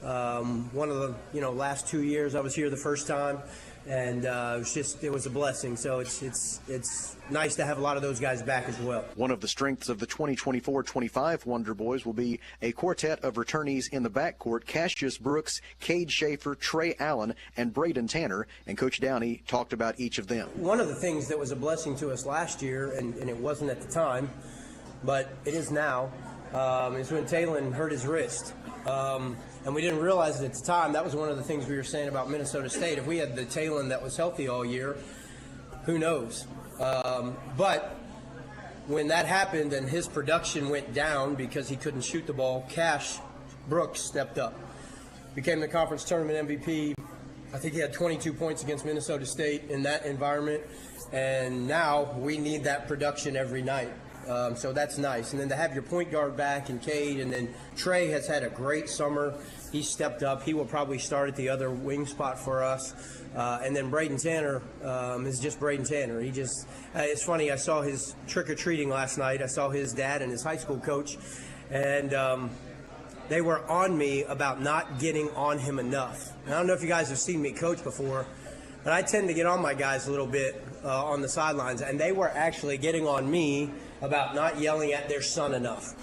one of the last 2 years I was here the first time. And it was a blessing. So it's nice to have a lot of those guys back as well. One of the strengths of the 2024-25 Wonder Boys will be a quartet of returnees in the backcourt: Cassius Brooks, Cade Schaefer, Trey Allen, and Braden Tanner. And Coach Downey talked about each of them. One of the things that was a blessing to us last year, and it wasn't at the time, but it is now, is when Talon hurt his wrist. And we didn't realize it at the time. That was one of the things we were saying about Minnesota State. If we had the Talon that was healthy all year, who knows? But when that happened and his production went down because he couldn't shoot the ball, Cash Brooks stepped up, became the conference tournament MVP. I think he had 22 points against Minnesota State in that environment. And now we need that production every night. So that's nice. And then to have your point guard back and Cade, and then Trey has had a great summer. He stepped up. He will probably start at the other wing spot for us. And then Braden Tanner is just Braden Tanner. It's funny, I saw his trick-or-treating last night. I saw his dad and his high school coach, and they were on me about not getting on him enough. And I don't know if you guys have seen me coach before, but I tend to get on my guys a little bit on the sidelines, and they were actually getting on me about not yelling at their son enough.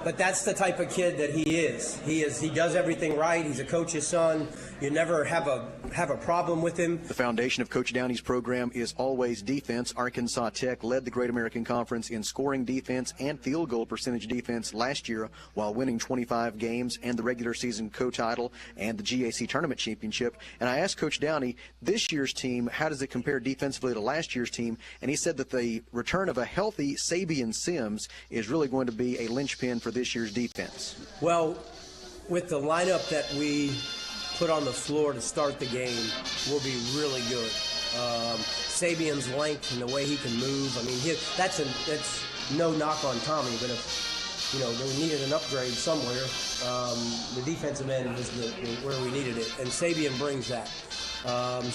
But that's the type of kid that he is. He does everything right. He's a coach's son. You never have a problem with him. The foundation of Coach Downey's program is always defense. Arkansas Tech led the Great American Conference in scoring defense and field goal percentage defense last year while winning 25 games and the regular season co-title and the GAC tournament championship. And I asked Coach Downey, this year's team, how does it compare defensively to last year's team? And he said that the return of a healthy Sabian Sims is really going to be a linchpin for this year's defense. Well, with the lineup that we put on the floor to start the game, will be really good. Sabian's length and the way he can move, I mean, that's no knock on Tommy, but if they needed an upgrade somewhere, the defensive end was where we needed it, and Sabian brings that.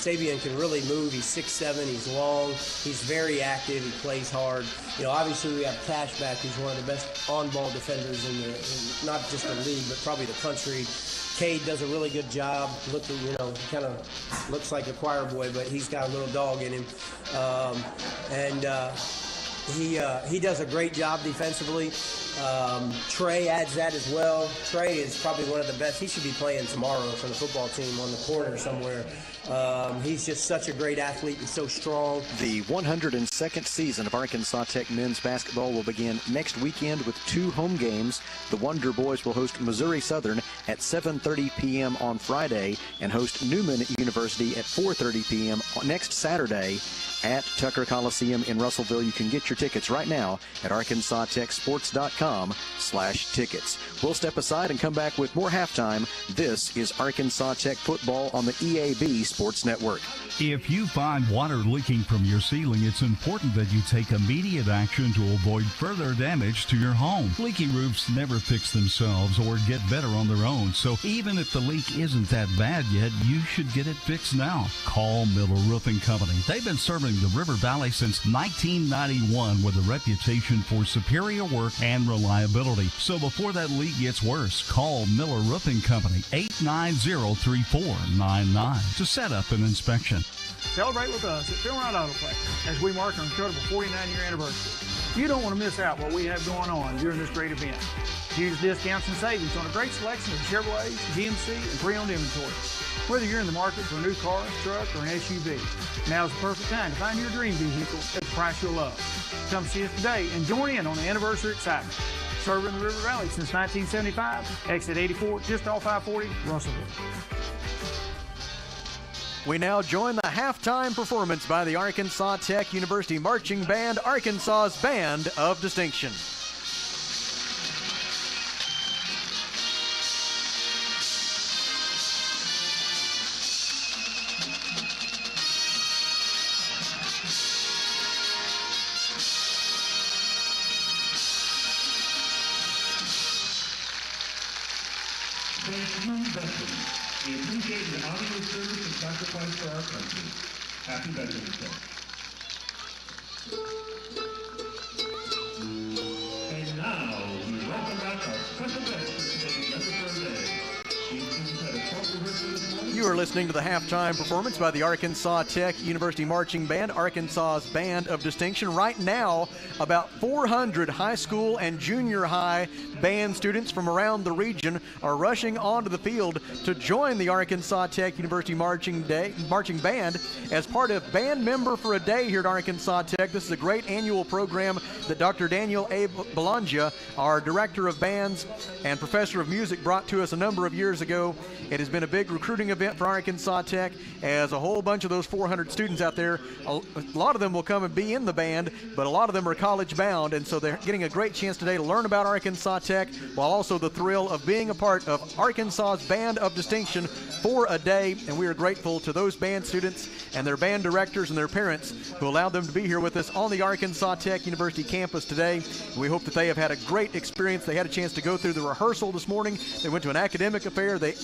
Sabian can really move. He's 6'7", he's long, he's very active, he plays hard. Obviously we have Cash back, who's one of the best on-ball defenders in not just the league, but probably the country. Cade does a really good job. Looking, kind of looks like a choir boy, but he's got a little dog in him. He does a great job defensively. Trey adds that as well. Trey is probably one of the best. He should be playing tomorrow for the football team on the corner somewhere. He's just such a great athlete and so strong. The 102nd season of Arkansas Tech men's basketball will begin next weekend with 2 home games. The Wonder Boys will host Missouri Southern at 7:30 p.m. on Friday and host Newman University at 4:30 p.m. next Saturday at Tucker Coliseum in Russellville. You can get your tickets right now at arkansastechsports.com/tickets. We'll step aside and come back with more halftime. This is Arkansas Tech football on the EAB Sports Network. If you find water leaking from your ceiling, it's important that you take immediate action to avoid further damage to your home. Leaky roofs never fix themselves or get better on their own, so even if the leak isn't that bad yet, you should get it fixed now. Call Miller Roofing Company. They've been serving the River Valley since 1991 with a reputation for superior work and reliability. So before that leak gets worse, call Miller Roofing Company, 890-3499 to set up an inspection. Celebrate with us at Phil Wright Auto Play as we mark our incredible 49-year anniversary. You don't want to miss out what we have going on during this great event. Huge discounts and savings on a great selection of Chevrolets, GMC, and pre-owned inventory. Whether you're in the market for a new car, truck, or an SUV, now's the perfect time to find your dream vehicle at the price you'll love. Come see us today and join in on the anniversary excitement. Serving the River Valley since 1975, exit 84, just off I-40, Russellville. We now join the halftime performance by the Arkansas Tech University Marching Band, Arkansas's Band of Distinction. We appreciate your honorable service and sacrifice for our country. Happy Veterans Day. And now, we welcome back our special guest for today's Veterans Day. She's had a short rehearsal this morning. You are listening to the halftime performance by the Arkansas Tech University Marching Band, Arkansas's Band of Distinction. Right now, about 400 high school and junior high band students from around the region are rushing onto the field to join the Arkansas Tech University Marching Band as part of Band Member for a Day here at Arkansas Tech. This is a great annual program that Dr. Daniel A. Belongia, our Director of Bands and Professor of Music, brought to us a number of years ago. It has been a big recruiting event for Arkansas Tech, as a whole bunch of those 400 students out there, a lot of them will come and be in the band, but a lot of them are college bound, and so they're getting a great chance today to learn about Arkansas Tech, while also the thrill of being a part of Arkansas's Band of Distinction for a day. And we are grateful to those band students and their band directors and their parents who allowed them to be here with us on the Arkansas Tech University campus today. We hope that they have had a great experience. They had a chance to go through the rehearsal this morning. They went to an academic fair. They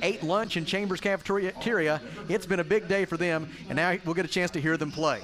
ate lunch in Chambers Cafeteria. It's been a big day for them, and now we'll get a chance to hear them play.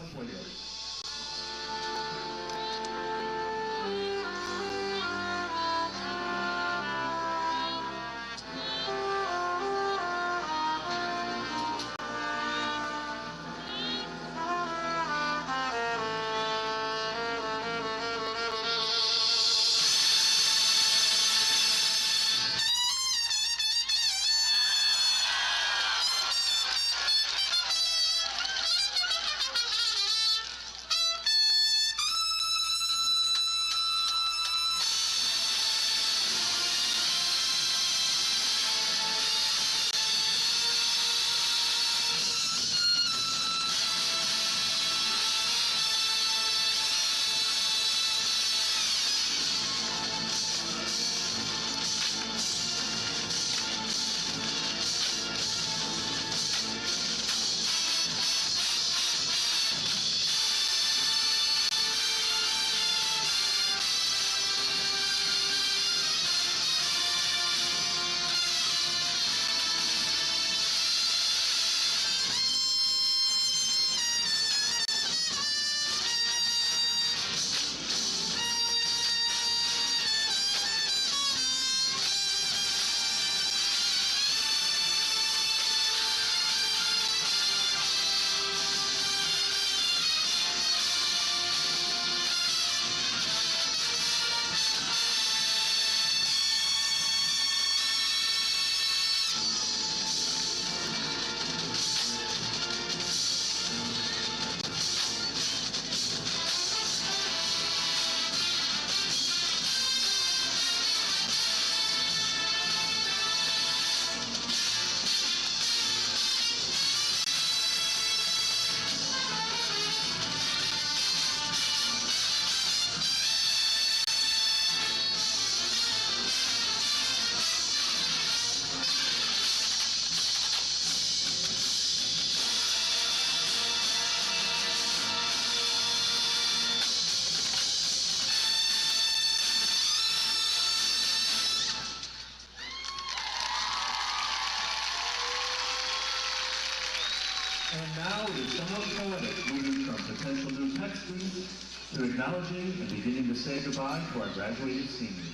And now it is somewhat poetic, moving from potential new Texans to acknowledging and beginning to say goodbye to our graduated seniors.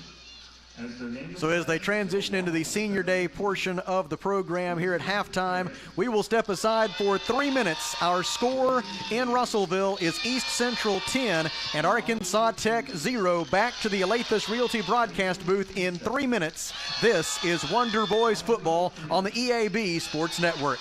So as they transition into the Senior Day portion of the program here at halftime, we will step aside for 3 minutes. Our score in Russellville is East Central 10 and Arkansas Tech 0. Back to the Alathus Realty broadcast booth in 3 minutes. This is Wonder Boys football on the EAB Sports Network.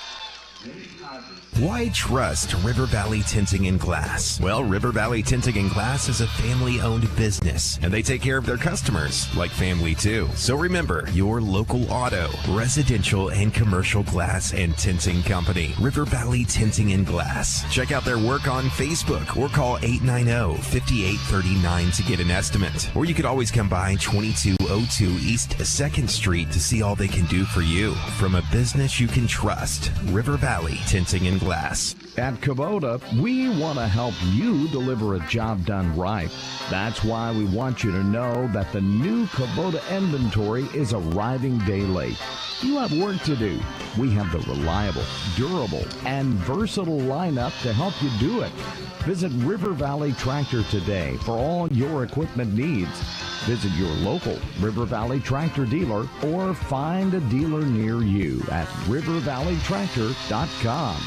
Why trust River Valley Tinting and Glass? Well, River Valley Tinting and Glass is a family-owned business, and they take care of their customers like family too. So remember, your local auto, residential, and commercial glass and tinting company, River Valley Tinting and Glass. Check out their work on Facebook or call 890-5839 to get an estimate. Or you could always come by 2202 East 2nd Street to see all they can do for you. From a business you can trust, River Valley Tinting and Glass. At Kubota, we want to help you deliver a job done right. That's why we want you to know that the new Kubota inventory is arriving day late. You have work to do. We have the reliable, durable, and versatile lineup to help you do it. Visit River Valley Tractor today for all your equipment needs. Visit your local River Valley Tractor dealer or find a dealer near you at rivervalleytractor.com.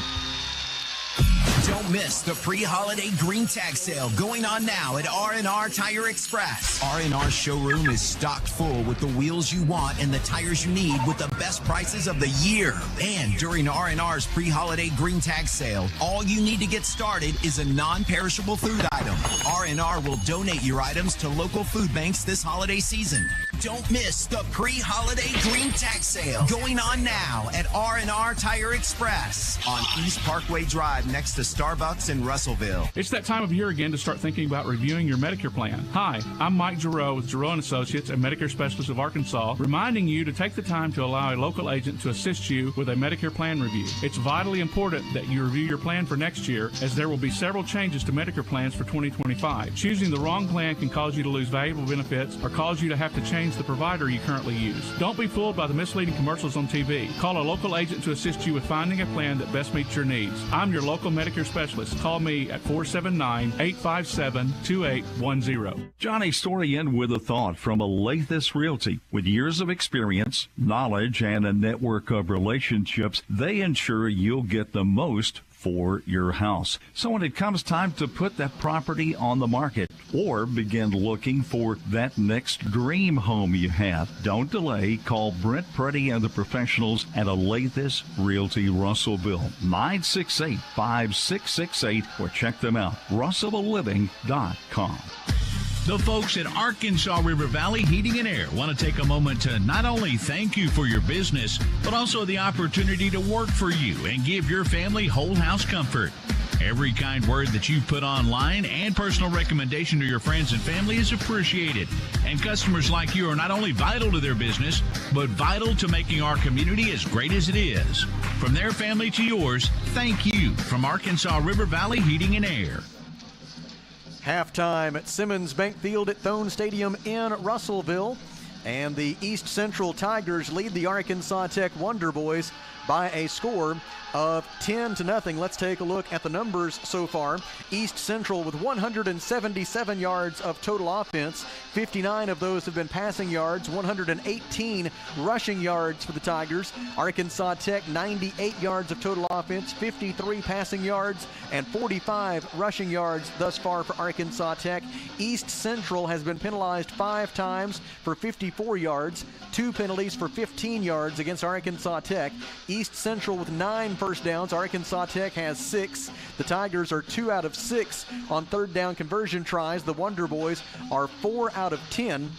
Don't miss the pre-holiday green tag sale going on now at R&R Tire Express. R&R showroom is stocked full with the wheels you want and the tires you need with the best prices of the year. And during R&R's pre-holiday green tag sale, all you need to get started is a non-perishable food item. R&R will donate your items to local food banks this holiday season. Don't miss the pre-holiday green tag sale going on now at R&R Tire Express on East Parkway Drive next to Starbucks in Russellville. It's that time of year again to start thinking about reviewing your Medicare plan. Hi, I'm Mike Giroux with Giroux & Associates, a Medicare specialist of Arkansas, reminding you to take the time to allow a local agent to assist you with a Medicare plan review. It's vitally important that you review your plan for next year, as there will be several changes to Medicare plans for 2025. Choosing the wrong plan can cause you to lose valuable benefits or cause you to have to change the provider you currently use. Don't be fooled by the misleading commercials on TV. Call a local agent to assist you with finding a plan that best meets your needs. I'm your local Medicare specialist. Call me at 479-857-2810. Johnny's story ends with a thought from Alathus Realty. With years of experience, knowledge, and a network of relationships, they ensure you'll get the most for your house. So when it comes time to put that property on the market or begin looking for that next dream home you have, don't delay. Call Brent Preddy and the professionals at Alathus Realty Russellville, 968-5668, or check them out, russellvilleliving.com. The folks at Arkansas River Valley Heating and Air want to take a moment to not only thank you for your business, but also the opportunity to work for you and give your family whole house comfort. Every kind word that you put online and personal recommendation to your friends and family is appreciated. And customers like you are not only vital to their business, but vital to making our community as great as it is. From their family to yours, thank you from Arkansas River Valley Heating and Air. Halftime at Simmons Bank Field at Thone Stadium in Russellville. And the East Central Tigers lead the Arkansas Tech Wonder Boys by a score of 10-0. Let's take a look at the numbers so far. East Central with 177 yards of total offense. 59 of those have been passing yards, 118 rushing yards for the Tigers. Arkansas Tech, 98 yards of total offense, 53 passing yards, and 45 rushing yards thus far for Arkansas Tech. East Central has been penalized 5 times for 54 yards, 2 penalties for 15 yards against Arkansas Tech. East Central with 9 first downs. Arkansas Tech has 6. The Tigers are 2 out of 6 on third down conversion tries. The Wonder Boys are 4 out of 10.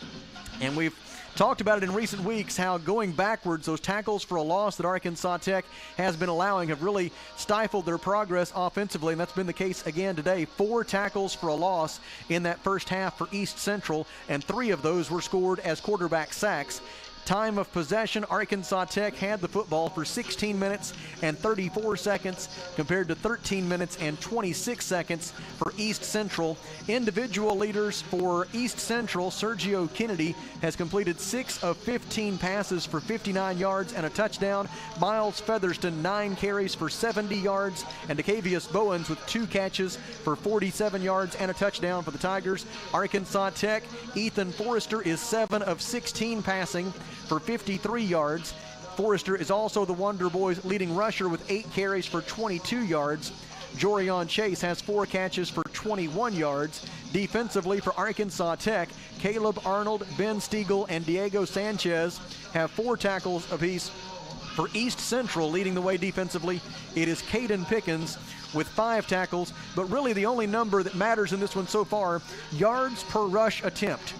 And we've talked about it in recent weeks, how going backwards, those tackles for a loss that Arkansas Tech has been allowing have really stifled their progress offensively, and that's been the case again today. 4 tackles for a loss in that first half for East Central, and 3 of those were scored as quarterback sacks. Time of possession, Arkansas Tech had the football for 16 minutes and 34 seconds compared to 13 minutes and 26 seconds for East Central. Individual leaders for East Central, Sergio Kennedy has completed 6 of 15 passes for 59 yards and a touchdown. Miles Featherston, 9 carries for 70 yards, and DeCavius Bowens with 2 catches for 47 yards and a touchdown for the Tigers. Arkansas Tech, Ethan Forrester is 7 of 16 passing for 53 yards. Forrester is also the Wonder Boys' leading rusher with 8 carries for 22 yards. Jorion Chase has 4 catches for 21 yards. Defensively for Arkansas Tech, Caleb Arnold, Ben Stiegel, and Diego Sanchez have 4 tackles apiece. For East Central, leading the way defensively, it is Caden Pickens with 5 tackles, but really the only number that matters in this one so far, yards per rush attempt.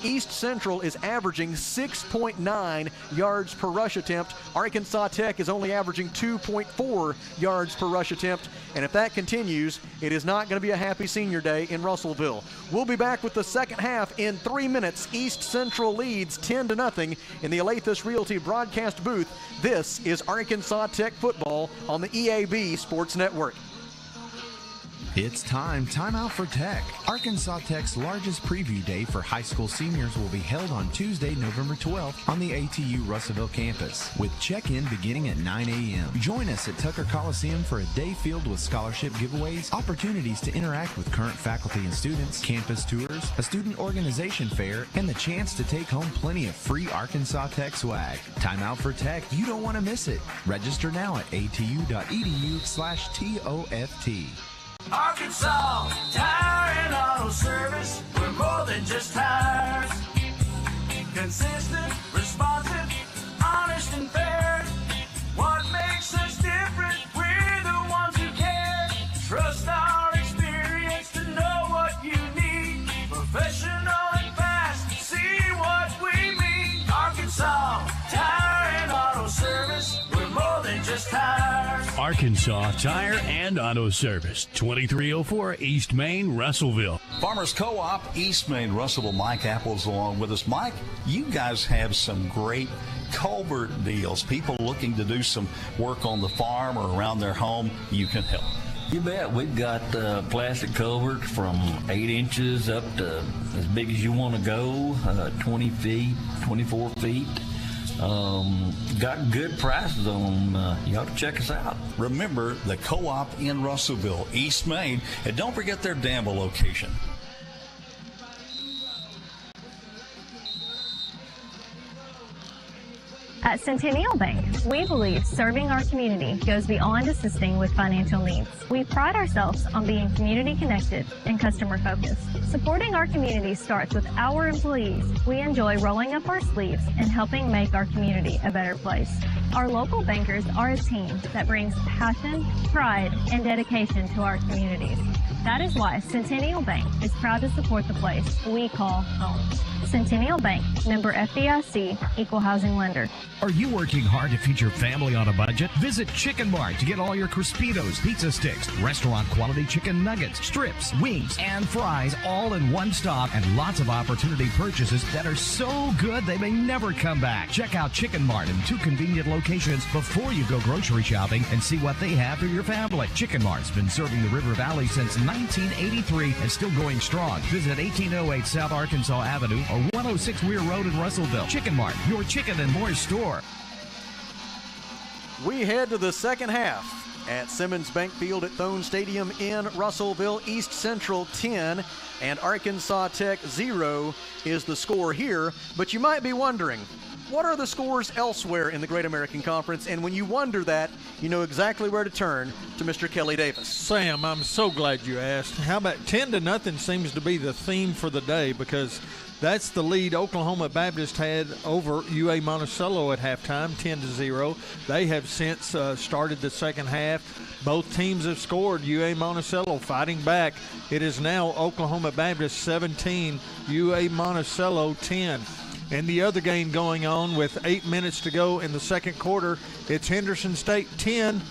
East Central is averaging 6.9 yards per rush attempt. Arkansas Tech is only averaging 2.4 yards per rush attempt. And if that continues, it is not going to be a happy senior day in Russellville. We'll be back with the second half in 3 minutes. East Central leads 10-0 in the Alathus Realty broadcast booth. This is Arkansas Tech football on the EAB Sports Network. It's time out for Tech. Arkansas Tech's largest preview day for high school seniors will be held on Tuesday, November 12th on the ATU Russellville campus, with check-in beginning at 9 a.m. Join us at Tucker Coliseum for a day filled with scholarship giveaways, opportunities to interact with current faculty and students, campus tours, a student organization fair, and the chance to take home plenty of free Arkansas Tech swag. Time out for Tech. You don't want to miss it. Register now at atu.edu/TOFT. Arkansas Tire and Auto Service. We're more than just tires. Consistent, responsive, honest and fair. What makes us different? We're the ones who care. Trust our experience to know what you need. Professional and fast. See what we mean. Arkansas Tire and Auto Service. We're more than just tires. Arkansas Tire and Auto Service, 2304 East Main, Russellville. Farmers Co-op, East Main, Russellville. Mike Apple's along with us. Mike, you guys have some great culvert deals. People looking to do some work on the farm or around their home, you can help. You bet. We've got plastic culverts from 8 inches up to as big as you want to go, 20 feet, 24 feet. Got good prices on them. You ought to check us out. Remember the Co-op in Russellville, East Main, and don't forget their Danville location. At Centennial Bank, we believe serving our community goes beyond assisting with financial needs. We pride ourselves on being community connected and customer focused. Supporting our community starts with our employees. We enjoy rolling up our sleeves and helping make our community a better place. Our local bankers are a team that brings passion, pride, and dedication to our communities. That is why Centennial Bank is proud to support the place we call home. Centennial Bank, member FDIC, equal housing lender. Are you working hard to feed your family on a budget? Visit Chicken Mart to get all your Crispitos, pizza sticks, restaurant quality chicken nuggets, strips, wings, and fries all in one stop, and lots of opportunity purchases that are so good they may never come back. Check out Chicken Mart in 2 convenient locations before you go grocery shopping and see what they have for your family. Chicken Mart's been serving the River Valley since 1983 and still going strong. Visit 1808 South Arkansas Avenue or 106 Weir Road in Russellville. Chicken Mart, your chicken and more store. We head to the second half at Simmons Bank Field at Thone Stadium in Russellville. East Central 10 and Arkansas Tech 0 is the score here. But you might be wondering, what are the scores elsewhere in the Great American Conference? And when you wonder that, you know exactly where to turn to Mr. Kelly Davis. Sam, I'm so glad you asked. How about 10-0 seems to be the theme for the day, because that's the lead Oklahoma Baptist had over UA Monticello at halftime, 10-0. They have since started the second half. Both teams have scored. UA Monticello fighting back. It is now Oklahoma Baptist 17, UA Monticello 10. And the other game going on with 8 minutes to go in the second quarter, it's Henderson State 10.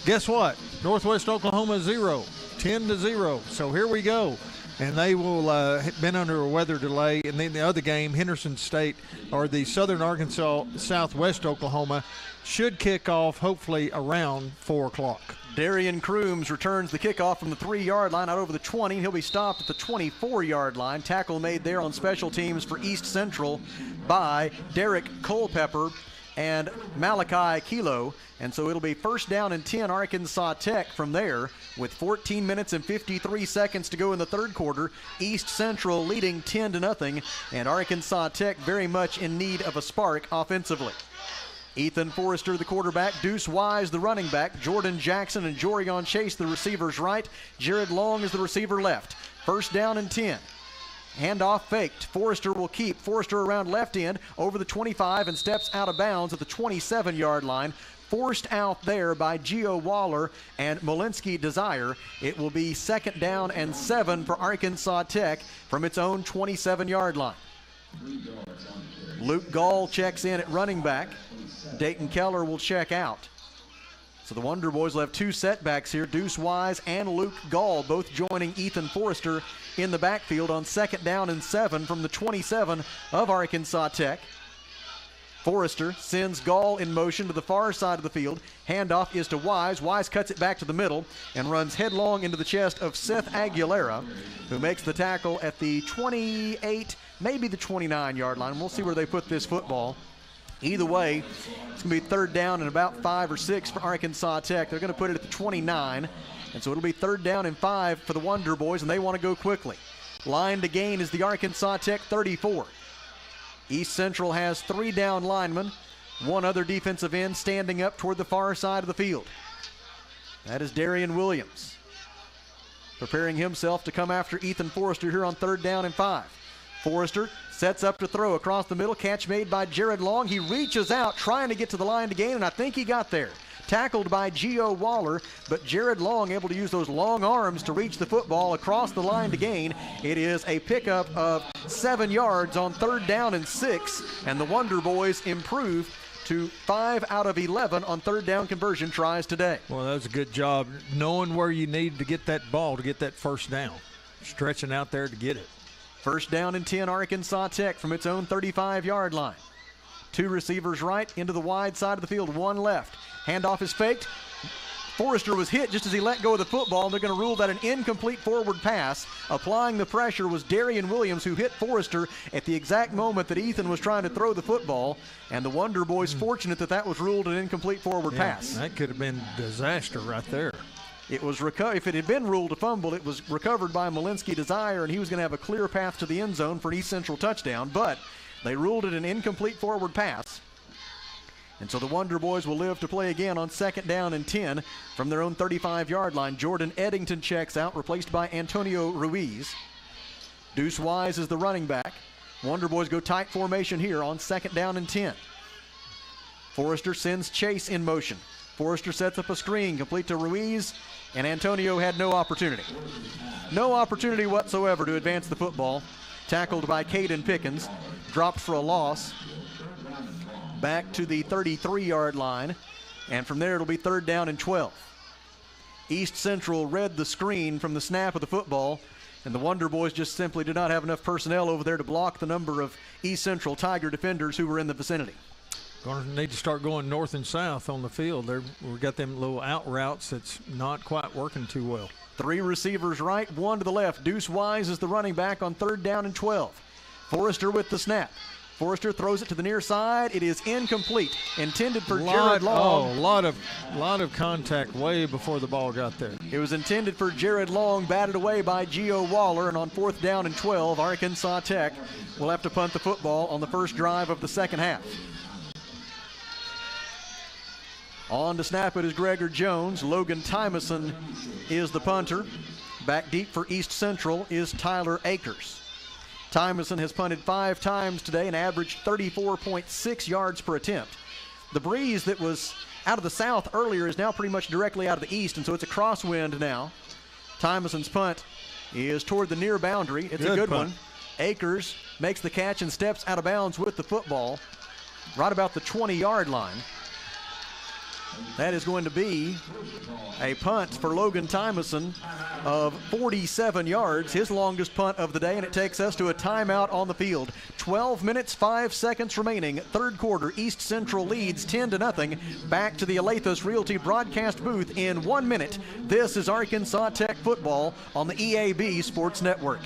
Guess what? Northwest Oklahoma 0, 10-0. So here we go. and they will have been under a weather delay. And then the other game, Henderson State or the Southern Arkansas, Southwest Oklahoma, should kick off hopefully around 4 o'clock. Darian Crooms returns the kickoff from the 3-yard line out over the 20. He'll be stopped at the 24-yard line. Tackle made there on special teams for East Central by Derek Culpepper and Malachi Kilo. And so it'll be first down and 10 Arkansas Tech from there with 14 minutes and 53 seconds to go in the third quarter. East Central leading 10-0, and Arkansas Tech very much in need of a spark offensively. Ethan Forrester, the quarterback. Deuce Wise, the running back. Jordan Jackson and Jorion Chase, the receivers right. Jared Long is the receiver left. First down and 10. Handoff faked. Forrester will keep. Forrester around left end over the 25 and steps out of bounds at the 27-yard line. Forced out there by Gio Waller and Molinsky Desire. It will be second down and 7 for Arkansas Tech from its own 27-yard line. Luke Gall checks in at running back. Dayton Keller will check out. So the Wonder Boys will have 2 setbacks here. Deuce Wise and Luke Gall both joining Ethan Forrester in the backfield on second down and 7 from the 27 of Arkansas Tech. Forrester sends Gall in motion to the far side of the field. Handoff is to Wise. Wise cuts it back to the middle and runs headlong into the chest of Seth Aguilera, who makes the tackle at the 28, maybe the 29-yard line. We'll see where they put this football. Either way, it's going to be third down and about 5 or 6 for Arkansas Tech. They're going to put it at the 29, and so it'll be third down and 5 for the Wonder Boys, and they want to go quickly. Line to gain is the Arkansas Tech 34. East Central has 3 down linemen, 1 other defensive end standing up toward the far side of the field. That is Darian Williams, preparing himself to come after Ethan Forrester here on third down and 5. Forrester sets up to throw across the middle. Catch made by Jared Long. He reaches out trying to get to the line to gain, and I think he got there. Tackled by Gio Waller, but Jared Long able to use those long arms to reach the football across the line to gain. It is a pickup of 7 yards on third down and 6, and the Wonder Boys improve to 5 out of 11 on third down conversion tries today. Well, that was a good job knowing where you need to get that ball to get that first down. Stretching out there to get it. First down and 10 Arkansas Tech from its own 35-yard line. 2 receivers right into the wide side of the field, 1 left. Handoff is faked. Forrester was hit just as he let go of the football, and they're going to rule that an incomplete forward pass. Applying the pressure was Darian Williams, who hit Forrester at the exact moment that Ethan was trying to throw the football, and the Wonder Boys fortunate that that was ruled an incomplete forward pass. That could have been disaster right there. It was if it had been ruled a fumble, it was recovered by Molinsky Desire, and he was going to have a clear path to the end zone for an East Central touchdown, but they ruled it an incomplete forward pass. And so the Wonder Boys will live to play again on second down and 10 from their own 35-yard line. Jordan Eddington checks out, replaced by Antonio Ruiz. Deuce Wise is the running back. Wonder Boys go tight formation here on second down and 10. Forrester sends Chase in motion. Forrester sets up a screen, complete to Ruiz, and Antonio had no opportunity. No opportunity whatsoever to advance the football. Tackled by Caden Pickens, dropped for a loss. Back to the 33-yard line, and from there it'll be third down and 12. East Central read the screen from the snap of the football, and the Wonder Boys just simply did not have enough personnel over there to block the number of East Central Tiger defenders who were in the vicinity. Going to need to start going north and south on the field. We've got them little out routes that's not quite working too well. 3 receivers right, 1 to the left. Deuce Wise is the running back on third down and 12. Forrester with the snap. Forrester throws it to the near side. It is incomplete. Intended for Jared Long. A lot of contact way before the ball got there. It was intended for Jared Long, batted away by Gio Waller, and on fourth down and 12, Arkansas Tech will have to punt the football on the first drive of the second half. On to snap it is Gregor Jones. Logan Tymason is the punter. Back deep for East Central is Tyler Akers. Tymason has punted 5 times today and averaged 34.6 yards per attempt. The breeze that was out of the south earlier is now pretty much directly out of the east, and so it's a crosswind now. Tymason's punt is toward the near boundary. It's a good one. Akers makes the catch and steps out of bounds with the football right about the 20-yard line. That is going to be a punt for Logan Tymason of 47 yards, his longest punt of the day, and it takes us to a timeout on the field. 12 minutes, 5 seconds remaining. Third quarter, East Central leads 10-0. Back to the Alathus Realty broadcast booth in 1 minute. This is Arkansas Tech football on the EAB Sports Network.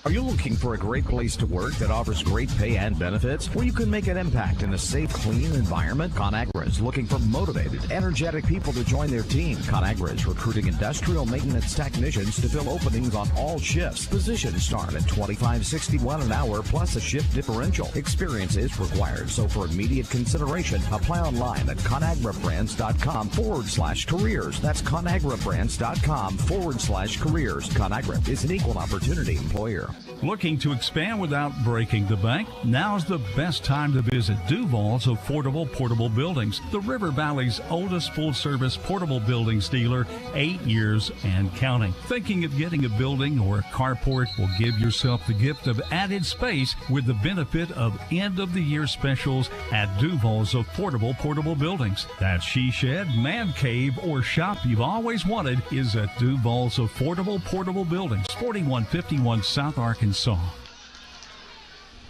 Are you looking for a great place to work that offers great pay and benefits, where you can make an impact in a safe, clean environment? ConAgra is looking for motivated, energetic people to join their team. ConAgra is recruiting industrial maintenance technicians to fill openings on all shifts. Positions start at $25.61 an hour plus a shift differential. Experience is required, so for immediate consideration, apply online at ConAgraBrands.com/careers. That's ConAgraBrands.com/careers. ConAgra is an equal opportunity employer. Looking to expand without breaking the bank? Now's the best time to visit Duval's Affordable Portable Buildings, the River Valley's oldest full-service portable buildings dealer, 8 years and counting. Thinking of getting a building or a carport? Well, give yourself the gift of added space with the benefit of end-of-the-year specials at Duval's Affordable Portable Buildings. That she shed, man cave, or shop you've always wanted is at Duval's Affordable Portable Buildings, 4151 South Arkansas.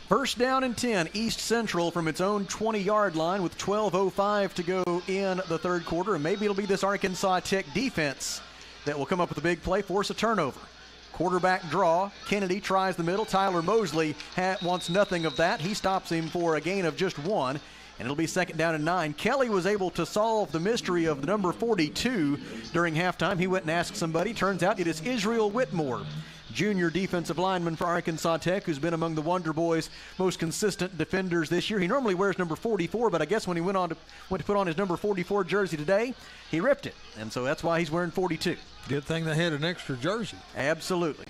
First down and 10, East Central from its own 20-yard line with 12:05 to go in the third quarter. And maybe it'll be this Arkansas Tech defense that will come up with a big play, force a turnover. Quarterback draw. Kennedy tries the middle. Tyler Mosley wants nothing of that. He stops him for a gain of just 1. And it'll be second down and 9. Kelly was able to solve the mystery of the number 42 during halftime. He went and asked somebody. Turns out it is Israel Whitmore, junior defensive lineman for Arkansas Tech, who's been among the Wonder Boys' most consistent defenders this year. He normally wears number 44, but I guess when he went to put on his number 44 jersey today, he ripped it. And so that's why he's wearing 42. Good thing they had an extra jersey. Absolutely.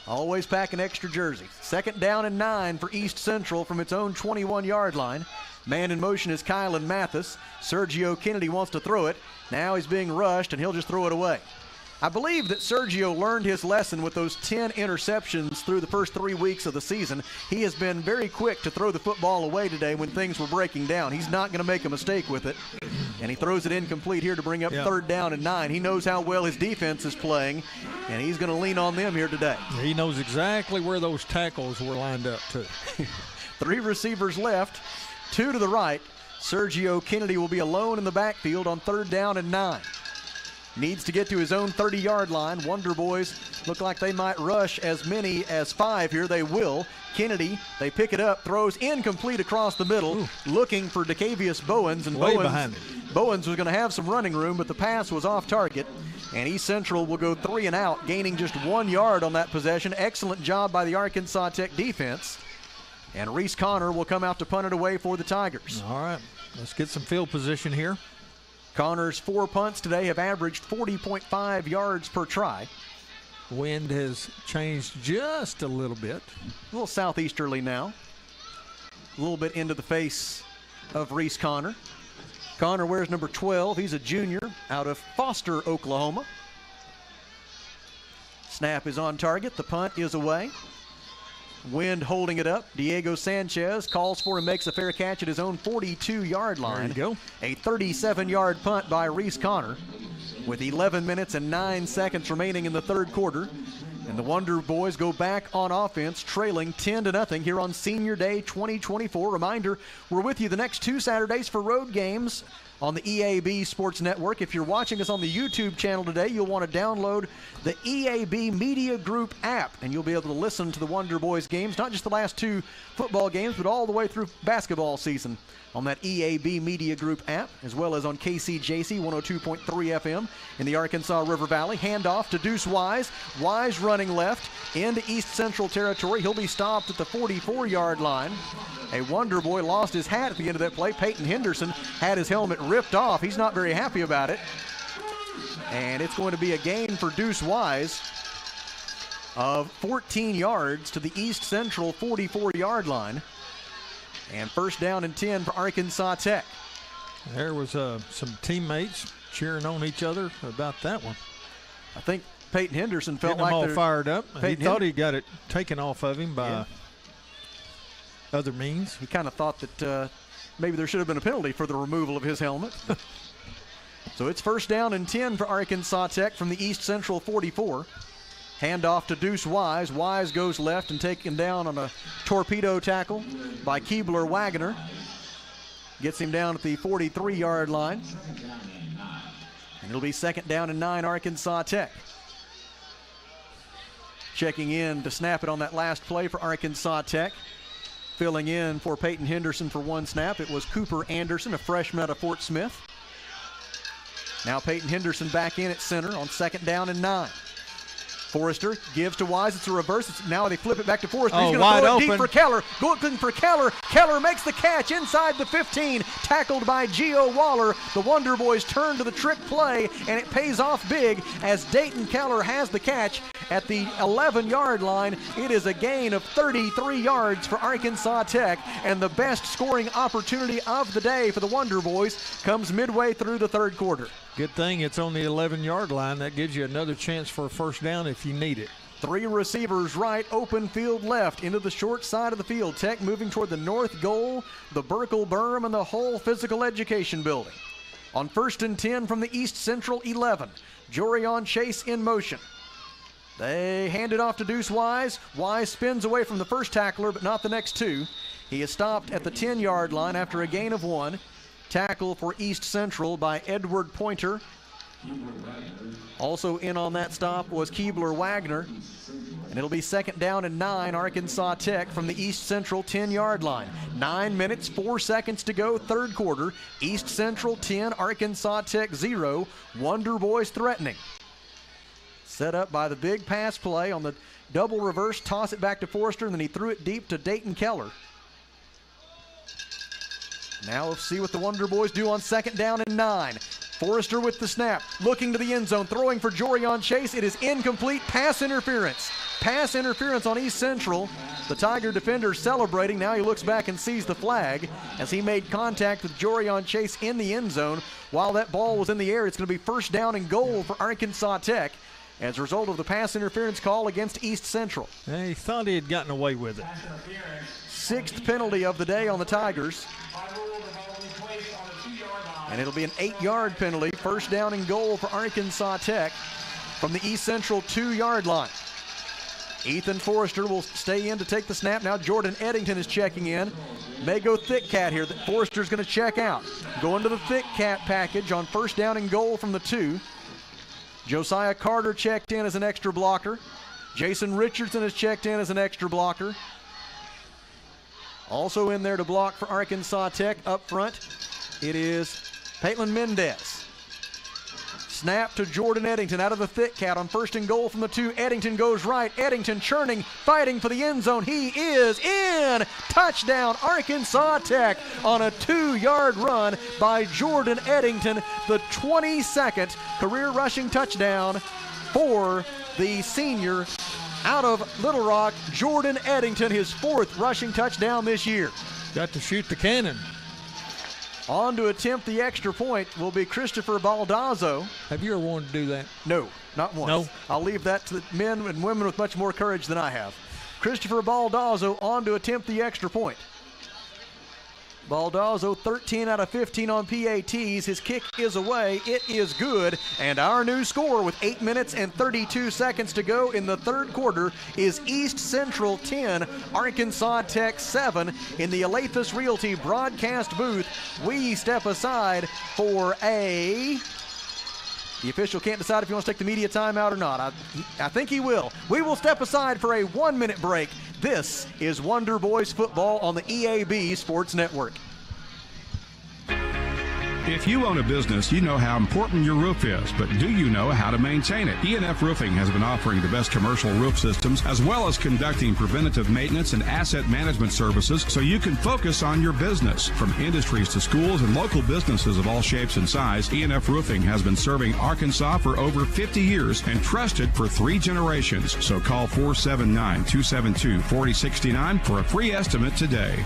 Always pack an extra jersey. Second down and 9 for East Central from its own 21-yard line. Man in motion is Kylan Mathis. Sergio Kennedy wants to throw it. Now he's being rushed, and he'll just throw it away. I believe that Sergio learned his lesson with those 10 interceptions through the first 3 weeks of the season. He has been very quick to throw the football away today when things were breaking down. He's not going to make a mistake with it. And he throws it incomplete here to bring up third down and 9. He knows how well his defense is playing, and he's going to lean on them here today. He knows exactly where those tackles were lined up, too. 3 receivers left, 2 to the right. Sergio Kennedy will be alone in the backfield on third down and 9. Needs to get to his own 30-yard line. Wonder Boys look like they might rush as many as 5 here. They will. Kennedy, they pick it up, throws incomplete across the middle, looking for DeCavius Bowens. And Bowens was going to have some running room, but the pass was off target. And East Central will go 3 and out, gaining just 1 yard on that possession. Excellent job by the Arkansas Tech defense. And Reese Connor will come out to punt it away for the Tigers. All right, let's get some field position here. Connor's 4 punts today have averaged 40.5 yards per try. Wind has changed just a little bit. A little southeasterly now. A little bit into the face of Reese Connor. Connor wears number 12. He's a junior out of Foster, Oklahoma. Snap is on target. The punt is away. Wind holding it up. Diego Sanchez calls for and makes a fair catch at his own 42-yard line. There you go. A 37-yard punt by Reese Connor with 11 minutes and 9 seconds remaining in the third quarter. And the Wonder Boys go back on offense, trailing 10-0 here on Senior Day 2024. Reminder, we're with you the next 2 Saturdays for road games on the EAB Sports Network. If you're watching us on the YouTube channel today, you'll want to download the EAB Media Group app, and you'll be able to listen to the Wonder Boys games, not just the last 2 football games, but all the way through basketball season on that EAB Media Group app, as well as on KCJC 102.3 FM in the Arkansas River Valley. Handoff to Deuce Wise. Wise running left into East Central territory. He'll be stopped at the 44-yard line. A Wonder Boy lost his hat at the end of that play. Peyton Henderson had his helmet ripped off. He's not very happy about it. And it's going to be a gain for Deuce Wise of 14 yards to the East Central 44-yard line. And first down and 10 for Arkansas Tech. There was some teammates cheering on each other about that one. I think Peyton Henderson felt like they're all fired up. He thought he got it taken off of him by other means. He kind of thought that maybe there should have been a penalty for the removal of his helmet. So it's first down and 10 for Arkansas Tech from the East Central 44. Handoff to Deuce Wise. Wise goes left and taken down on a torpedo tackle by Keebler Wagner. Gets him down at the 43-yard line. And it'll be second down and 9, Arkansas Tech. Checking in to snap it on that last play for Arkansas Tech. Filling in for Peyton Henderson for one snap, it was Cooper Anderson, a freshman out of Fort Smith. Now Peyton Henderson back in at center on second down and 9. Forrester gives to Wise. It's a reverse. Now they flip it back to Forrester. He's going to throw it deep for Keller. Looking for Keller. Keller makes the catch inside the 15. Tackled by Gio Waller. The Wonder Boys turn to the trick play, and it pays off big as Dayton Keller has the catch at the 11-yard line. It is a gain of 33 yards for Arkansas Tech, and the best scoring opportunity of the day for the Wonder Boys comes midway through the third quarter. Good thing it's on the 11-yard line. That gives you another chance for a first down if you need it. 3 receivers right, open field left, into the short side of the field. Tech moving toward the north goal, the Burkle berm, and the whole physical education building. On first and 10 from the East Central 11, Jorion Chase in motion. They hand it off to Deuce Wise. Wise spins away from the first tackler, but not the next 2. He is stopped at the 10-yard line after a gain of 1. Tackle for East Central by Edward Pointer. Also in on that stop was Keebler Wagner. And it'll be second down and 9, Arkansas Tech from the East Central 10-yard line. 9 minutes, 4 seconds to go, third quarter. East Central 10, Arkansas Tech 0. Wonder Boys threatening. Set up by the big pass play on the double reverse, toss it back to Forrester, and then he threw it deep to Dayton Keller. Now let's see what the Wonder Boys do on second down and 9. Forrester with the snap, looking to the end zone, throwing for Jorion Chase. It is incomplete. Pass interference. Pass interference on East Central. The Tiger defender celebrating. Now he looks back and sees the flag as he made contact with Jorion Chase in the end zone. While that ball was in the air, it's going to be first down and goal for Arkansas Tech as a result of the pass interference call against East Central. Yeah, he thought he had gotten away with it. 6th penalty of the day on the Tigers. And it'll be an 8-yard penalty. First down and goal for Arkansas Tech from the East Central 2-yard line. Ethan Forrester will stay in to take the snap. Now Jordan Eddington is checking in. May go thick cat here. Forrester's going to check out. Going to the thick cat package on first down and goal from the 2. Josiah Carter checked in as an extra blocker. Jason Richardson has checked in as an extra blocker. Also in there to block for Arkansas Tech up front, it is Peyton Mendez. Snap to Jordan Eddington out of the thick cat on first and goal from the 2. Eddington goes right. Eddington churning, fighting for the end zone. He is in. Touchdown, Arkansas Tech on a 2-yard run by Jordan Eddington. The 22nd career rushing touchdown for the senior out of Little Rock, Jordan Eddington, his 4th rushing touchdown this year. Got to shoot the cannon. On to attempt the extra point will be Christopher Baldazzo. Have you ever wanted to do that? No, not once. No? I'll leave that to the men and women with much more courage than I have. Christopher Baldazzo on to attempt the extra point. Baldazzo 13 out of 15 on PATs. His kick is away. It is good. And our new score with 8 minutes and 32 seconds to go in the third quarter is East Central 10, Arkansas Tech 7. In the Alathus Realty broadcast booth, we step aside for a... The official can't decide if he wants to take the media timeout or not. I think he will. We will step aside for a 1-minute break. This is Wonder Boys football on the EAB Sports Network. If you own a business, you know how important your roof is, but do you know how to maintain it? ENF Roofing has been offering the best commercial roof systems as well as conducting preventative maintenance and asset management services so you can focus on your business. From industries to schools and local businesses of all shapes and size, ENF Roofing has been serving Arkansas for over 50 years and trusted for 3 generations. So call 479-272-4069 for a free estimate today.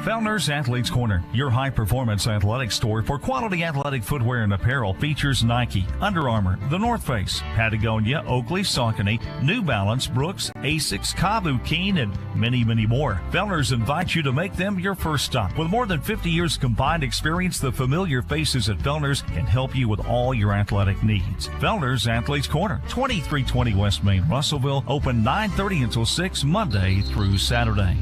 Fellner's Athletes Corner, your high-performance athletic store for quality athletic footwear and apparel, features Nike, Under Armour, The North Face, Patagonia, Oakley, Saucony, New Balance, Brooks, Asics, Kavu, Keen, and many, many more. Fellner's invites you to make them your first stop. With more than 50 years combined experience, the familiar faces at Fellner's can help you with all your athletic needs. Fellner's Athletes Corner, 2320 West Main, Russellville, open 9:30 until 6 Monday through Saturday.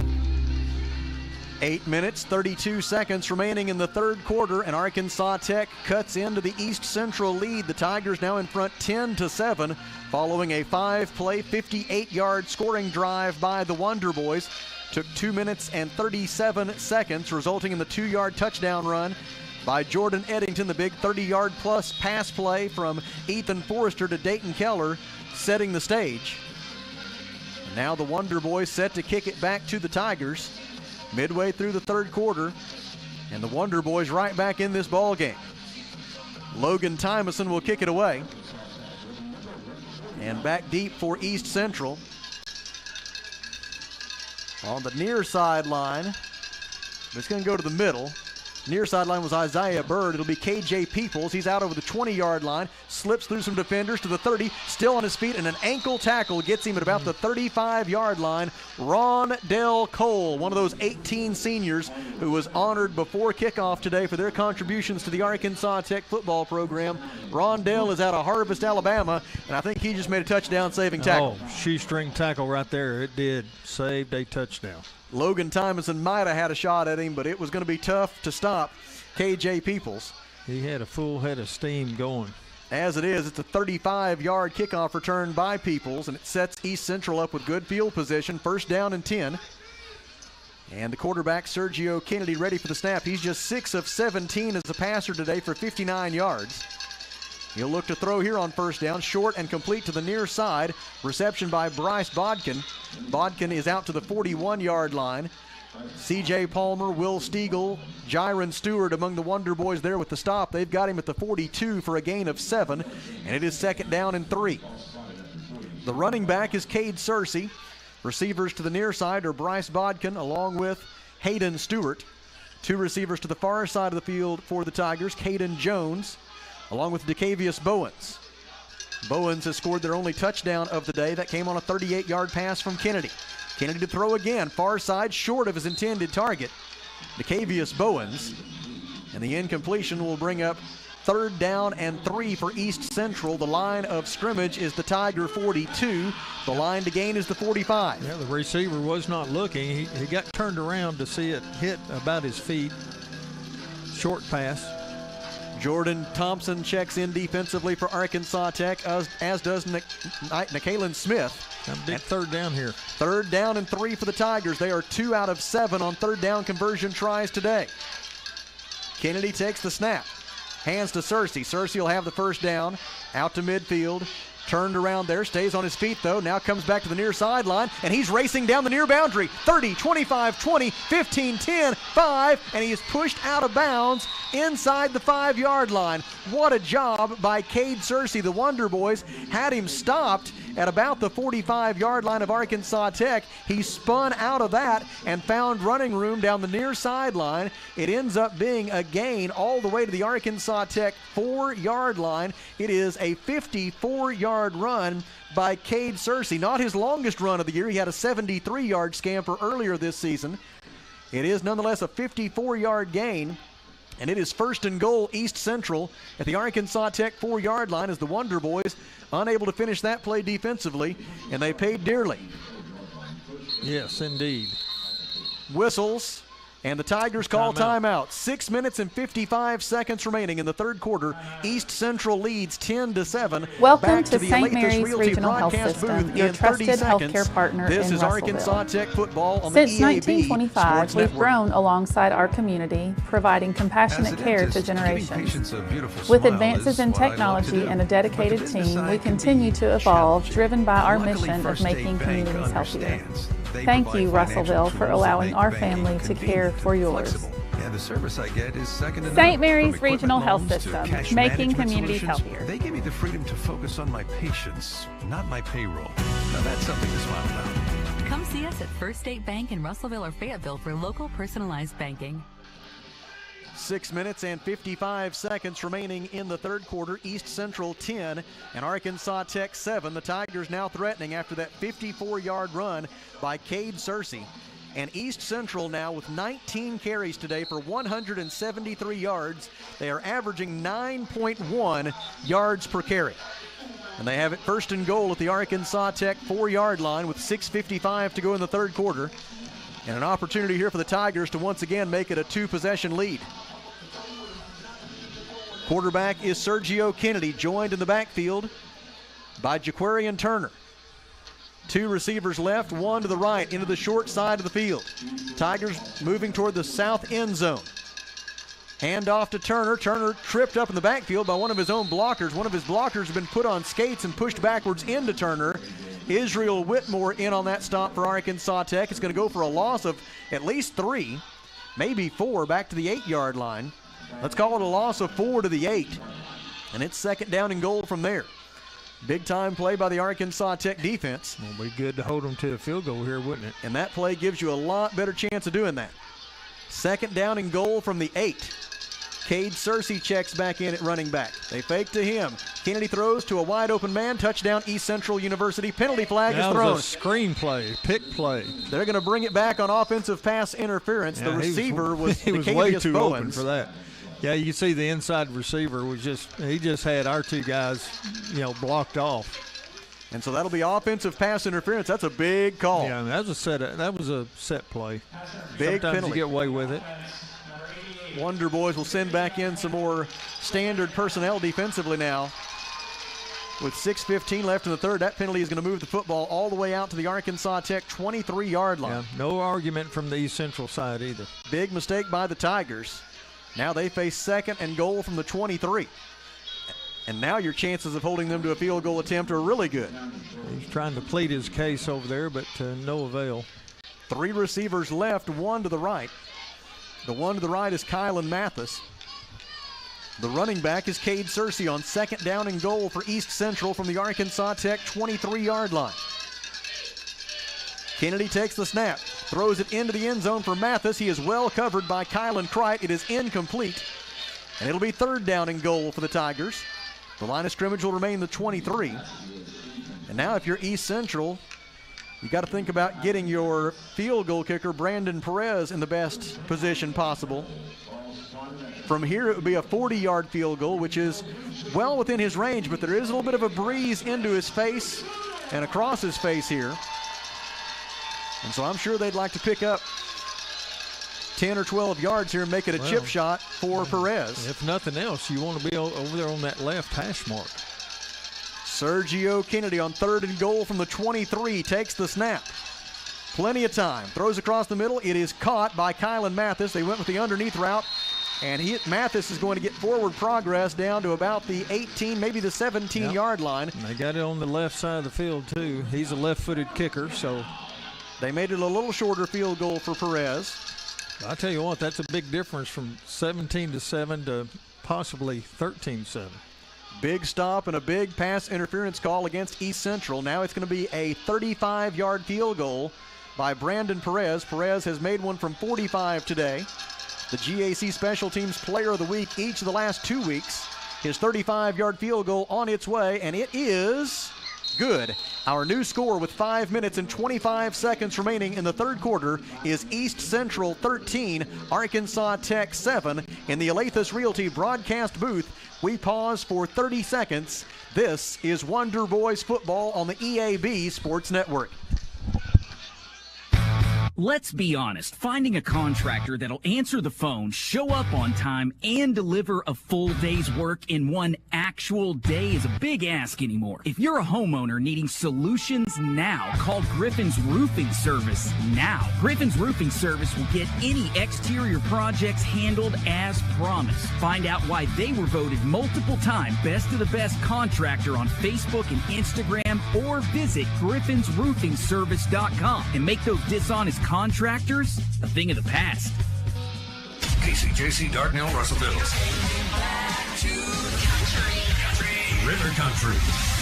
8 minutes, 32 seconds remaining in the third quarter, and Arkansas Tech cuts into the East Central lead. The Tigers now in front 10-7, following a 5-play, 58-yard scoring drive by the Wonder Boys. Took 2 minutes and 37 seconds, resulting in the 2-yard touchdown run by Jordan Eddington, the big 30-yard plus pass play from Ethan Forrester to Dayton Keller, setting the stage. And now the Wonder Boys set to kick it back to the Tigers midway through the third quarter, and the Wonder Boys right back in this ball game. Logan Tymason will kick it away, and back deep for East Central. On the near sideline, it's going to go to the middle. Near sideline was Isaiah Bird. It'll be KJ Peoples. He's out over the 20-yard line, slips through some defenders to the 30, still on his feet, and an ankle tackle gets him at about the 35-yard line. Rondell Cole, one of those 18 seniors who was honored before kickoff today for their contributions to the Arkansas Tech football program. Rondell is out of Harvest, Alabama, and I think he just made a touchdown-saving tackle. Oh, shoestring tackle right there. It did. Saved a touchdown. Logan Tymason might have had a shot at him, but it was going to be tough to stop KJ Peoples. He had a full head of steam going. As it is, it's a 35-yard kickoff return by Peoples, and it sets East Central up with good field position, first down and 10. And the quarterback, Sergio Kennedy, ready for the snap. He's just 6 of 17 as a passer today for 59 yards. He'll look to throw here on first down, short and complete to the near side. Reception by Bryce Bodkin. Bodkin is out to the 41-yard line. C.J. Palmer, Will Stiegel, Jiron Stewart among the Wonder Boys there with the stop. They've got him at the 42 for a gain of 7, and it is second down and 3. The running back is Cade Searcy. Receivers to the near side are Bryce Bodkin along with Hayden Stewart. 2 receivers to the far side of the field for the Tigers, Caden Jones, along with DeCavius Bowens. Bowens has scored their only touchdown of the day. That came on a 38-yard pass from Kennedy. Kennedy to throw again, far side, short of his intended target. DeCavius Bowens, and the incompletion will bring up third down and 3 for East Central. The line of scrimmage is the Tiger 42. The line to gain is the 45. Yeah, the receiver was not looking. He got turned around to see it hit about his feet. Short pass. Jordan Thompson checks in defensively for Arkansas Tech, as does Nikhalen Smith. Big third down here. Third down and 3 for the Tigers. They are 2 out of 7 on third down conversion tries today. Kennedy takes the snap. Hands to Searcy. Searcy will have the first down. Out to midfield. Turned around there, stays on his feet though, now comes back to the near sideline, and he's racing down the near boundary. 30, 25, 20, 15, 10, 5, and he is pushed out of bounds inside the 5-yard line. What a job by Cade Searcy. The Wonder Boys had him stopped at about the 45-yard line of Arkansas Tech. He spun out of that and found running room down the near sideline. It ends up being a gain all the way to the Arkansas Tech 4-yard line. It is a 54-yard run by Cade Searcy. Not his longest run of the year. He had a 73-yard scamper earlier this season. It is nonetheless a 54-yard gain. And it is first and goal East Central at the Arkansas Tech 4-yard line as the Wonder Boys unable to finish that play defensively, and they paid dearly. Yes, indeed. Whistles, and the Tigers call timeout. 6 minutes and 55 seconds remaining in the third quarter. East Central leads 10-7. Welcome to St. Mary's Regional Health System, your trusted healthcare partner this in is Russellville. Arkansas Tech football on Since the EAB 1925, we've Network. grown alongside our community, providing compassionate care to generations. With advances in technology and a dedicated team, we continue to evolve, driven by our mission of making communities healthier. Thank you, Russellville, for allowing our family to care for yours. And the service I get is second to none. St. Mary's From Regional equipment Health loans to System, cash making management communities solutions, healthier. They give me the freedom to focus on my patients, not my payroll. Now that's something to smile about. Come see us at First State Bank in Russellville or Fayetteville for local personalized banking. 6 minutes and 55 seconds remaining in the third quarter. East Central 10 and Arkansas Tech 7. The Tigers now threatening after that 54-yard run by Cade Searcy. And East Central now with 19 carries today for 173 yards. They are averaging 9.1 yards per carry. And they have it first and goal at the Arkansas Tech 4-yard line with 6:55 to go in the third quarter. And an opportunity here for the Tigers to once again make it a 2-possession lead. Quarterback is Sergio Kennedy, joined in the backfield by Jaquarian Turner. 2 receivers left, 1 to the right, into the short side of the field. Tigers moving toward the south end zone. Hand off to Turner. Turner tripped up in the backfield by one of his own blockers. One of his blockers has been put on skates and pushed backwards into Turner. Israel Whitmore in on that stop for Arkansas Tech. It's going to go for a loss of at least 3, maybe 4, back to the 8-yard line. Let's call it a loss of 4 to the 8. And it's second down and goal from there. Big time play by the Arkansas Tech defense. It'll be good to hold them to a field goal here, wouldn't it? And that play gives you a lot better chance of doing that. Second down and goal from the 8. Cade Searcy checks back in at running back. They fake to him. Kennedy throws to a wide open man. Touchdown East Central University. Penalty flag is thrown. That was a screen play, pick play. They're going to bring it back on offensive pass interference. The receiver was he was way too open for that. Yeah, you see the inside receiver was he just had our 2 guys, blocked off. And so that'll be offensive pass interference. That's a big call. Yeah, that was a set play. Big Sometimes penalty. You get away with it. Wonder Boys will send back in some more standard personnel defensively now. With 6:15 left in the third, that penalty is going to move the football all the way out to the Arkansas Tech 23-yard line. Yeah, no argument from the East Central side either. Big mistake by the Tigers. Now they face second and goal from the 23. And now your chances of holding them to a field goal attempt are really good. He's trying to plead his case over there, but no avail. 3 receivers left, 1 to the right. The 1 to the right is Kylan Mathis. The running back is Cade Searcy on second down and goal for East Central from the Arkansas Tech 23-yard line. Kennedy takes the snap, throws it into the end zone for Mathis. He is well covered by Kylan Crite. It is incomplete, and it'll be third down and goal for the Tigers. The line of scrimmage will remain the 23. And now if you're East Central, you got to think about getting your field goal kicker, Brandon Perez, in the best position possible. From here, it would be a 40-yard field goal, which is well within his range, but there is a little bit of a breeze into his face and across his face here. And so I'm sure they'd like to pick up 10 or 12 yards here and make it a chip shot for Perez. If nothing else, you want to be over there on that left hash mark. Sergio Kennedy on third and goal from the 23 takes the snap. Plenty of time. Throws across the middle. It is caught by Kylan Mathis. They went with the underneath route. And Mathis is going to get forward progress down to about the 18, maybe the 17-yard line. And they got it on the left side of the field, too. He's a left-footed kicker, so they made it a little shorter field goal for Perez. I tell you what, that's a big difference from 17-7 to possibly 13-7. Big stop and a big pass interference call against East Central. Now it's going to be a 35-yard field goal by Brandon Perez. Perez has made one from 45 today. The GAC Special Teams Player of the Week each of the last 2 weeks. His 35-yard field goal on its way, and it is good. Our new score with 5 minutes and 25 seconds remaining in the third quarter is East Central 13, Arkansas Tech 7. In the Alathus Realty broadcast booth, we pause for 30 seconds. This is Wonder Boys football on the EAB Sports Network. Let's be honest, finding a contractor that'll answer the phone, show up on time, and deliver a full day's work in one actual day is a big ask anymore. If you're a homeowner needing solutions now, call Griffin's Roofing Service now. Griffin's Roofing Service will get any exterior projects handled as promised. Find out why they were voted multiple time Best of the Best contractor on Facebook and Instagram, or visit griffinsroofingservice.com and make those dishonest contractors a thing of the past. KCJC Dartnell, Russellville. River Country.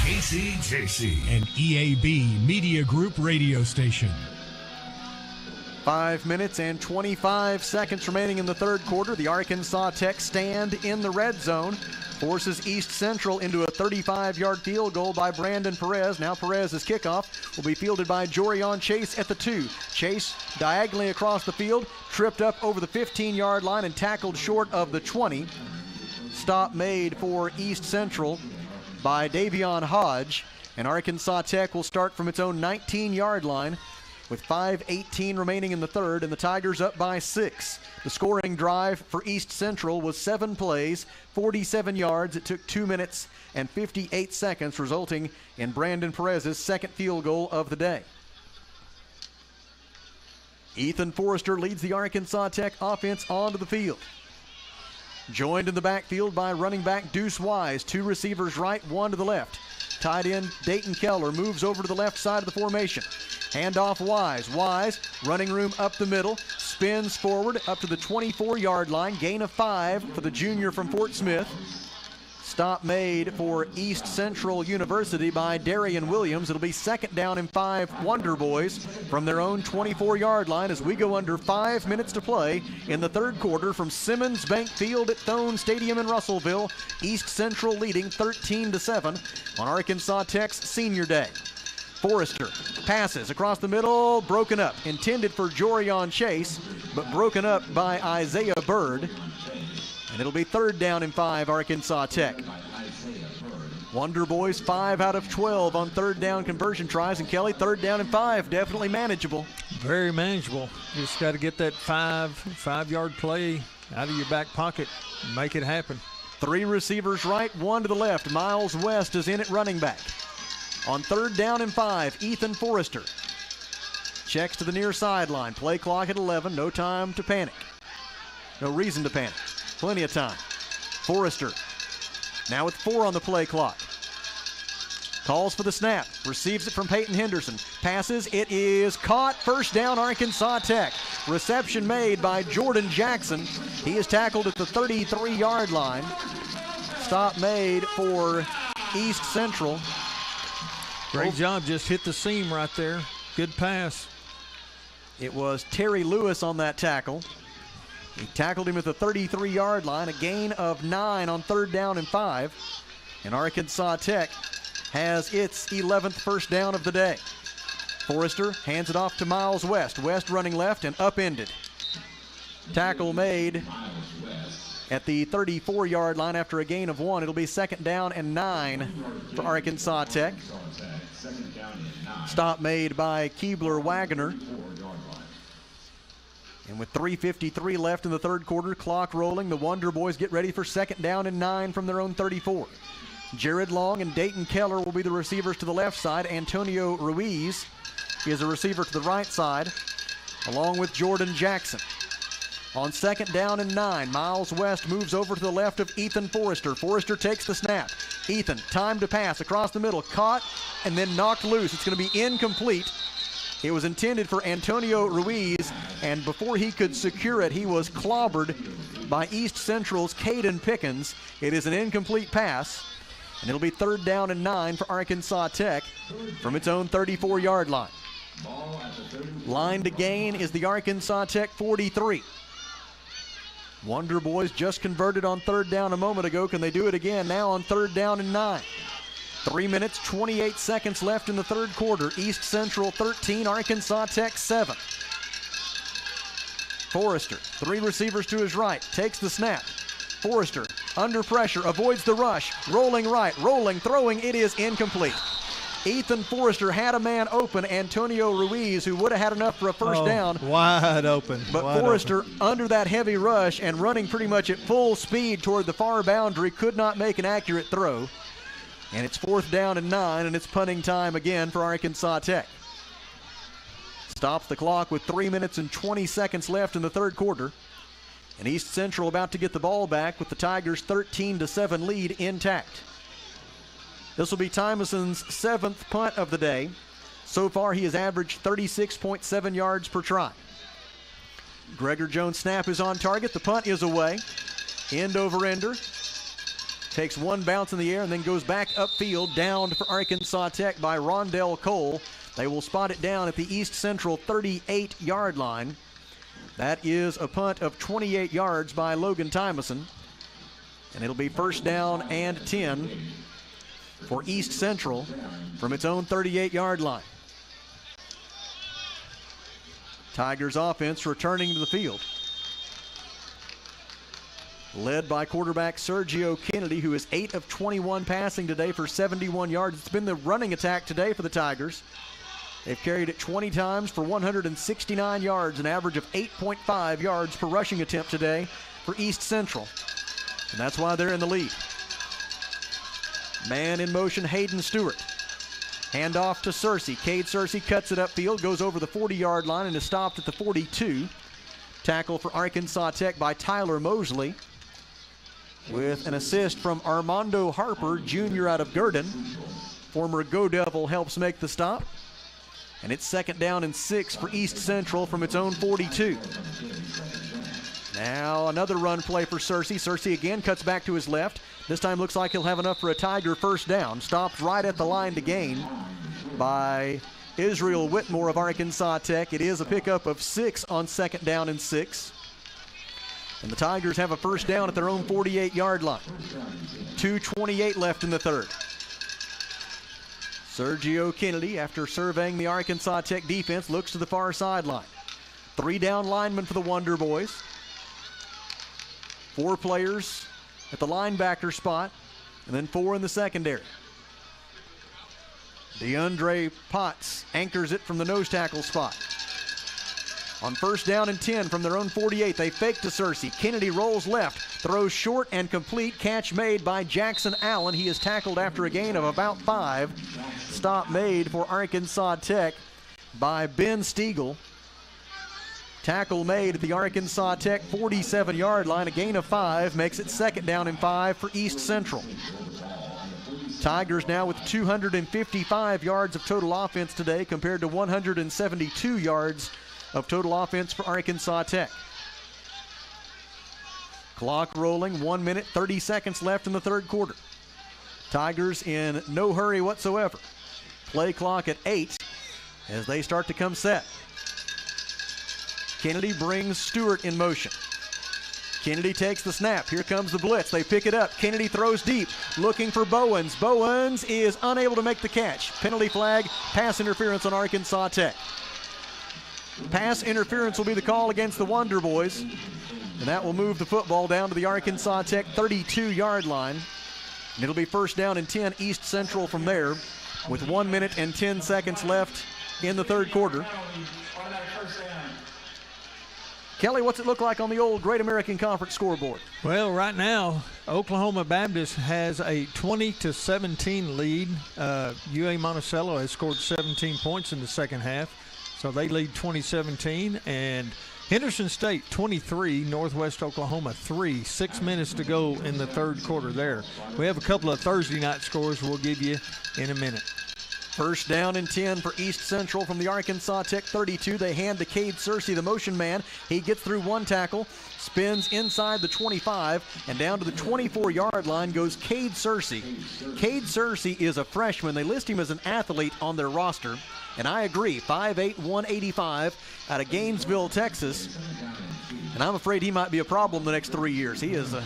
KCJC. An EAB Media Group radio station. 5 minutes and 25 seconds remaining in the third quarter. The Arkansas Tech stand in the red zone. Forces East Central into a 35-yard field goal by Brandon Perez. Now Perez's kickoff will be fielded by Jorion Chase at the 2. Chase diagonally across the field, tripped up over the 15-yard line and tackled short of the 20. Stop made for East Central by Davion Hodge. And Arkansas Tech will start from its own 19-yard line with 5:18 remaining in the third, and the Tigers up by 6. The scoring drive for East Central was 7 plays, 47 yards. It took 2 minutes and 58 seconds, resulting in Brandon Perez's second field goal of the day. Ethan Forrester leads the Arkansas Tech offense onto the field. Joined in the backfield by running back Deuce Wise. 2 receivers right, 1 to the left. Tight end Dayton Keller moves over to the left side of the formation. Handoff Wise. Wise, running room up the middle, spins forward up to the 24-yard line. Gain of 5 for the junior from Fort Smith. Stop made for East Central University by Darian Williams. It'll be second down and 5 Wonder Boys from their own 24-yard line as we go under 5 minutes to play in the third quarter from Simmons Bank Field at Thone Stadium in Russellville. East Central leading 13-7 on Arkansas Tech's senior day. Forrester passes across the middle, broken up. Intended for Jorion Chase, but broken up by Isaiah Bird. And it'll be third down and 5, Arkansas Tech. Wonder Boys 5 out of 12 on third down conversion tries. And Kelly, third down and 5, definitely manageable. Very manageable. Just got to get that five-yard play out of your back pocket and make it happen. 3 receivers right, 1 to the left. Miles West is in at running back. On third down and 5, Ethan Forrester checks to the near sideline. Play clock at 11. No time to panic. No reason to panic. Plenty of time. Forrester now with 4 on the play clock. Calls for the snap. Receives it from Peyton Henderson. Passes. It is caught. First down, Arkansas Tech. Reception made by Jordan Jackson. He is tackled at the 33-yard line. Stop made for East Central. Great job. Just hit the seam right there. Good pass. It was Terry Lewis on that tackle. He tackled him at the 33-yard line. A gain of 9 on third down and 5. And Arkansas Tech has its 11th first down of the day. Forrester hands it off to Miles West. West running left and upended. Tackle made at the 34-yard line after a gain of 1. It'll be second down and 9 for Arkansas Tech. Stop made by Keebler Wagner. And with 3:53 left in the third quarter, clock rolling, the Wonder Boys get ready for second down and 9 from their own 34. Jared Long and Dayton Keller will be the receivers to the left side. Antonio Ruiz is a receiver to the right side, along with Jordan Jackson. On second down and 9, Miles West moves over to the left of Ethan Forrester. Forrester takes the snap. Ethan, time to pass across the middle, caught and then knocked loose. It's going to be incomplete. It was intended for Antonio Ruiz, and before he could secure it, he was clobbered by East Central's Caden Pickens. It is an incomplete pass, and it'll be third down and 9 for Arkansas Tech from its own 34-yard line. Line to gain is the Arkansas Tech 43. Wonder Boys just converted on third down a moment ago. Can they do it again now on third down and 9? 3 minutes, 28 seconds left in the third quarter. East Central 13, Arkansas Tech 7. Forrester, 3 receivers to his right, takes the snap. Forrester, under pressure, avoids the rush, rolling right, rolling, throwing, it is incomplete. Ethan Forrester had a man open, Antonio Ruiz, who would have had enough for a first down. Wide open. But wide Forrester, open. Under that heavy rush and running pretty much at full speed toward the far boundary, could not make an accurate throw. And it's fourth down and 9, and it's punting time again for Arkansas Tech. Stops the clock with 3 minutes and 20 seconds left in the third quarter. And East Central about to get the ball back with the Tigers' 13-7 lead intact. This will be Tymoson's 7th punt of the day. So far, he has averaged 36.7 yards per try. Gregor Jones' snap is on target. The punt is away. End over ender. Takes one bounce in the air and then goes back upfield, downed for Arkansas Tech by Rondell Cole. They will spot it down at the East Central 38-yard line. That is a punt of 28 yards by Logan Tymason. And it'll be first down and 10 for East Central from its own 38-yard line. Tigers offense returning to the field, led by quarterback Sergio Kennedy, who is 8 of 21 passing today for 71 yards. It's been the running attack today for the Tigers. They've carried it 20 times for 169 yards, an average of 8.5 yards per rushing attempt today for East Central. And that's why they're in the lead. Man in motion, Hayden Stewart. Handoff to Searcy. Cade Searcy cuts it upfield, goes over the 40-yard line and is stopped at the 42. Tackle for Arkansas Tech by Tyler Mosley, with an assist from Armando Harper, junior out of Gurdon. Former Go Devil helps make the stop. And it's second down and 6 for East Central from its own 42. Now another run play for Searcy. Searcy again cuts back to his left. This time looks like he'll have enough for a Tiger first down. Stopped right at the line to gain by Israel Whitmore of Arkansas Tech. It is a pickup of 6 on second down and 6. And the Tigers have a first down at their own 48-yard line. 2:28 left in the third. Sergio Kennedy, after surveying the Arkansas Tech defense, looks to the far sideline. 3 down linemen for the Wonder Boys. 4 players at the linebacker spot, and then 4 in the secondary. DeAndre Potts anchors it from the nose tackle spot. On first down and 10 from their own 48, they fake to Searcy. Kennedy rolls left, throws short and complete. Catch made by Jackson Allen. He is tackled after a gain of about 5. Stop made for Arkansas Tech by Ben Stiegel. Tackle made at the Arkansas Tech 47-yard line. A gain of 5 makes it second down and 5 for East Central. Tigers now with 255 yards of total offense today compared to 172 yards of total offense for Arkansas Tech. Clock rolling, 1 minute, 30 seconds left in the third quarter. Tigers in no hurry whatsoever. Play clock at 8 as they start to come set. Kennedy brings Stewart in motion. Kennedy takes the snap. Here comes the blitz. They pick it up. Kennedy throws deep, looking for Bowens. Bowens is unable to make the catch. Penalty flag, pass interference on Arkansas Tech. Pass interference will be the call against the Wonder Boys, and that will move the football down to the Arkansas Tech 32-yard line. And it'll be first down and 10 East Central from there with 1 minute and 10 seconds left in the third quarter. Kelly, what's it look like on the old Great American Conference scoreboard? Well, right now, Oklahoma Baptist has a 20-17 lead. UA Monticello has scored 17 points in the second half, so they lead 20-17. And Henderson State 23, Northwest Oklahoma 3. 6 minutes to go in the third quarter there. We have a couple of Thursday night scores we'll give you in a minute. First down and 10 for East Central from the Arkansas Tech 32. They hand to Cade Searcy, the motion man. He gets through one tackle, spins inside the 25, and down to the 24-yard line goes Cade Searcy. Cade Searcy is a freshman. They list him as an athlete on their roster, and I agree, 5'8", 185 out of Gainesville, Texas. And I'm afraid he might be a problem the next 3 years. He is a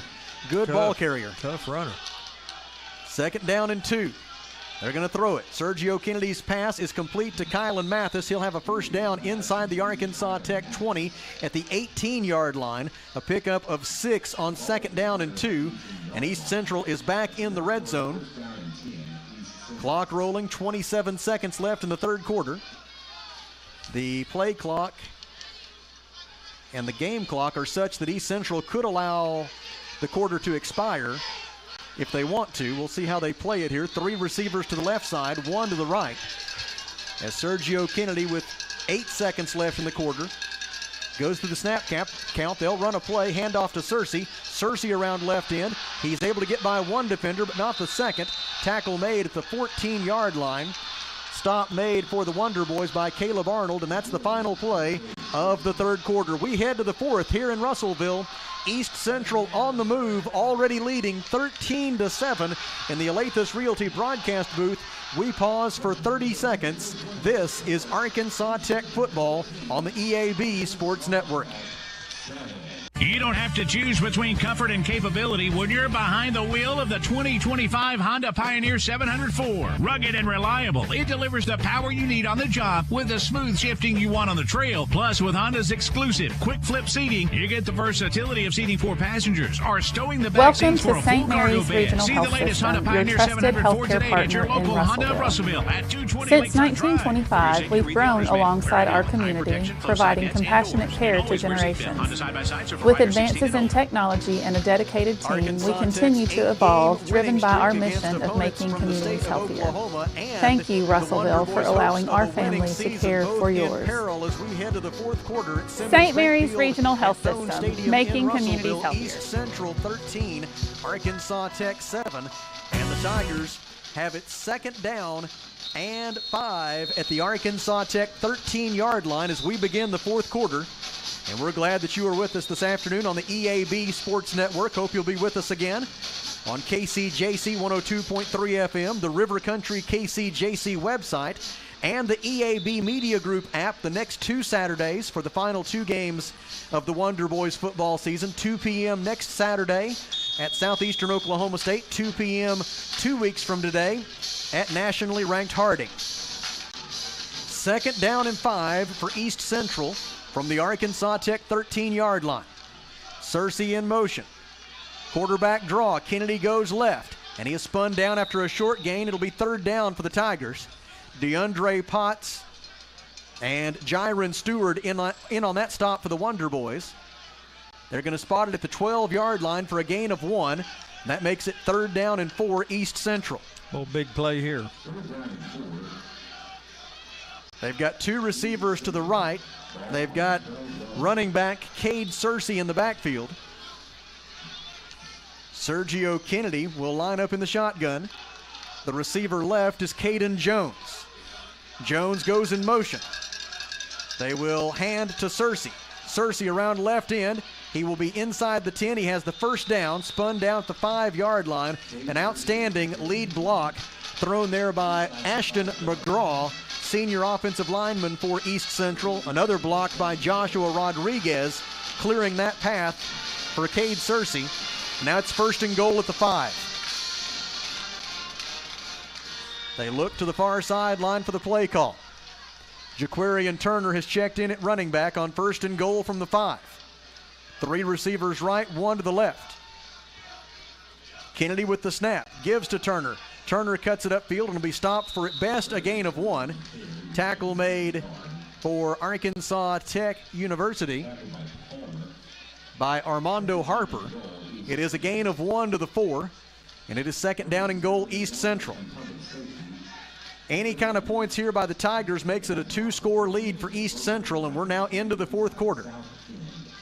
good ball carrier. Tough runner. Second down and 2. They're going to throw it. Sergio Kennedy's pass is complete to Kylan Mathis. He'll have a first down inside the Arkansas Tech 20 at the 18-yard line. A pickup of 6 on second down and 2. And East Central is back in the red zone. Clock rolling, 27 seconds left in the third quarter. The play clock and the game clock are such that East Central could allow the quarter to expire if they want to. We'll see how they play it here. 3 receivers to the left side, 1 to the right. As Sergio Kennedy, with 8 seconds left in the quarter, goes through the snap count. They'll run a play, handoff to Searcy. Searcy around left end. He's able to get by one defender, but not the second. Tackle made at the 14-yard line. Stop made for the Wonder Boys by Caleb Arnold, and that's the final play of the third quarter. We head to the fourth here in Russellville East Central on the move, already leading 13-7 in the Alathus Realty broadcast booth. We pause for 30 seconds. This is Arkansas Tech football on the EAB Sports Network. You don't have to choose between comfort and capability when you're behind the wheel of the 2025 Honda Pioneer 704. Rugged and reliable, it delivers the power you need on the job with the smooth shifting you want on the trail. Plus, with Honda's exclusive quick flip seating, you get the versatility of seating 4 passengers or stowing the back seats for a full cargo bed. See the latest Honda Pioneer 704 today at your local Honda of Russellville at 220 Since 1925, we've grown alongside our community, providing compassionate care to generations. With advances in technology and a dedicated team, we continue to evolve, driven by our mission of making communities healthier. Thank you, Russellville, for allowing our family to care for yours. St. Mary's Regional Health System, making communities healthier. East Central 13, Arkansas Tech 7, and the Tigers have it second down and 5 at the Arkansas Tech 13-yard line as we begin the fourth quarter. And we're glad that you are with us this afternoon on the EAB Sports Network. Hope you'll be with us again on KCJC 102.3 FM, the River Country KCJC website, and the EAB Media Group app the next 2 Saturdays for the final 2 games of the Wonder Boys football season. 2 p.m. next Saturday at Southeastern Oklahoma State, 2 p.m. 2 weeks from today at nationally ranked Harding. Second down and 5 for East Central from the Arkansas Tech 13-yard line. Searcy in motion. Quarterback draw. Kennedy goes left, and he is spun down after a short gain. It'll be third down for the Tigers. DeAndre Potts and Jiron Stewart in on that stop for the Wonder Boys. They're going to spot it at the 12-yard line for a gain of 1. That makes it third down and 4 East Central. Oh, big play here. They've got 2 receivers to the right. They've got running back Cade Searcy in the backfield. Sergio Kennedy will line up in the shotgun. The receiver left is Caden Jones. Jones goes in motion. They will hand to Searcy. Searcy around left end. He will be inside the 10. He has the first down, spun down at the 5-yard line. An outstanding lead block thrown there by Ashton McGraw, senior offensive lineman for East Central. Another block by Joshua Rodriguez, clearing that path for Cade Searcy. Now it's first and goal at the 5. They look to the far sideline for the play call. Jaquarian Turner has checked in at running back on first and goal from the 5. 3 receivers right, 1 to the left. Kennedy with the snap, gives to Turner. Turner cuts it upfield and will be stopped for at best a gain of 1. Tackle made for Arkansas Tech University by Armando Harper. It is a gain of 1 to the 4, and it is second down and goal East Central. Any kind of points here by the Tigers makes it a 2-score lead for East Central, and we're now into the fourth quarter.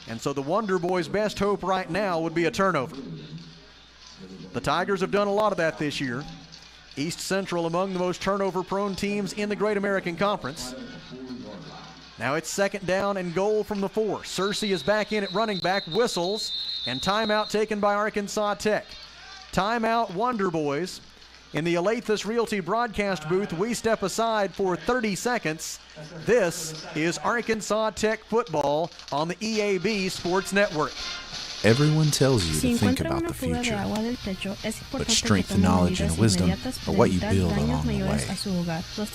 And so the Wonder Boys' best hope right now would be a turnover. The Tigers have done a lot of that this year. East Central among the most turnover-prone teams in the Great American Conference. Now it's second down and goal from the 4. Searcy is back in at running back, whistles, and timeout taken by Arkansas Tech. Timeout, Wonder Boys. In the Alathus Realty broadcast booth, we step aside for 30 seconds. This is Arkansas Tech football on the EAB Sports Network. Everyone tells you to think about the future, but strength, knowledge, and wisdom are what you build along the way.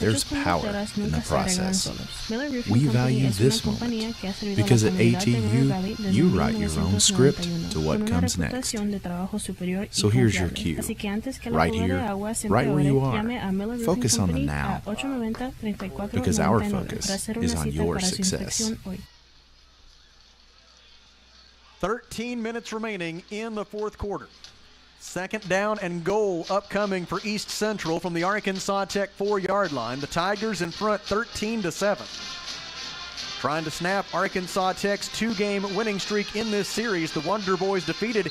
There's power in the process. We value this moment because at ATU, you write your own script to what comes next. So here's your cue. Right here, right where you are. Focus on the now, because our focus is on your success. 13 minutes remaining in the fourth quarter. Second down and goal upcoming for East Central from the Arkansas Tech 4-yard line. The Tigers in front 13-7. Trying to snap Arkansas Tech's 2-game winning streak in this series. The Wonder Boys defeated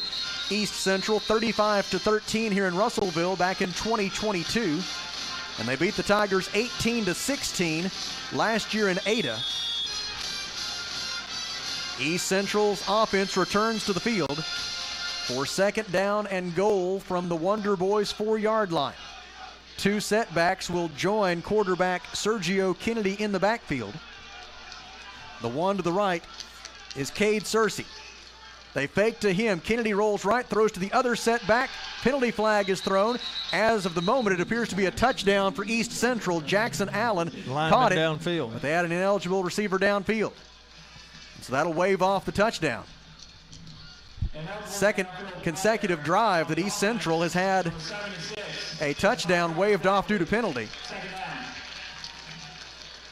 East Central 35-13 here in Russellville back in 2022. And they beat the Tigers 18-16 last year in Ada. East Central's offense returns to the field for second down and goal from the Wonder Boys 4-yard line. 2 setbacks will join quarterback Sergio Kennedy in the backfield. The one to the right is Cade Searcy. They fake to him. Kennedy rolls right, throws to the other setback. Penalty flag is thrown. As of the moment, it appears to be a touchdown for East Central. Jackson Allen caught it downfield, but they had an ineligible receiver downfield. So that'll wave off the touchdown. Second consecutive drive that East Central has had a touchdown waved off due to penalty.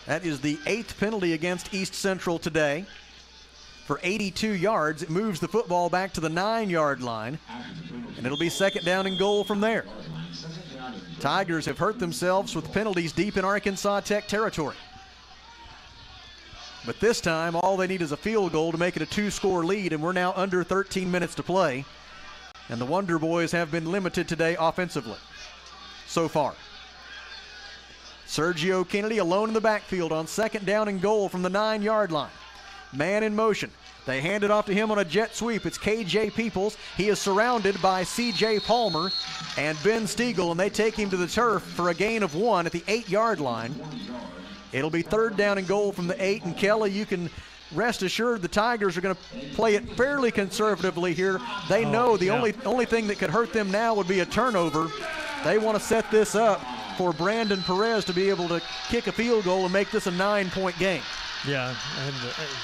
That is the 8th penalty against East Central today. For 82 yards, it moves the football back to the 9-yard line, and it'll be second down and goal from there. Tigers have hurt themselves with penalties deep in Arkansas Tech territory. But this time, all they need is a field goal to make it a 2-score lead, and we're now under 13 minutes to play. And the Wonder Boys have been limited today offensively so far. Sergio Kennedy alone in the backfield on second down and goal from the 9-yard line. Man in motion. They hand it off to him on a jet sweep. It's KJ Peoples. He is surrounded by CJ Palmer and Ben Stiegel, and they take him to the turf for a gain of 1 at the 8-yard line. It'll be third down and goal from the 8, and Kelly, you can rest assured the Tigers are going to play it fairly conservatively here. They know the only thing that could hurt them now would be a turnover. They want to set this up for Brandon Perez to be able to kick a field goal and make this a 9-point game. Yeah, and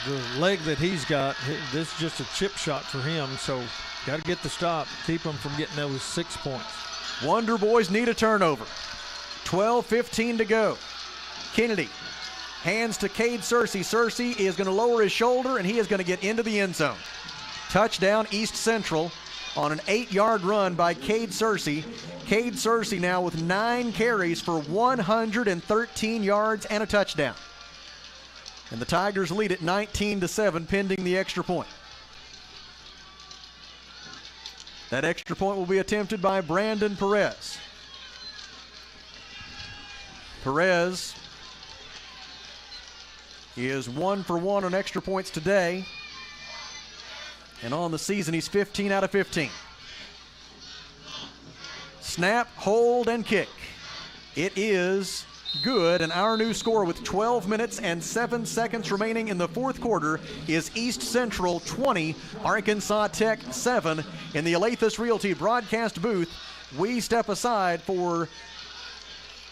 the leg that he's got, this is just a chip shot for him, so got to get the stop, keep him from getting those 6 points. Wonder Boys need a turnover. 12:15 to go. Kennedy hands to Cade Searcy. Searcy is going to lower his shoulder, and he is going to get into the end zone. Touchdown East Central on an 8-yard run by Cade Searcy. Cade Searcy now with 9 carries for 113 yards and a touchdown. And the Tigers lead at 19-7 pending the extra point. That extra point will be attempted by Brandon Perez. Perez is 1 for 1 on extra points today. And on the season, he's 15 out of 15. Snap, hold, and kick. It is good, and our new score with 12 minutes and 7 seconds remaining in the fourth quarter is East Central 20, Arkansas Tech 7. In the Alathus Realty broadcast booth, we step aside for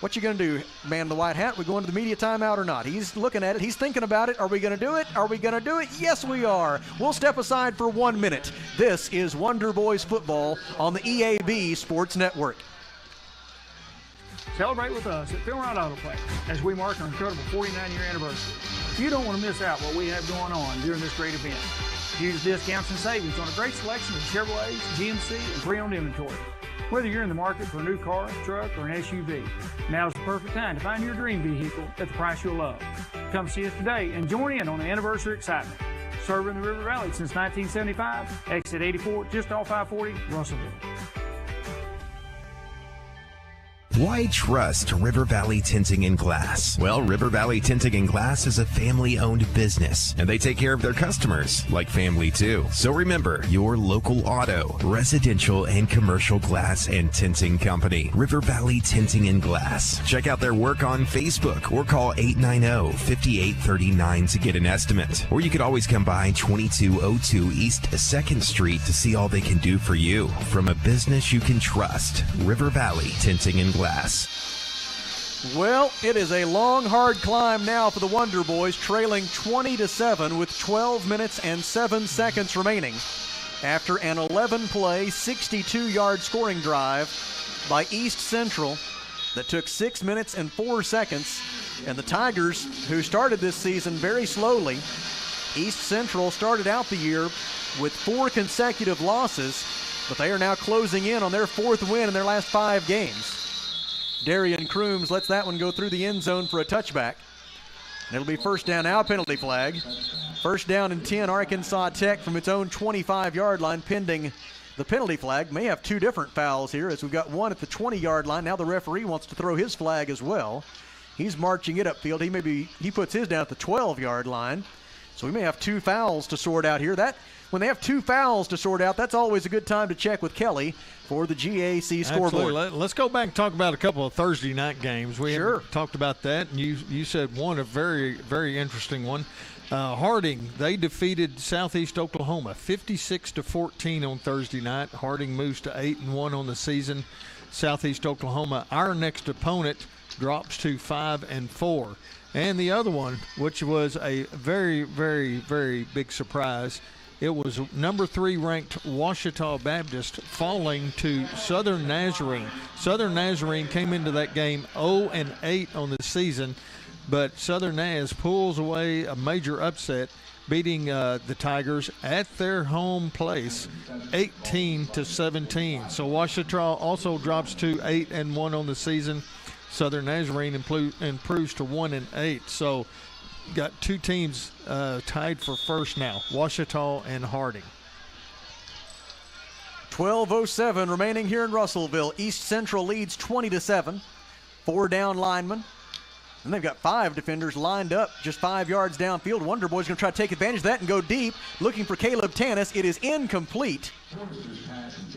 what you going to do, man in the white hat? We going to the media timeout or not? He's looking at it. He's thinking about it. Are we going to do it? Are we going to do it? Yes, we are. We'll step aside for 1 minute. This is Wonder Boys football on the EAB Sports Network. Celebrate with us at Phil Wright Auto Play as we mark our incredible 49-year anniversary. You don't want to miss out what we have going on during this great event. Huge discounts and savings on a great selection of Chevrolets, GMC, and pre-owned inventory. Whether you're in the market for a new car, truck, or an SUV, now is the perfect time to find your dream vehicle at the price you'll love. Come see us today and join in on the anniversary excitement. Serving the River Valley since 1975, exit 84, just off I-40, Russellville. Why trust River Valley Tinting and Glass? Well, River Valley Tinting and Glass is a family-owned business, and they take care of their customers like family too. So remember, your local auto, residential, and commercial glass and tinting company, River Valley Tinting and Glass. Check out their work on Facebook or call 890-5839 to get an estimate. Or you could always come by 2202 East 2nd Street to see all they can do for you. From a business you can trust, River Valley Tinting and Glass. Well, it is a long, hard climb now for the Wonder Boys, trailing 20-7 with 12 minutes and 7 seconds remaining after an 11-play, 62-yard scoring drive by East Central that took 6 minutes and 4 seconds. And the Tigers, who started this season very slowly, East Central started out the year with 4 consecutive losses, but they are now closing in on their 4th win in their last 5 games. Darian Crooms lets that one go through the end zone for a touchback. And it'll be first down now, penalty flag. First down and 10, Arkansas Tech from its own 25-yard line pending the penalty flag. May have 2 different fouls here as we've got one at the 20-yard line. Now the referee wants to throw his flag as well. He's marching it upfield. He puts his down at the 12-yard line. So we may have 2 fouls to sort out here. When they have 2 fouls to sort out, that's always a good time to check with Kelly for the GAC scoreboard. Absolutely. Let's go back and talk about a couple of Thursday night games. We haven't talked about that, and you said one, a very, very interesting one. Harding, they defeated Southeast Oklahoma 56-14 on Thursday night. Harding moves to 8-1 on the season. Southeast Oklahoma, our next opponent, drops to 5-4. And the other one, which was a very, very, very big surprise, it was number 3 ranked Ouachita Baptist falling to Southern Nazarene. Southern Nazarene came into that game 0-8 on the season, but Southern Naz pulls away a major upset, beating the Tigers at their home place 18-17. So Ouachita also drops to 8-1 on the season. Southern Nazarene improves to 1-8. So got 2 teams tied for first now, Ouachita and Harding. 12:07 remaining here in Russellville. East Central leads 20-7. 4 down linemen. And they've got 5 defenders lined up just 5 yards downfield. Wonder Boy's going to try to take advantage of that and go deep, looking for Caleb Tanis. It is incomplete.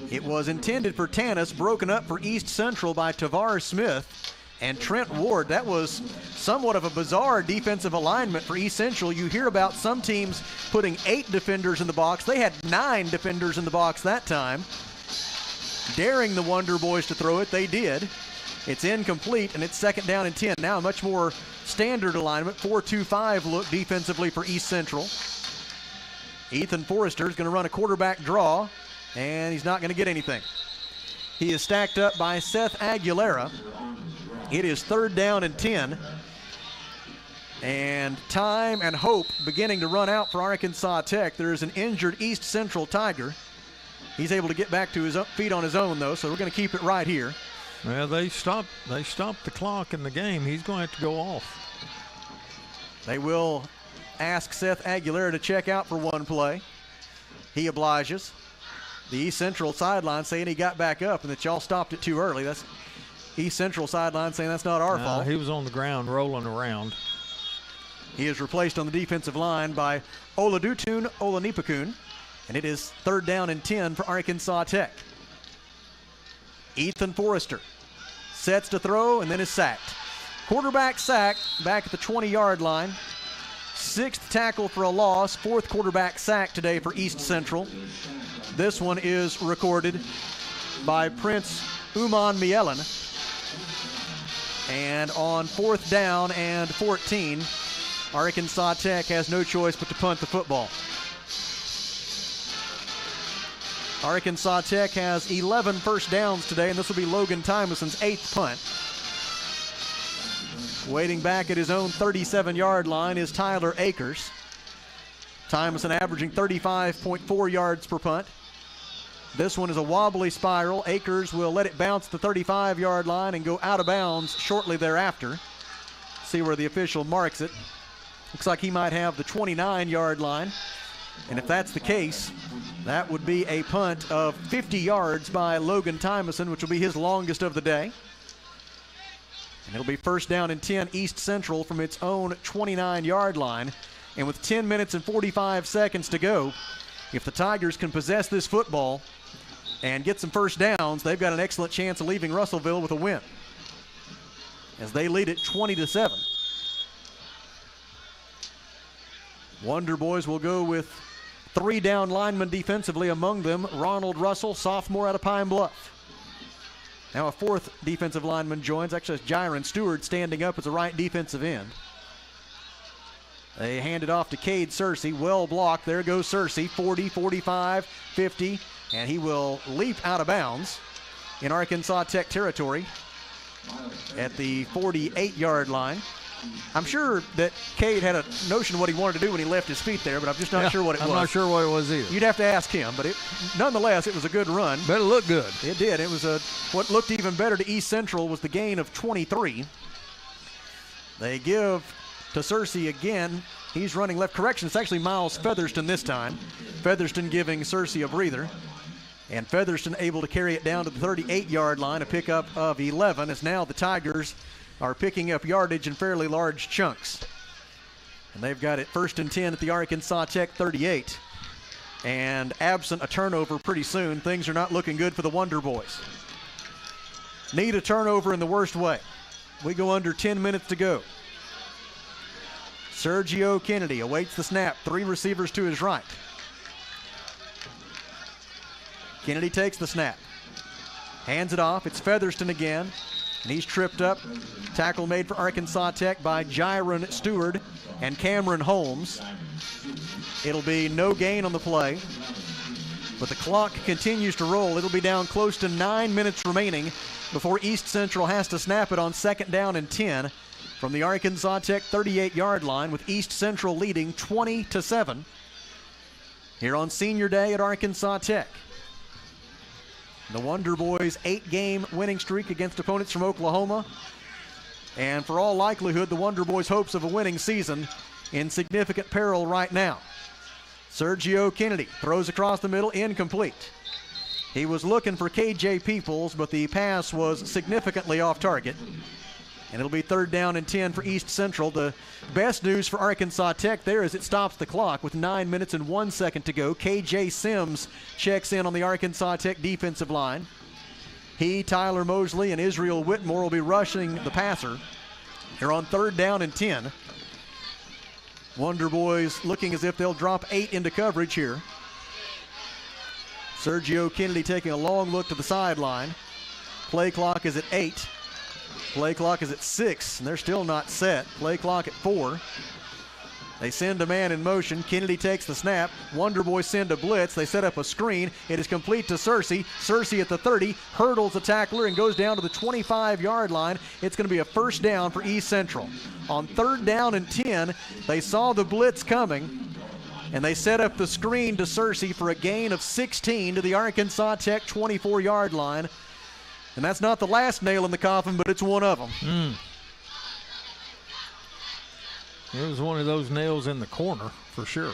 It was intended for Tanis, broken up for East Central by Tavar Smith and Trent Ward. That was somewhat of a bizarre defensive alignment for East Central. You hear about some teams putting 8 defenders in the box. They had 9 defenders in the box that time. Daring the Wonder Boys to throw it, they did. It's incomplete, and it's 2nd down and 10. Now a much more standard alignment, 4-2-5 look defensively for East Central. Ethan Forrester is going to run a quarterback draw, and he's not going to get anything. He is stacked up by Seth Aguilera. It is 3rd down and 10. And time and hope beginning to run out for Arkansas Tech. There is an injured East Central Tiger. He's able to get back to his feet on his own, though, so we're going to keep it right here. Well, they stopped the clock in the game. He's going to have to go off. They will ask Seth Aguilera to check out for one play. He obliges. The East Central sideline saying he got back up and that y'all stopped it too early. That's East Central sideline saying that's not our fault. He was on the ground rolling around. He is replaced on the defensive line by Oladutun Olanipakun, and it is 3rd down and 10 for Arkansas Tech. Ethan Forrester sets to throw and then is sacked. Quarterback sack back at the 20-yard line. 6th tackle for a loss. 4th quarterback sack today for East Central. This one is recorded by Prince Uman Mielen. And on 4th down and 14, Arkansas Tech has no choice but to punt the football. Arkansas Tech has 11 first downs today, and this will be Logan Tymason's 8th punt. Waiting back at his own 37-yard line is Tyler Akers. Tymason averaging 35.4 yards per punt. This one is a wobbly spiral. Akers will let it bounce the 35-yard line and go out of bounds shortly thereafter. See where the official marks it. Looks like he might have the 29-yard line. And if that's the case, that would be a punt of 50 yards by Logan Tymason, which will be his longest of the day. And it'll be 1st down and 10 East Central from its own 29-yard line. And with 10 minutes and 45 seconds to go, if the Tigers can possess this football and get some first downs, they've got an excellent chance of leaving Russellville with a win, as they lead it 20-7. Wonder Boys will go with 3 down linemen defensively, among them Ronald Russell, sophomore out of Pine Bluff. Now a 4th defensive lineman joins. Actually, it's Jiron Stewart standing up as a right defensive end. They hand it off to Cade Searcy. Well blocked. There goes Searcy. 40, 45, 50. And he will leap out of bounds in Arkansas Tech territory at the 48-yard line. I'm sure that Cade had a notion of what he wanted to do when he left his feet there, but I'm just not sure what it was. I'm not sure what it was either. You'd have to ask him, but nonetheless, it was a good run. But it looked good. It did. It was what looked even better to East Central was the gain of 23. They give to Searcy again. He's running left. Correction, it's actually Miles Featherston this time. Featherston giving Searcy a breather. And Featherston able to carry it down to the 38-yard line, a pickup of 11, as now the Tigers are picking up yardage in fairly large chunks. And they've got it 1st and 10 at the Arkansas Tech 38. And absent a turnover pretty soon, things are not looking good for the Wonder Boys. Need a turnover in the worst way. We go under 10 minutes to go. Sergio Kennedy awaits the snap. 3 receivers to his right. Kennedy takes the snap. Hands it off. It's Featherston again. And he's tripped up. Tackle made for Arkansas Tech by Jiron Stewart and Cameron Holmes. It'll be no gain on the play. But the clock continues to roll. It'll be down close to 9 minutes remaining before East Central has to snap it on 2nd down and 10 from the Arkansas Tech 38-yard line, with East Central leading 20-7 here on Senior Day at Arkansas Tech. The Wonder Boys' 8-game winning streak against opponents from Oklahoma. And for all likelihood, the Wonder Boys' hopes of a winning season in significant peril right now. Sergio Kennedy throws across the middle, incomplete. He was looking for KJ Peoples, but the pass was significantly off target. And it'll be 3rd down and 10 for East Central. The best news for Arkansas Tech there is it stops the clock with 9 minutes and 1 second to go. KJ Sims checks in on the Arkansas Tech defensive line. He, Tyler Mosley, and Israel Whitmore will be rushing the passer here on 3rd down and 10. Wonder Boys looking as if they'll drop 8 into coverage here. Sergio Kennedy taking a long look to the sideline. Play clock is at 8. Play clock is at 6, and they're still not set. Play clock at 4. They send a man in motion. Kennedy takes the snap. Wonder Boys send a blitz. They set up a screen. It is complete to Searcy. Searcy at the 30, hurdles the tackler and goes down to the 25-yard line. It's going to be a 1st down for East Central. On 3rd down and 10, they saw the blitz coming, and they set up the screen to Searcy for a gain of 16 to the Arkansas Tech 24-yard line. And that's not the last nail in the coffin, but it's one of them. It was one of those nails in the corner, for sure.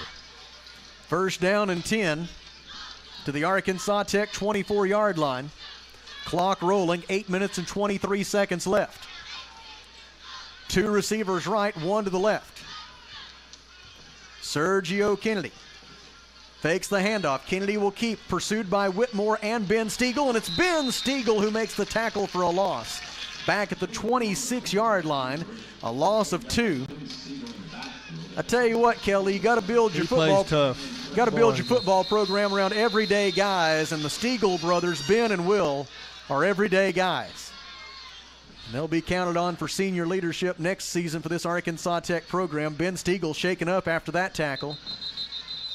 1st down and 10 to the Arkansas Tech 24-yard line. Clock rolling, 8 minutes and 23 seconds left. 2 receivers right, 1 to the left. Sergio Kennedy fakes the handoff. Kennedy will keep, pursued by Whitmore and Ben Stiegel, and it's Ben Stiegel who makes the tackle for a loss. Back at the 26-yard line, a loss of 2. I tell you what, Kelly, you got to build your football. Tough. Got to build your football program around everyday guys, and the Stiegel brothers, Ben and Will, are everyday guys. And they'll be counted on for senior leadership next season for this Arkansas Tech program. Ben Stiegel shaken up after that tackle,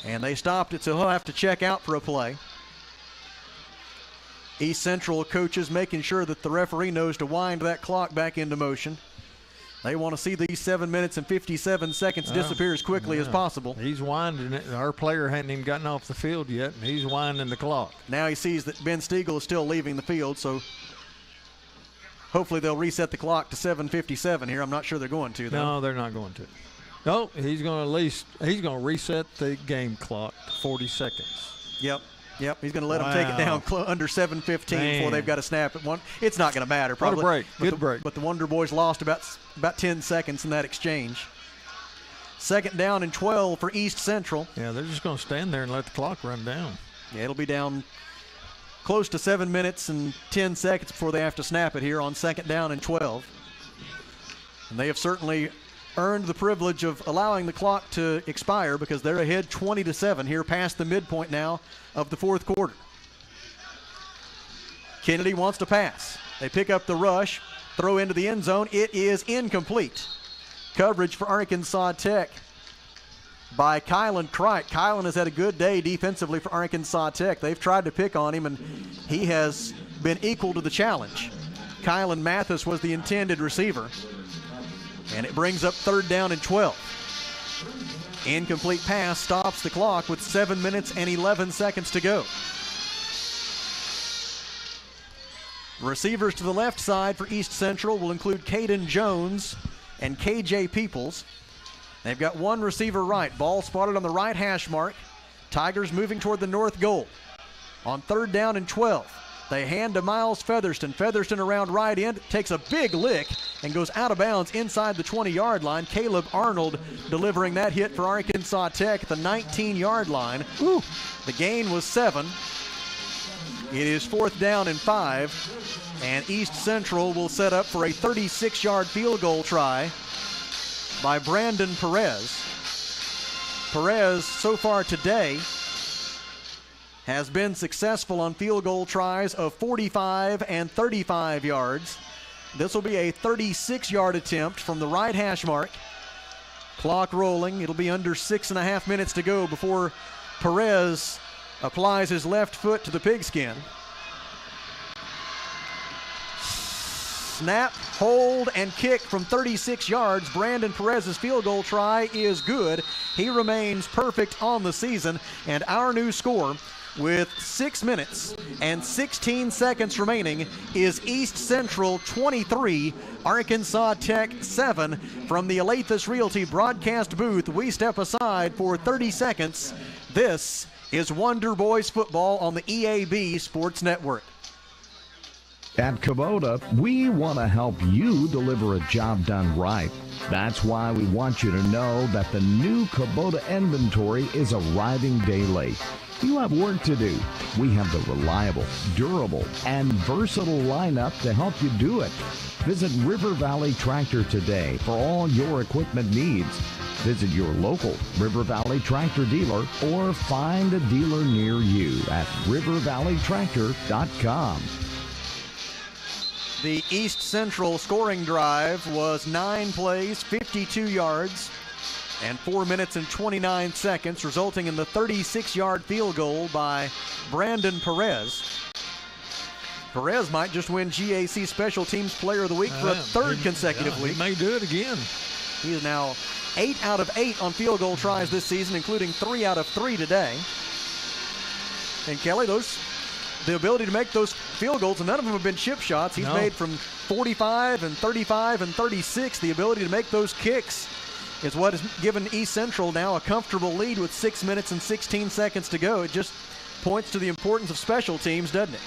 and they stopped it, so he'll have to check out for a play. East Central coaches making sure that the referee knows to wind that clock back into motion. They want to see these 7 minutes and 57 seconds disappear as quickly as possible. He's winding it. Our player hadn't even gotten off the field yet, and he's winding the clock. Now he sees that Ben Stiegel is still leaving the field, so hopefully they'll reset the clock to 7:57 here. I'm not sure they're going to, though. No, they're not going to. No, he's going to reset the game clock to 40 seconds. Yep. He's going to let them take it down under 7:15 before they've got to snap at one. It's not going to matter, probably. What a break. Good break. But the Wonder Boys lost about 10 seconds in that exchange. 2nd down and 12 for East Central. Yeah, they're just going to stand there and let the clock run down. Yeah, it'll be down close to 7 minutes and 10 seconds before they have to snap it here on 2nd down and 12. And they have certainly earned the privilege of allowing the clock to expire because they're ahead 20-7 here past the midpoint now of the 4th quarter. Kennedy wants to pass. They pick up the rush, throw into the end zone. It is incomplete. Coverage for Arkansas Tech by Kylan Cricht. Kylan has had a good day defensively for Arkansas Tech. They've tried to pick on him, and he has been equal to the challenge. Kylan Mathis was the intended receiver. And it brings up 3rd down and 12. Incomplete pass stops the clock with 7 minutes and 11 seconds to go. Receivers to the left side for East Central will include Caden Jones and KJ Peoples. They've got 1 receiver right. Ball spotted on the right hash mark. Tigers moving toward the north goal. On 3rd down and 12. They hand to Miles Featherston. Featherston around right end, takes a big lick and goes out of bounds inside the 20-yard line. Caleb Arnold delivering that hit for Arkansas Tech at the 19-yard line. Ooh. The gain was 7. It is 4th down and 5, and East Central will set up for a 36-yard field goal try by Brandon Perez. Perez, so far today, has been successful on field goal tries of 45 and 35 yards. This will be a 36-yard attempt from the right hash mark. Clock rolling. It'll be under 6.5 minutes to go before Perez applies his left foot to the pigskin. Snap, hold, and kick from 36 yards. Brandon Perez's field goal try is good. He remains perfect on the season, and our new score with 6 minutes and 16 seconds remaining is East Central 23, Arkansas Tech 7. From the Alathus Realty broadcast booth, we step aside for 30 seconds. This is Wonder Boys football on the EAB Sports Network. At Kubota, we want to help you deliver a job done right. That's why we want you to know that the new Kubota inventory is arriving daily. You have work to do. We have the reliable, durable, and versatile lineup to help you do it. Visit River Valley Tractor today for all your equipment needs. Visit your local River Valley Tractor dealer or find a dealer near you at rivervalleytractor.com. The East Central scoring drive was 9 plays, 52 yards, and 4 minutes and 29 seconds, resulting in the 36-yard field goal by Brandon Perez. Perez might just win GAC Special Teams Player of the Week for a third consecutive week. He may do it again. He is now 8 out of 8 on field goal tries this season, including 3 out of 3 today. And Kelly, the ability to make those field goals, and none of them have been chip shots. He's made from 45 and 35 and 36. The ability to make those kicks is what has given East Central now a comfortable lead with 6 minutes and 16 seconds to go. It just points to the importance of special teams, doesn't it?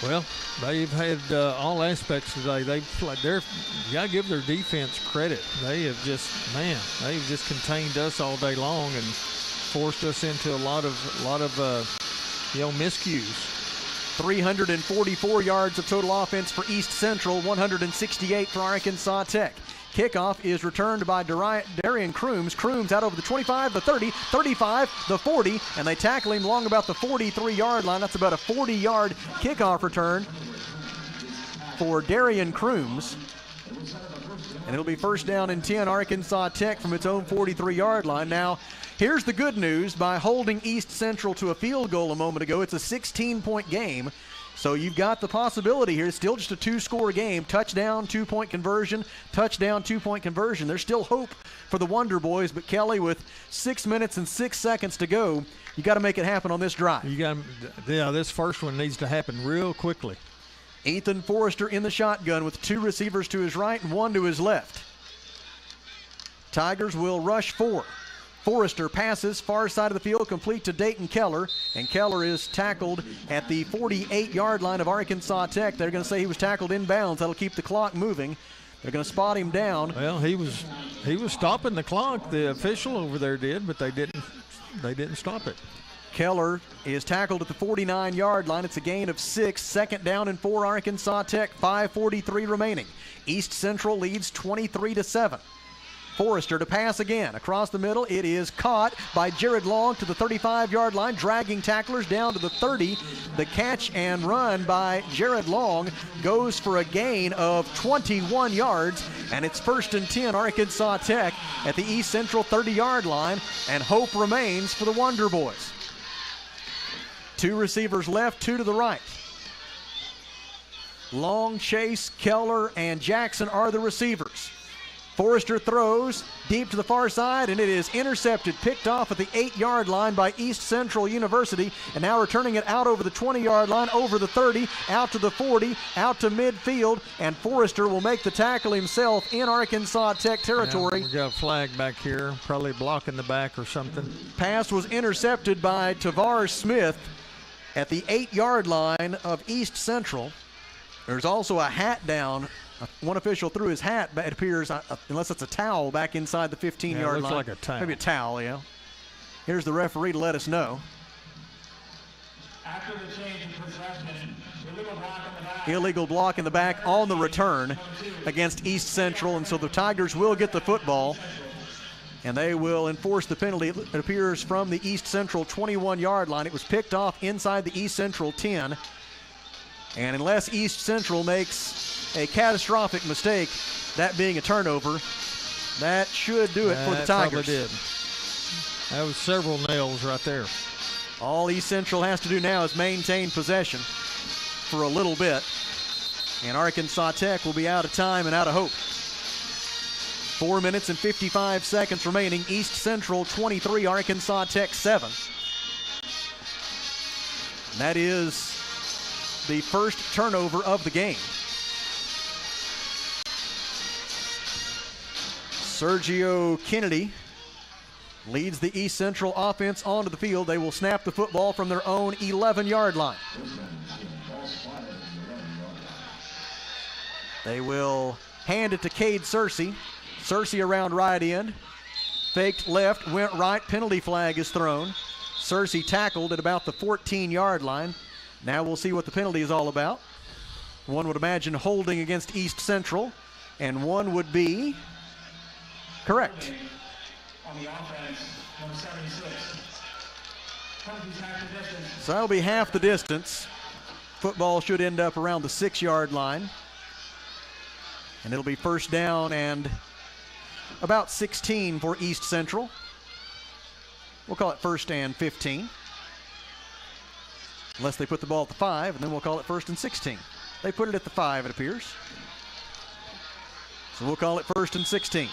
Well, they've had all aspects today. You got to give their defense credit. They have they've just contained us all day long and forced us into a lot of miscues. 344 yards of total offense for East Central, 168 for Arkansas Tech. Kickoff is returned by Darian Crooms. Crooms out over the 25, the 30, 35, the 40, and they tackle him long about the 43-yard line. That's about a 40-yard kickoff return for Darian Crooms. And it'll be 1st down and 10, Arkansas Tech from its own 43-yard line. Now, here's the good news. By holding East Central to a field goal a moment ago, it's a 16-point game. So you've got the possibility here. It's still just a 2-score game. Touchdown, 2-point conversion. Touchdown, 2-point conversion. There's still hope for the Wonder Boys, but Kelly, with 6 minutes and 6 seconds to go, you got to make it happen on this drive. This first one needs to happen real quickly. Ethan Forrester in the shotgun with 2 receivers to his right and 1 to his left. Tigers will rush 4. Forrester passes far side of the field, complete to Dayton Keller, and Keller is tackled at the 48-yard line of Arkansas Tech. They're going to say he was tackled inbounds. That'll keep the clock moving. They're going to spot him down. Well, he was stopping the clock. The official over there did, but they didn't stop it. Keller is tackled at the 49-yard line. It's a gain of 6. 2nd down and 4, Arkansas Tech. 5:43 remaining. East Central leads 23-7. Forrester to pass again. Across the middle, it is caught by Jared Long to the 35-yard line, dragging tacklers down to the 30. The catch and run by Jared Long goes for a gain of 21 yards, and it's 1st and 10, Arkansas Tech at the East Central 30-yard line, and hope remains for the Wonder Boys. 2 receivers left, 2 to the right. Long, Chase, Keller, and Jackson are the receivers. Forrester throws deep to the far side, and it is intercepted, picked off at the 8-yard line by East Central University, and now returning it out over the 20-yard line, over the 30, out to the 40, out to midfield, and Forrester will make the tackle himself in Arkansas Tech territory. Yeah, we got a flag back here, probably blocking the back or something. Pass was intercepted by Tavar Smith, at the 8-yard line of East Central. There's also a hat down. One official threw his hat, but it appears, unless it's a towel, back inside the 15-yard line. Looks like a towel. Maybe a towel, yeah. Here's the referee to let us know. After the change in possession, illegal block in the back on the return against East Central, and so the Tigers will get the football, and they will enforce the penalty. It appears from the East Central 21-yard line. It was picked off inside the East Central 10, and unless East Central makes a catastrophic mistake, that being a turnover, that should do it for the Tigers. Probably did. That was several nails right there. All East Central has to do now is maintain possession for a little bit, and Arkansas Tech will be out of time and out of hope. 4 minutes and 55 seconds remaining. East Central 23, Arkansas Tech 7. And that is the first turnover of the game. Sergio Kennedy leads the East Central offense onto the field. They will snap the football from their own 11-yard line. They will hand it to Cade Searcy. Searcy around right end. Faked left, went right. Penalty flag is thrown. Searcy tackled at about the 14-yard line. Now we'll see what the penalty is all about. One would imagine holding against East Central, and one would be correct. on the offense, number 76. So that'll be half the distance. Football should end up around the 6-yard line. And it'll be first down and about 16 for East Central. We'll call it first and 15. Unless they put the ball at the 5, and then we'll call it first and 16. They put it at the 5, it appears. So we'll call it first and 16.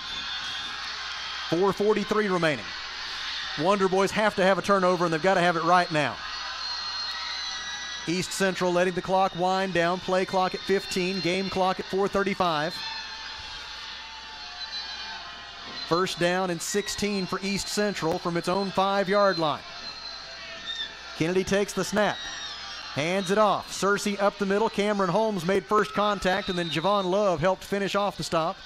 4:43 remaining. Wonder Boys have to have a turnover, and they've got to have it right now. East Central letting the clock wind down. Play clock at 15, game clock at 4:35. First down and 16 for East Central from its own 5-yard line. Kennedy takes the snap, hands it off. Searcy up the middle. Cameron Holmes made first contact, and then Javon Love helped finish off the stop.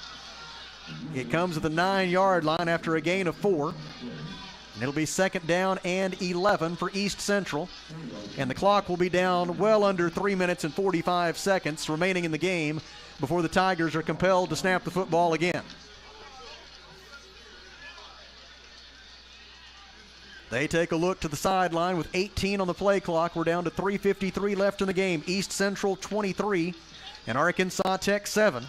It comes at the 9-yard line after a gain of 4. And it'll be second down and 11 for East Central. And the clock will be down well under 3 minutes and 45 seconds remaining in the game before the Tigers are compelled to snap the football again. They take a look to the sideline with 18 on the play clock. We're down to 3:53 left in the game. East Central 23 and Arkansas Tech 7.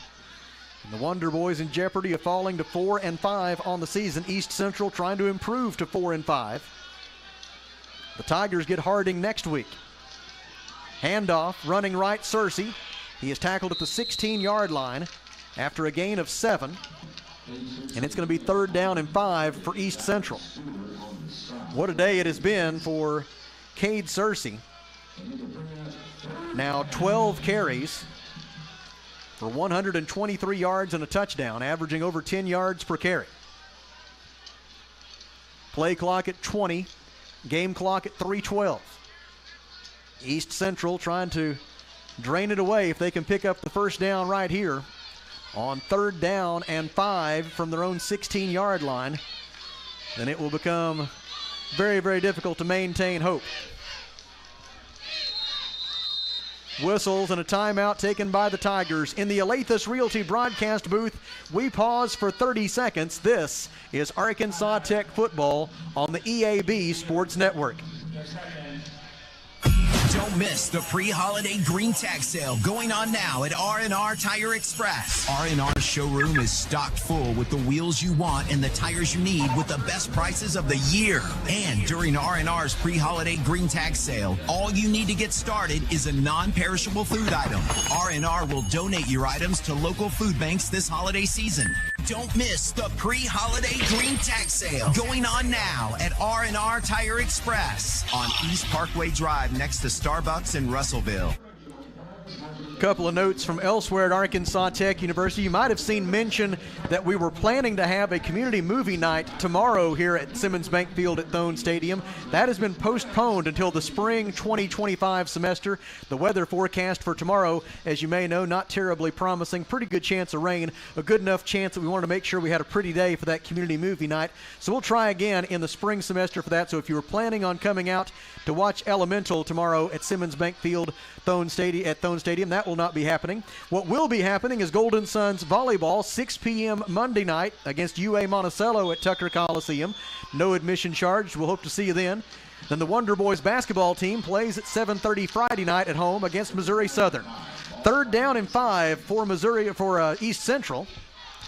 And the Wonder Boys in jeopardy of falling to 4-5 on the season. East Central trying to improve to 4-5. The Tigers get Harding next week. Handoff, running right, Searcy. He is tackled at the 16-yard line after a gain of 7. And it's going to be third down and 5 for East Central. What a day it has been for Cade Searcy. Now 12 carries for 123 yards and a touchdown, averaging over 10 yards per carry. Play clock at 20, game clock at 3:12. East Central trying to drain it away if they can pick up the first down right here on third down and 5 from their own 16-yard line. Then it will become very, very difficult to maintain hope. Whistles and a timeout taken by the Tigers. In the Alathus Realty broadcast booth, we pause for 30 seconds. This is Arkansas Tech football on the EAB Sports Network. Don't miss the pre-holiday green tag sale going on now at R&R Tire Express. R&R's showroom is stocked full with the wheels you want and the tires you need with the best prices of the year. And during R&R's pre-holiday green tag sale, all you need to get started is a non-perishable food item. R&R will donate your items to local food banks this holiday season. Don't miss the pre-holiday green tag sale going on now at R&R Tire Express on East Parkway Drive next to Starbucks in Russellville. couple of notes from elsewhere at Arkansas Tech University. You might have seen mention that we were planning to have a community movie night tomorrow here at Simmons Bank Field at Thone Stadium. That has been postponed until the spring 2025 semester. The weather forecast for tomorrow, as you may know, not terribly promising. Pretty good chance of rain. A good enough chance that we wanted to make sure we had a pretty day for that community movie night. So we'll try again in the spring semester for that. So if you were planning on coming out to watch Elemental tomorrow at Simmons Bank Field, Thone Stadium, that will not be happening. What will be happening is Golden Suns volleyball, 6 p.m. Monday night against UA Monticello at Tucker Coliseum. No admission charged. We'll hope to see you then. Then the Wonder Boys basketball team plays at 7:30 Friday night at home against Missouri Southern. 3rd down and 5 for East Central.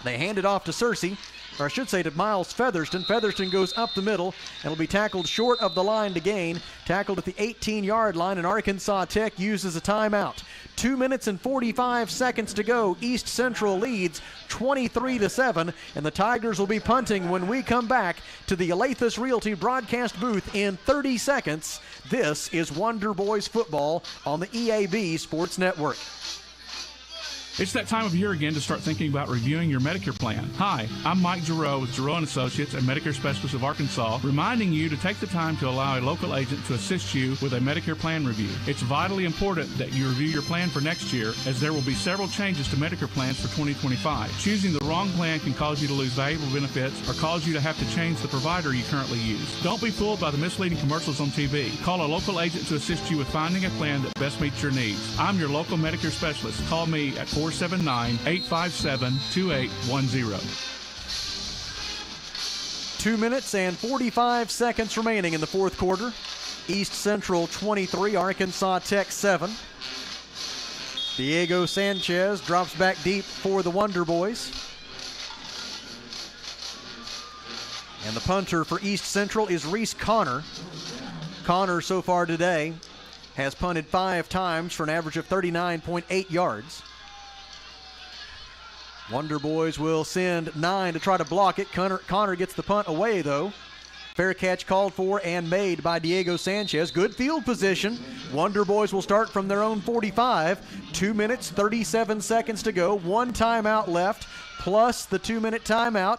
They hand it off to Searcy, or I should say to Miles Featherston. Featherston goes up the middle and will be tackled short of the line to gain. Tackled at the 18-yard line, and Arkansas Tech uses a timeout. 2 minutes and 45 seconds to go. East Central leads 23-7, and the Tigers will be punting when we come back to the Alathus Realty broadcast booth in 30 seconds. This is Wonder Boys football on the EAB Sports Network. It's that time of year again to start thinking about reviewing your Medicare plan. Hi, I'm Mike Giroux with Giroux & Associates and Medicare Specialists of Arkansas, reminding you to take the time to allow a local agent to assist you with a Medicare plan review. It's vitally important that you review your plan for next year, as there will be several changes to Medicare plans for 2025. Choosing the wrong plan can cause you to lose valuable benefits or cause you to have to change the provider you currently use. Don't be fooled by the misleading commercials on TV. Call a local agent to assist you with finding a plan that best meets your needs. I'm your local Medicare specialist. Call me at 479-857-2810. 2 minutes and 45 seconds remaining in the fourth quarter. East Central 23, Arkansas Tech 7. Diego Sanchez drops back deep for the Wonder Boys. And the punter for East Central is Reese Connor. Connor so far today has punted 5 times for an average of 39.8 yards. Wonder Boys will send 9 to try to block it. Connor gets the punt away, though. Fair catch called for and made by Diego Sanchez. Good field position. Wonder Boys will start from their own 45. 2 minutes, 37 seconds to go. 1 timeout left, plus the 2-minute timeout.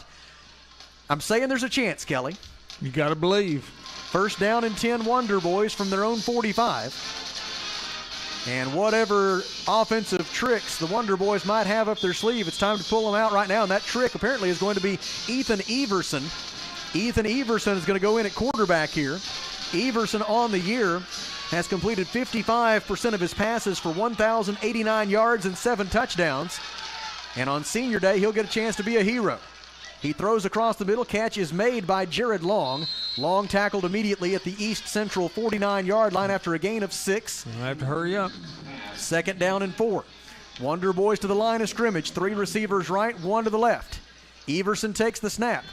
I'm saying there's a chance, Kelly. You got to believe. 1st down and 10 Wonder Boys from their own 45. And whatever offensive tricks the Wonder Boys might have up their sleeve, it's time to pull them out right now. And that trick apparently is going to be Ethan Everson. Ethan Everson is going to go in at quarterback here. Everson on the year has completed 55% of his passes for 1,089 yards and 7 touchdowns. And on senior day, he'll get a chance to be a hero. He throws across the middle. Catch is made by Jared Long. Long tackled immediately at the East Central 49-yard line after a gain of 6. You'll have to hurry up. 2nd down and 4. Wonder Boys to the line of scrimmage. 3 receivers right, 1 to the left. Everson takes the snap.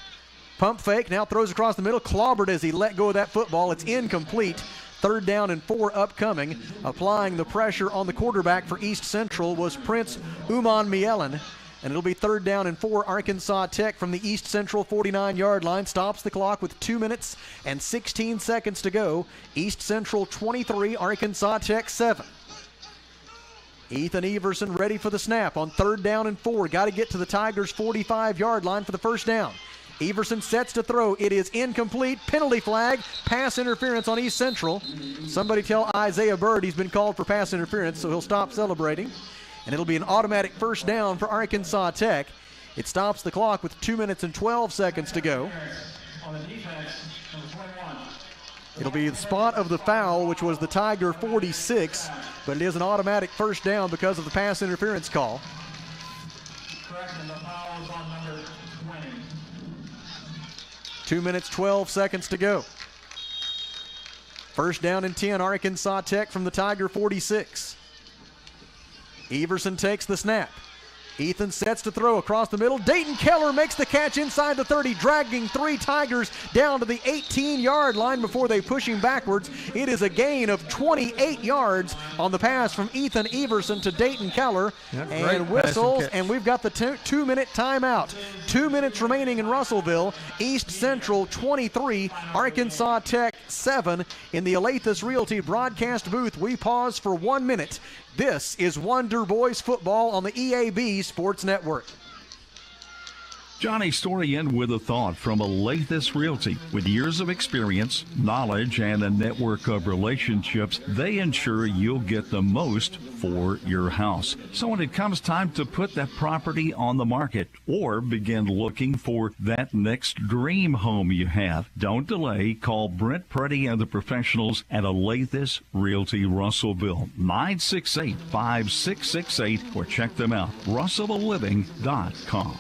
Pump fake, now throws across the middle. Clobbered as he let go of that football. It's incomplete. 3rd down and 4 upcoming. Applying the pressure on the quarterback for East Central was Prince Uman Mielen. And it'll be 3rd down and 4. Arkansas Tech from the East Central 49-yard line stops the clock with 2 minutes and 16 seconds to go. East Central 23, Arkansas Tech 7. Ethan Everson ready for the snap on 3rd down and 4. Got to get to the Tigers' 45-yard line for the 1st down. Everson sets to throw. It is incomplete. Penalty flag. Pass interference on East Central. Somebody tell Isaiah Bird he's been called for pass interference, so he'll stop celebrating. And it'll be an automatic 1st down for Arkansas Tech. It stops the clock with 2 minutes and 12 seconds to go. It'll be the spot of the foul, which was the Tiger 46, but it is an automatic 1st down because of the pass interference call. 2 minutes, 12 seconds to go. 1st down and 10, Arkansas Tech from the Tiger 46. Everson takes the snap. Ethan sets to throw across the middle. Dayton Keller makes the catch inside the 30, dragging 3 Tigers down to the 18-yard line before they push him backwards. It is a gain of 28 yards on the pass from Ethan Everson to Dayton Keller. And whistles, and we've got the 2-minute timeout. 2 minutes remaining in Russellville. East Central 23, Arkansas Tech 7. In the Alathus Realty broadcast booth, we pause for 1 minute. This is Wonder Boys football on the EAB Sports Network. Johnny Story in with a thought from Alathus Realty. With years of experience, knowledge, and a network of relationships, they ensure you'll get the most for your house. So when it comes time to put that property on the market or begin looking for that next dream home you have, don't delay. Call Brent Preddy and the professionals at Alathus Realty Russellville, 968-5668, or check them out, russellvilleliving.com.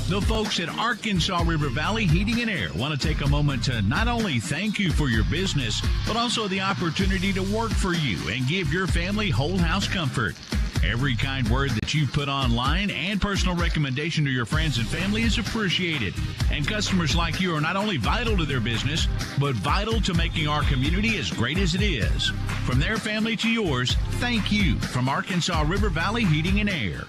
The folks at Arkansas River Valley Heating and Air want to take a moment to not only thank you for your business, but also the opportunity to work for you and give your family whole house comfort. Every kind word that you put online and personal recommendation to your friends and family is appreciated. And customers like you are not only vital to their business, but vital to making our community as great as it is. From their family to yours, thank you from Arkansas River Valley Heating and Air.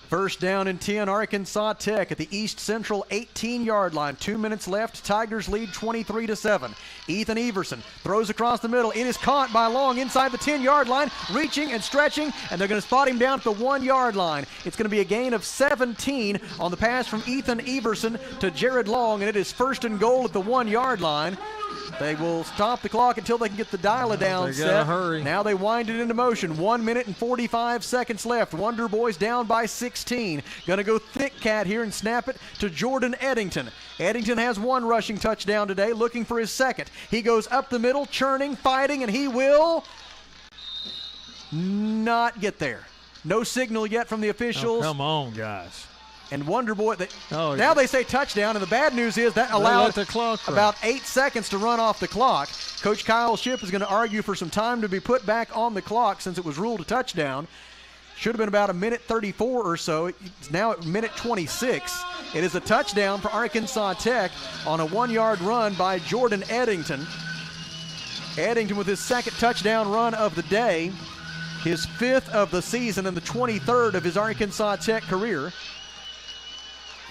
First down and 10, Arkansas Tech at the East Central 18-yard line. 2 minutes left. Tigers lead 23-7. Ethan Everson throws across the middle. It is caught by Long inside the 10-yard line, reaching and stretching, and they're going to spot him down at the 1-yard line. It's going to be a gain of 17 on the pass from Ethan Everson to Jared Long, and it is first and goal at the 1-yard line. They will stop the clock until they can get the dial-a-down set. Gotta hurry. Now they wind it into motion. 1 minute and 45 seconds left. Wonder Boys down by 16. Gonna go thick cat here and snap it to Jordan Eddington. Eddington has 1 rushing touchdown today, looking for his second. He goes up the middle, churning, fighting, and he will not get there. No signal yet from the officials. Oh, come on, guys. And Wonder Boy, now they say touchdown, and the bad news is that allowed about 8 seconds to run off the clock. Coach Kyle Shipp is going to argue for some time to be put back on the clock since it was ruled a touchdown. Should have been about a minute 34 or so. It's now at minute 26. It is a touchdown for Arkansas Tech on a 1-yard run by Jordan Eddington. Eddington with his second touchdown run of the day, his 5th of the season and the 23rd of his Arkansas Tech career.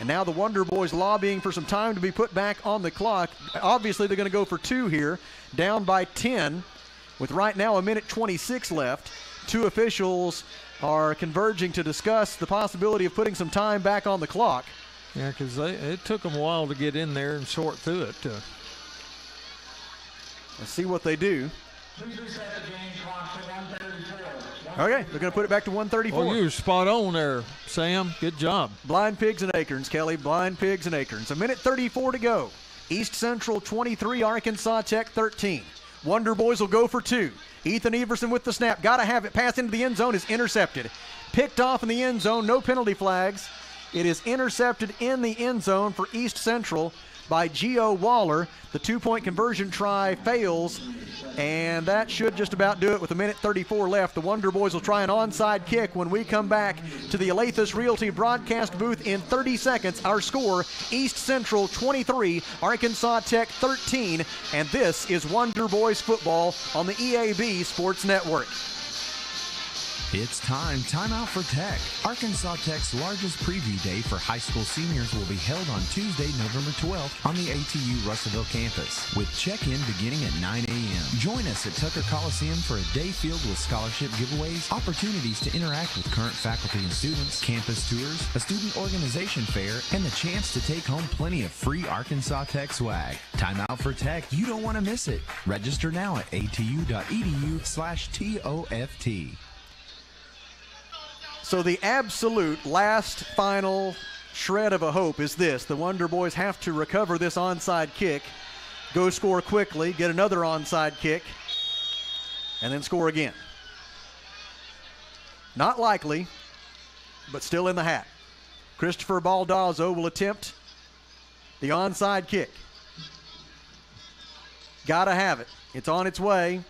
And now the Wonder Boys lobbying for some time to be put back on the clock. Obviously, they're going to go for 2 here, down by 10, with right now a minute 26 left. 2 officials are converging to discuss the possibility of putting some time back on the clock. Yeah, because it took them a while to get in there and sort through it. Let's see what they do. Okay, they're going to put it back to 134. Oh, you were spot on there, Sam. Good job. Blind Pigs and Acorns, Kelly. Blind Pigs and Acorns. A minute 34 to go. East Central 23, Arkansas Tech 13. Wonder Boys will go for 2. Ethan Everson with the snap. Got to have it. Pass into the end zone is intercepted. Picked off in the end zone. No penalty flags. It is intercepted in the end zone for East Central by Gio Waller. The 2-point conversion try fails, and that should just about do it with a minute 34 left. The Wonder Boys will try an onside kick when we come back to the Alathus Realty broadcast booth in 30 seconds. Our score, East Central 23, Arkansas Tech 13, and this is Wonder Boys football on the EAB Sports Network. It's time out for Tech. Arkansas Tech's largest preview day for high school seniors will be held on Tuesday, November 12th on the ATU Russellville campus, with check-in beginning at 9 a.m. Join us at Tucker Coliseum for a day filled with scholarship giveaways, opportunities to interact with current faculty and students, campus tours, a student organization fair, and the chance to take home plenty of free Arkansas Tech swag. Time out for Tech. You don't want to miss it. Register now at atu.edu/TOFT. So the absolute last final shred of a hope is this. The Wonder Boys have to recover this onside kick, go score quickly, get another onside kick, and then score again. Not likely, but still in the hat. Christopher Baldazzo will attempt the onside kick. Gotta have it. It's on its way.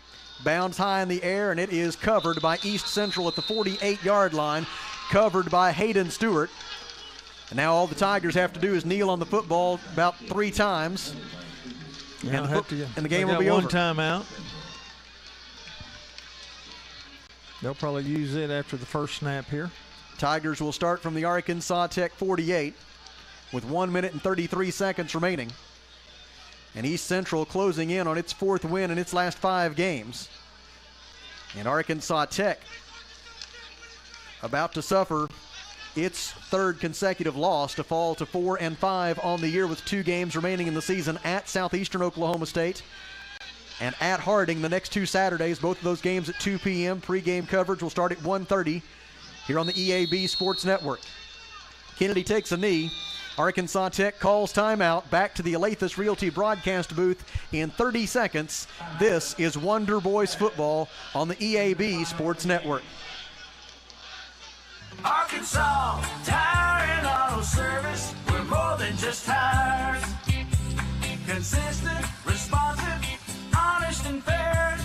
Bounds high in the air, and it is covered by East Central at the 48-yard line. covered by Hayden Stewart. And now all the Tigers have to do is kneel on the football about 3 times. And the game will be over. One timeout. They'll probably use it after the first snap here. Tigers will start from the Arkansas Tech 48 with 1 minute and 33 seconds remaining. And East Central closing in on its 4th win in its last 5 games. And Arkansas Tech about to suffer its 3rd consecutive loss to fall to 4-5 on the year with 2 games remaining in the season at Southeastern Oklahoma State and at Harding the next 2 Saturdays. Both of those games at 2 p.m. Pre-game coverage will start at 1:30 here on the EAB Sports Network. Kennedy takes a knee. Arkansas Tech calls timeout. Back to the Alathus Realty broadcast booth in 30 seconds. This is Wonder Boys football on the EAB Sports Network. Arkansas Tire and Auto Service. We're more than just tires. Consistent, responsive, honest and fair.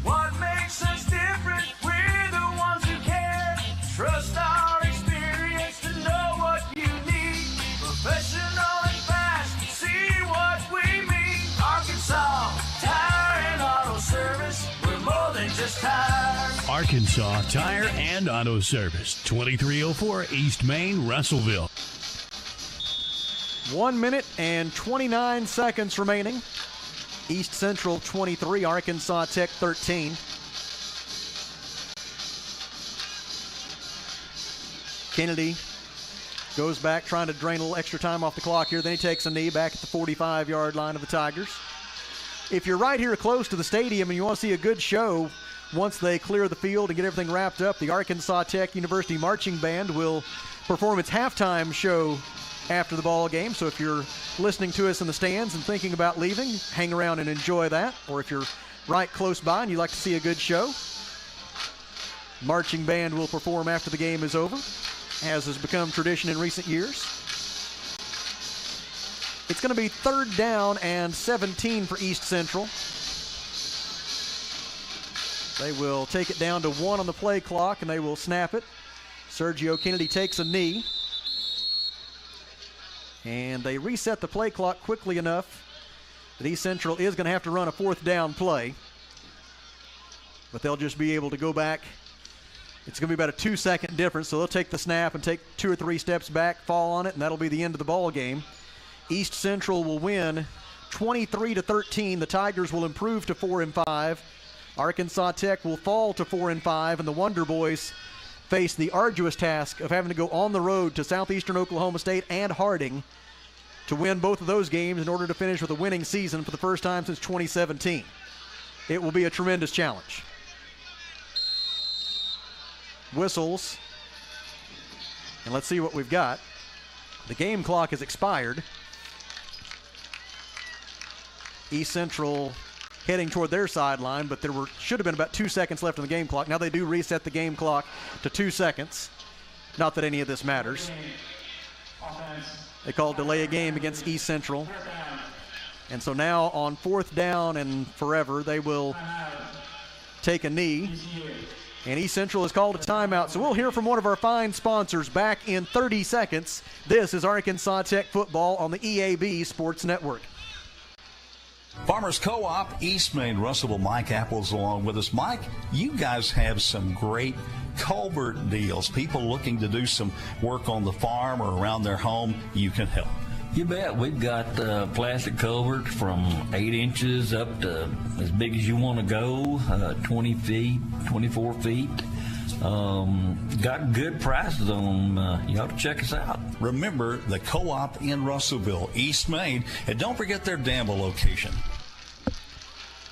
What makes us different? We're the ones who care. Trust our experience to know what you need. Professional and fast, see what we mean. Arkansas Tire and Auto Service. We're more than just tires. Arkansas Tire and Auto Service, 2304 East Main, Russellville. 1 minute and 29 seconds remaining. East Central 23, Arkansas Tech 13. Kennedy goes back trying to drain a little extra time off the clock here. Then he takes a knee back at the 45-yard line of the Tigers. If you're right here close to the stadium and you want to see a good show, once they clear the field and get everything wrapped up, the Arkansas Tech University Marching Band will perform its halftime show after the ball game. So if you're listening to us in the stands and thinking about leaving, hang around and enjoy that. Or if you're right close by and you'd like to see a good show, Marching Band will perform after the game is over, as has become tradition in recent years. It's going to be 3rd down and 17 for East Central. They will take it down to 1 on the play clock, and they will snap it. Sergio Kennedy takes a knee. And they reset the play clock quickly enough that East Central is going to have to run a 4th down play. But they'll just be able to go back. It's going to be about a 2-second difference, so they'll take the snap and take 2 or 3 steps back, fall on it, and that'll be the end of the ball game. East Central will win 23-13. The Tigers will improve to 4-5. Arkansas Tech will fall to 4-5, and the Wonder Boys face the arduous task of having to go on the road to Southeastern Oklahoma State and Harding to win both of those games in order to finish with a winning season for the first time since 2017. It will be a tremendous challenge. Whistles, and let's see what we've got. The game clock has expired. East Central heading toward their sideline, but there should have been about 2 seconds left on the game clock. Now they do reset the game clock to 2 seconds. Not that any of this matters. They called delay a game against East Central. And so now on 4th down and forever, they will take a knee. And East Central has called a timeout. So we'll hear from one of our fine sponsors back in 30 seconds. This is Arkansas Tech football on the EAB Sports Network. Farmers Co-op, East Main, Russellville. Mike Apple's along with us. Mike, you guys have some great culvert deals. People looking to do some work on the farm or around their home, you can help. You bet. We've got plastic culverts from 8 inches up to as big as you want to go, 20 feet, 24 feet. Got good prices on them. You ought to check us out. Remember the Co-op in Russellville, East Main, and don't forget their Danville location.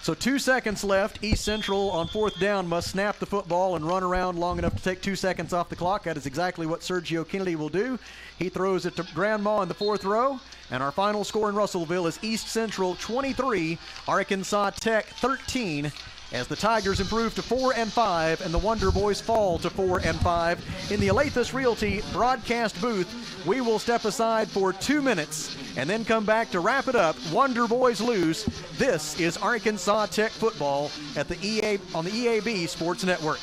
So 2 seconds left. East Central on 4th down must snap the football and run around long enough to take 2 seconds off the clock. That is exactly what Sergio Kennedy will do. He throws it to Grandma in the 4th row. And our final score in Russellville is East Central 23, Arkansas Tech 13. As the Tigers improve to 4-5 and the Wonder Boys fall to 4-5. In the Alathus Realty broadcast booth, we will step aside for 2 minutes and then come back to wrap it up. Wonder Boys lose. This is Arkansas Tech football at the on the EAB Sports Network.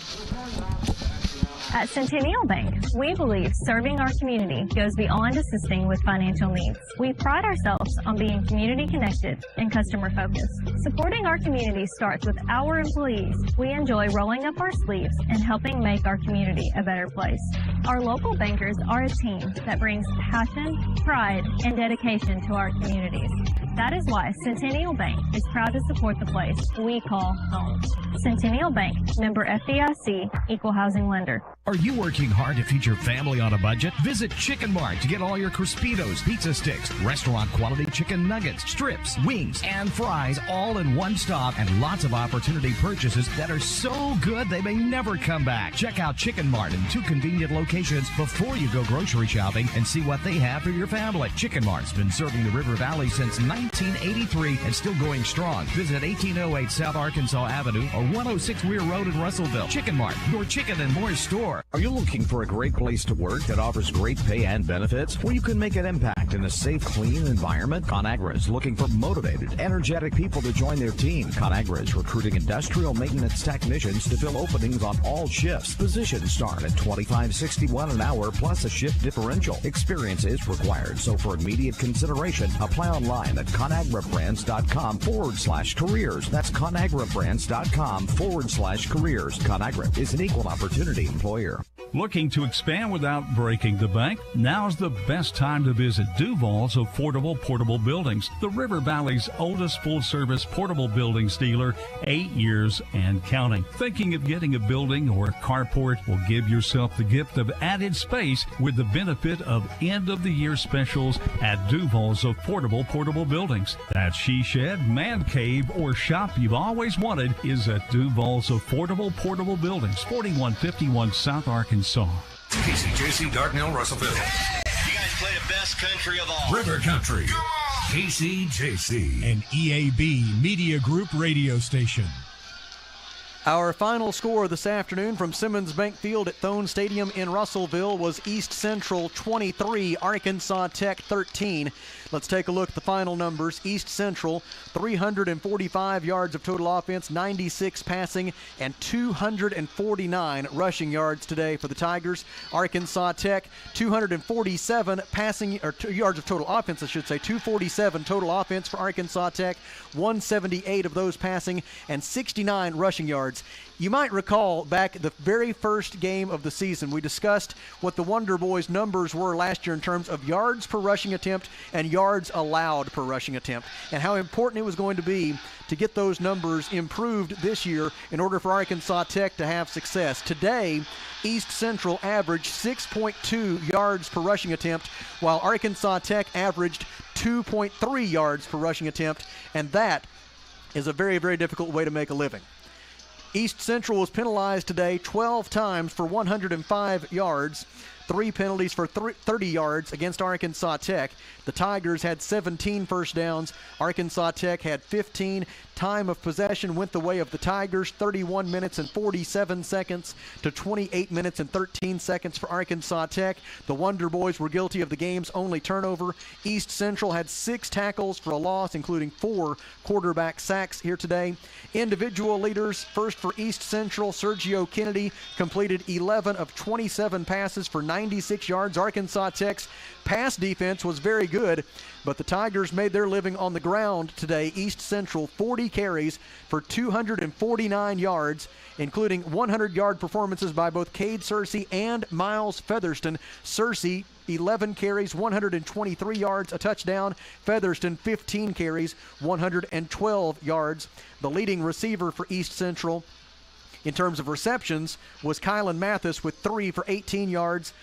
At Centennial Bank, we believe serving our community goes beyond assisting with financial needs. We pride ourselves on being community connected and customer focused. Supporting our community starts with our employees. We enjoy rolling up our sleeves and helping make our community a better place. Our local bankers are a team that brings passion, pride, and dedication to our communities. That is why Centennial Bank is proud to support the place we call home. Centennial Bank, member FDIC, equal housing lender. Are you working hard to feed your family on a budget? Visit Chicken Mart to get all your Crispitos, pizza sticks, restaurant quality chicken nuggets, strips, wings, and fries all in one stop, and lots of opportunity purchases that are so good they may never come back. Check out Chicken Mart in 2 convenient locations before you go grocery shopping and see what they have for your family. Chicken Mart's been serving the River Valley since 1983 and still going strong. Visit 1808 South Arkansas Avenue or 106 Weir Road in Russellville. Chicken Mart, your chicken and more store. Are you looking for a great place to work that offers great pay and benefits where you can make an impact in a safe, clean environment? ConAgra is looking for motivated, energetic people to join their team. ConAgra is recruiting industrial maintenance technicians to fill openings on all shifts. Positions start at $25.61 an hour plus a shift differential. Experience is required, so for immediate consideration, apply online at ConAgraBrands.com/careers. That's ConAgraBrands.com/careers. ConAgra is an equal opportunity employer. Looking to expand without breaking the bank? Now's the best time to visit Duval's Affordable Portable Buildings, the River Valley's oldest full-service portable buildings dealer, 8 years and counting. Thinking of getting a building or a carport? Will give yourself the gift of added space with the benefit of end-of-the-year specials at Duval's Affordable Portable Buildings. That she shed, man cave, or shop you've always wanted is at Duval's Affordable Portable Buildings, 4151 South Arkansas. KCJC, Dartnell, Russellville. You guys play the best country of all. River Country. KCJC. An EAB Media Group radio station. Our final score this afternoon from Simmons Bank Field at Thone Stadium in Russellville was East Central 23, Arkansas Tech 13. Let's take a look at the final numbers. East Central, 345 yards of total offense, 96 passing, and 249 rushing yards today for the Tigers. Arkansas Tech, 247 passing, or yards of total offense, I should say, 247 total offense for Arkansas Tech, 178 of those passing, and 69 rushing yards. You might recall back the very first game of the season, we discussed what the Wonder Boys numbers were last year in terms of yards per rushing attempt and yards allowed per rushing attempt, and how important it was going to be to get those numbers improved this year in order for Arkansas Tech to have success. Today, East Central averaged 6.2 yards per rushing attempt, while Arkansas Tech averaged 2.3 yards per rushing attempt, and that is a very, very difficult way to make a living. East Central was penalized today 12 times for 105 yards, 3 penalties for 30 yards against Arkansas Tech. The Tigers had 17 first downs. Arkansas Tech had 15. Time of possession went the way of the Tigers, 31 minutes and 47 seconds to 28 minutes and 13 seconds for Arkansas Tech. The Wonder Boys were guilty of the game's only turnover. East Central had 6 tackles for a loss, including 4 quarterback sacks here today. Individual leaders, first for East Central, Sergio Kennedy completed 11 of 27 passes for 96 yards. Arkansas Tech's pass defense was very good, but the Tigers made their living on the ground today. East Central 40 carries for 249 yards, including 100-yard performances by both Cade Searcy and Miles Featherston. Searcy 11 carries, 123 yards, a touchdown. Featherston 15 carries, 112 yards. The leading receiver for East Central in terms of receptions was Kylan Mathis with 3 for 18 yards.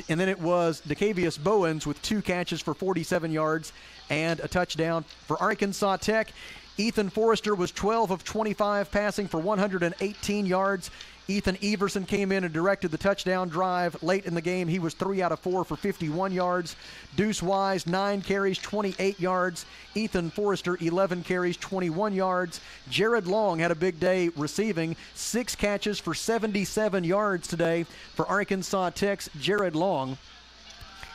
And then it was DeCavius Bowens with 2 catches for 47 yards and a touchdown. For Arkansas Tech, Ethan Forrester was 12 of 25 passing for 118 yards. Ethan Everson came in and directed the touchdown drive late in the game. He was 3 out of 4 for 51 yards. Deuce Wise, 9 carries, 28 yards. Ethan Forrester, 11 carries, 21 yards. Jared Long had a big day receiving, 6 catches for 77 yards today for Arkansas Tech's Jared Long,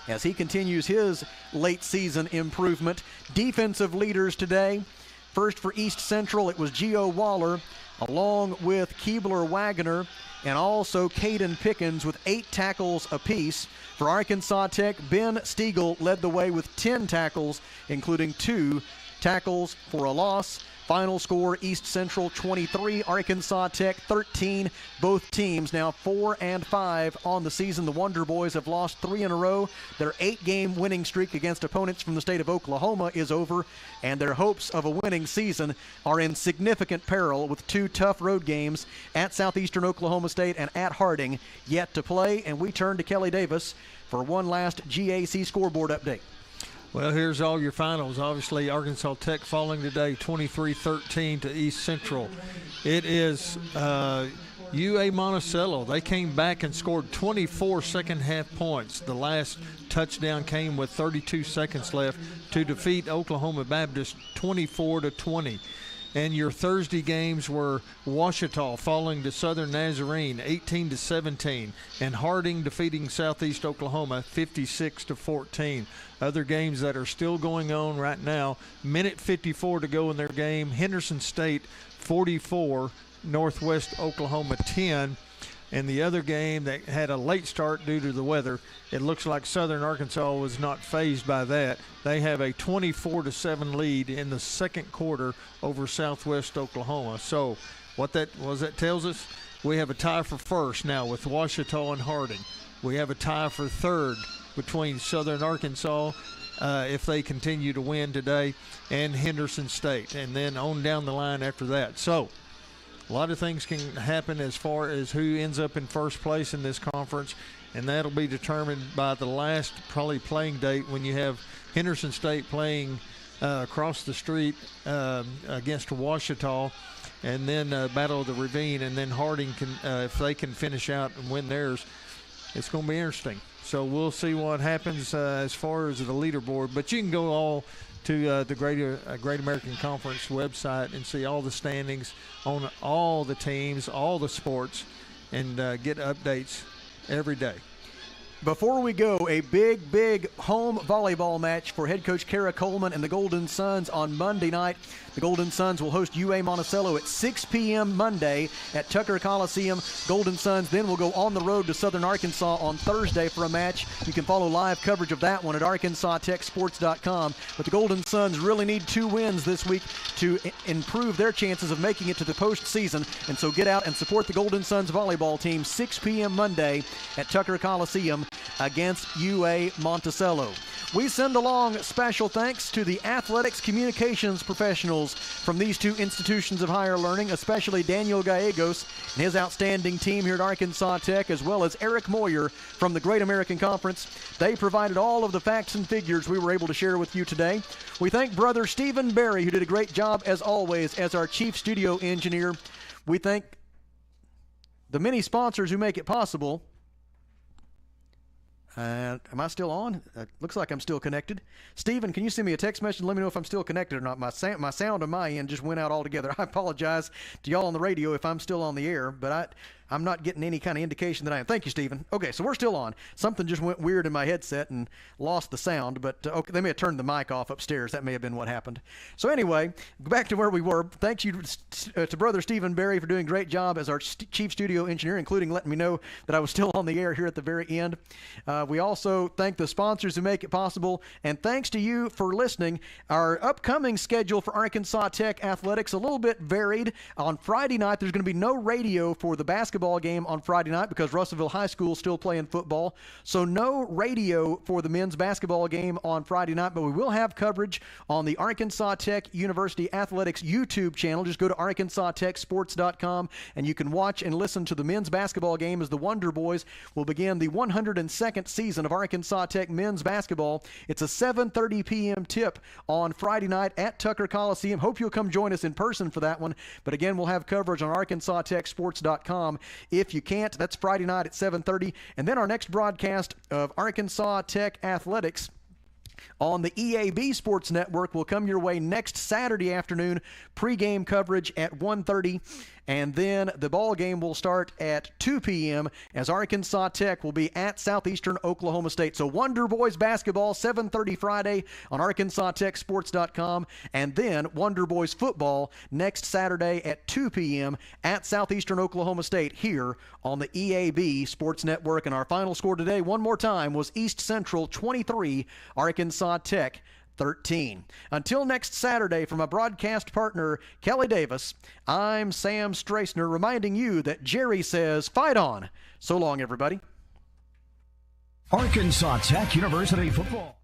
as he continues his late season improvement. Defensive leaders today, first for East Central, it was Gio Waller, along with Keebler Wagoner and also Caden Pickens with 8 tackles apiece. For Arkansas Tech, Ben Stiegel led the way with 10 tackles, including 2 tackles for a loss. Final score, East Central 23, Arkansas Tech 13. Both teams now 4-5 on the season. The Wonder Boys have lost 3 in a row. Their 8-game winning streak against opponents from the state of Oklahoma is over, and their hopes of a winning season are in significant peril with 2 tough road games at Southeastern Oklahoma State and at Harding yet to play. And we turn to Kelly Davis for one last GAC scoreboard update. Well, here's all your finals. Obviously, Arkansas Tech falling today 23-13 to East Central. It is UA Monticello. They came back and scored 24 second-half points. The last touchdown came with 32 seconds left to defeat Oklahoma Baptist 24-20. And your Thursday games were Ouachita falling to Southern Nazarene 18-17, and Harding defeating Southeast Oklahoma 56-14. Other games that are still going on right now, minute 54 to go in their game. Henderson State 44, Northwest Oklahoma 10. And the other game that had a late start due to the weather, it looks like Southern Arkansas was not fazed by that. They have a 24-7 lead in the second quarter over Southwest Oklahoma. So what that tells us, we have a tie for first now with Ouachita and Harding. We have a tie for third between Southern Arkansas, if they continue to win today, and Henderson State, and then on down the line after that. So a lot of things can happen as far as who ends up in first place in this conference, and that'll be determined by the last probably playing date when you have Henderson State playing across the street against Ouachita, and then Battle of the Ravine, and then Harding can, if they can finish out and win theirs, it's going to be interesting. So we'll see what happens as far as the leaderboard, but you can go all to the Great American Conference website and see all the standings on all the teams, all the sports, and get updates every day. Before we go, a big home volleyball match for head coach Kara Coleman and the Golden Suns on Monday night. The Golden Suns will host UA Monticello at 6 p.m. Monday at Tucker Coliseum. Golden Suns then will go on the road to Southern Arkansas on Thursday for a match. You can follow live coverage of that one at ArkansasTechSports.com. But the Golden Suns really need 2 wins this week to improve their chances of making it to the postseason. And so get out and support the Golden Suns volleyball team 6 p.m. Monday at Tucker Coliseum against UA Monticello. We send along special thanks to the athletics communications professionals from these 2 institutions of higher learning, especially Daniel Gallegos and his outstanding team here at Arkansas Tech, as well as Eric Moyer from the Great American Conference. They provided all of the facts and figures we were able to share with you today. We thank brother Stephen Berry, who did a great job as always as our chief studio engineer. We thank the many sponsors who make it possible. Am I still on? Looks like I'm still connected. Steven, can you send me a text message and let me know if I'm still connected or not? My sound on my end just went out altogether. I apologize to y'all on the radio if I'm still on the air, but I'm not getting any kind of indication that I am. Thank you, Steven. Okay, so we're still on. Something just went weird in my headset and lost the sound, but okay, they may have turned the mic off upstairs. That may have been what happened. So anyway, back to where we were. Thank you to brother Stephen Berry for doing a great job as our chief studio engineer, including letting me know that I was still on the air here at the very end. We also thank the sponsors who make it possible, and thanks to you for listening. Our upcoming schedule for Arkansas Tech athletics a little bit varied. On Friday night, there's going to be no radio for the basketball game on Friday night because Russellville High School is still playing football. So no radio for the men's basketball game on Friday night, but we will have coverage on the Arkansas Tech University Athletics YouTube channel. Just go to ArkansasTechSports.com and you can watch and listen to the men's basketball game as the Wonder Boys will begin the 102nd season of Arkansas Tech men's basketball. It's a 7:30 p.m. tip on Friday night at Tucker Coliseum. Hope you'll come join us in person for that one. But again, we'll have coverage on ArkansasTechSports.com. If you can't, that's Friday night at 7:30. And then our next broadcast of Arkansas Tech Athletics on the EAB Sports Network will come your way next Saturday afternoon. Pregame coverage at 1:30 And then the ball game will start at 2 p.m. as Arkansas Tech will be at Southeastern Oklahoma State. So Wonder Boys basketball, 7:30 Friday on ArkansasTechSports.com. And then Wonder Boys football next Saturday at 2 p.m. at Southeastern Oklahoma State here on the EAB Sports Network. And our final score today, one more time, was East Central 23, Arkansas Tech 13. Until next Saturday, from a broadcast partner, Kelly Davis, I'm Sam Strassner, reminding you that Jerry says, fight on. So long, everybody. Arkansas Tech University football.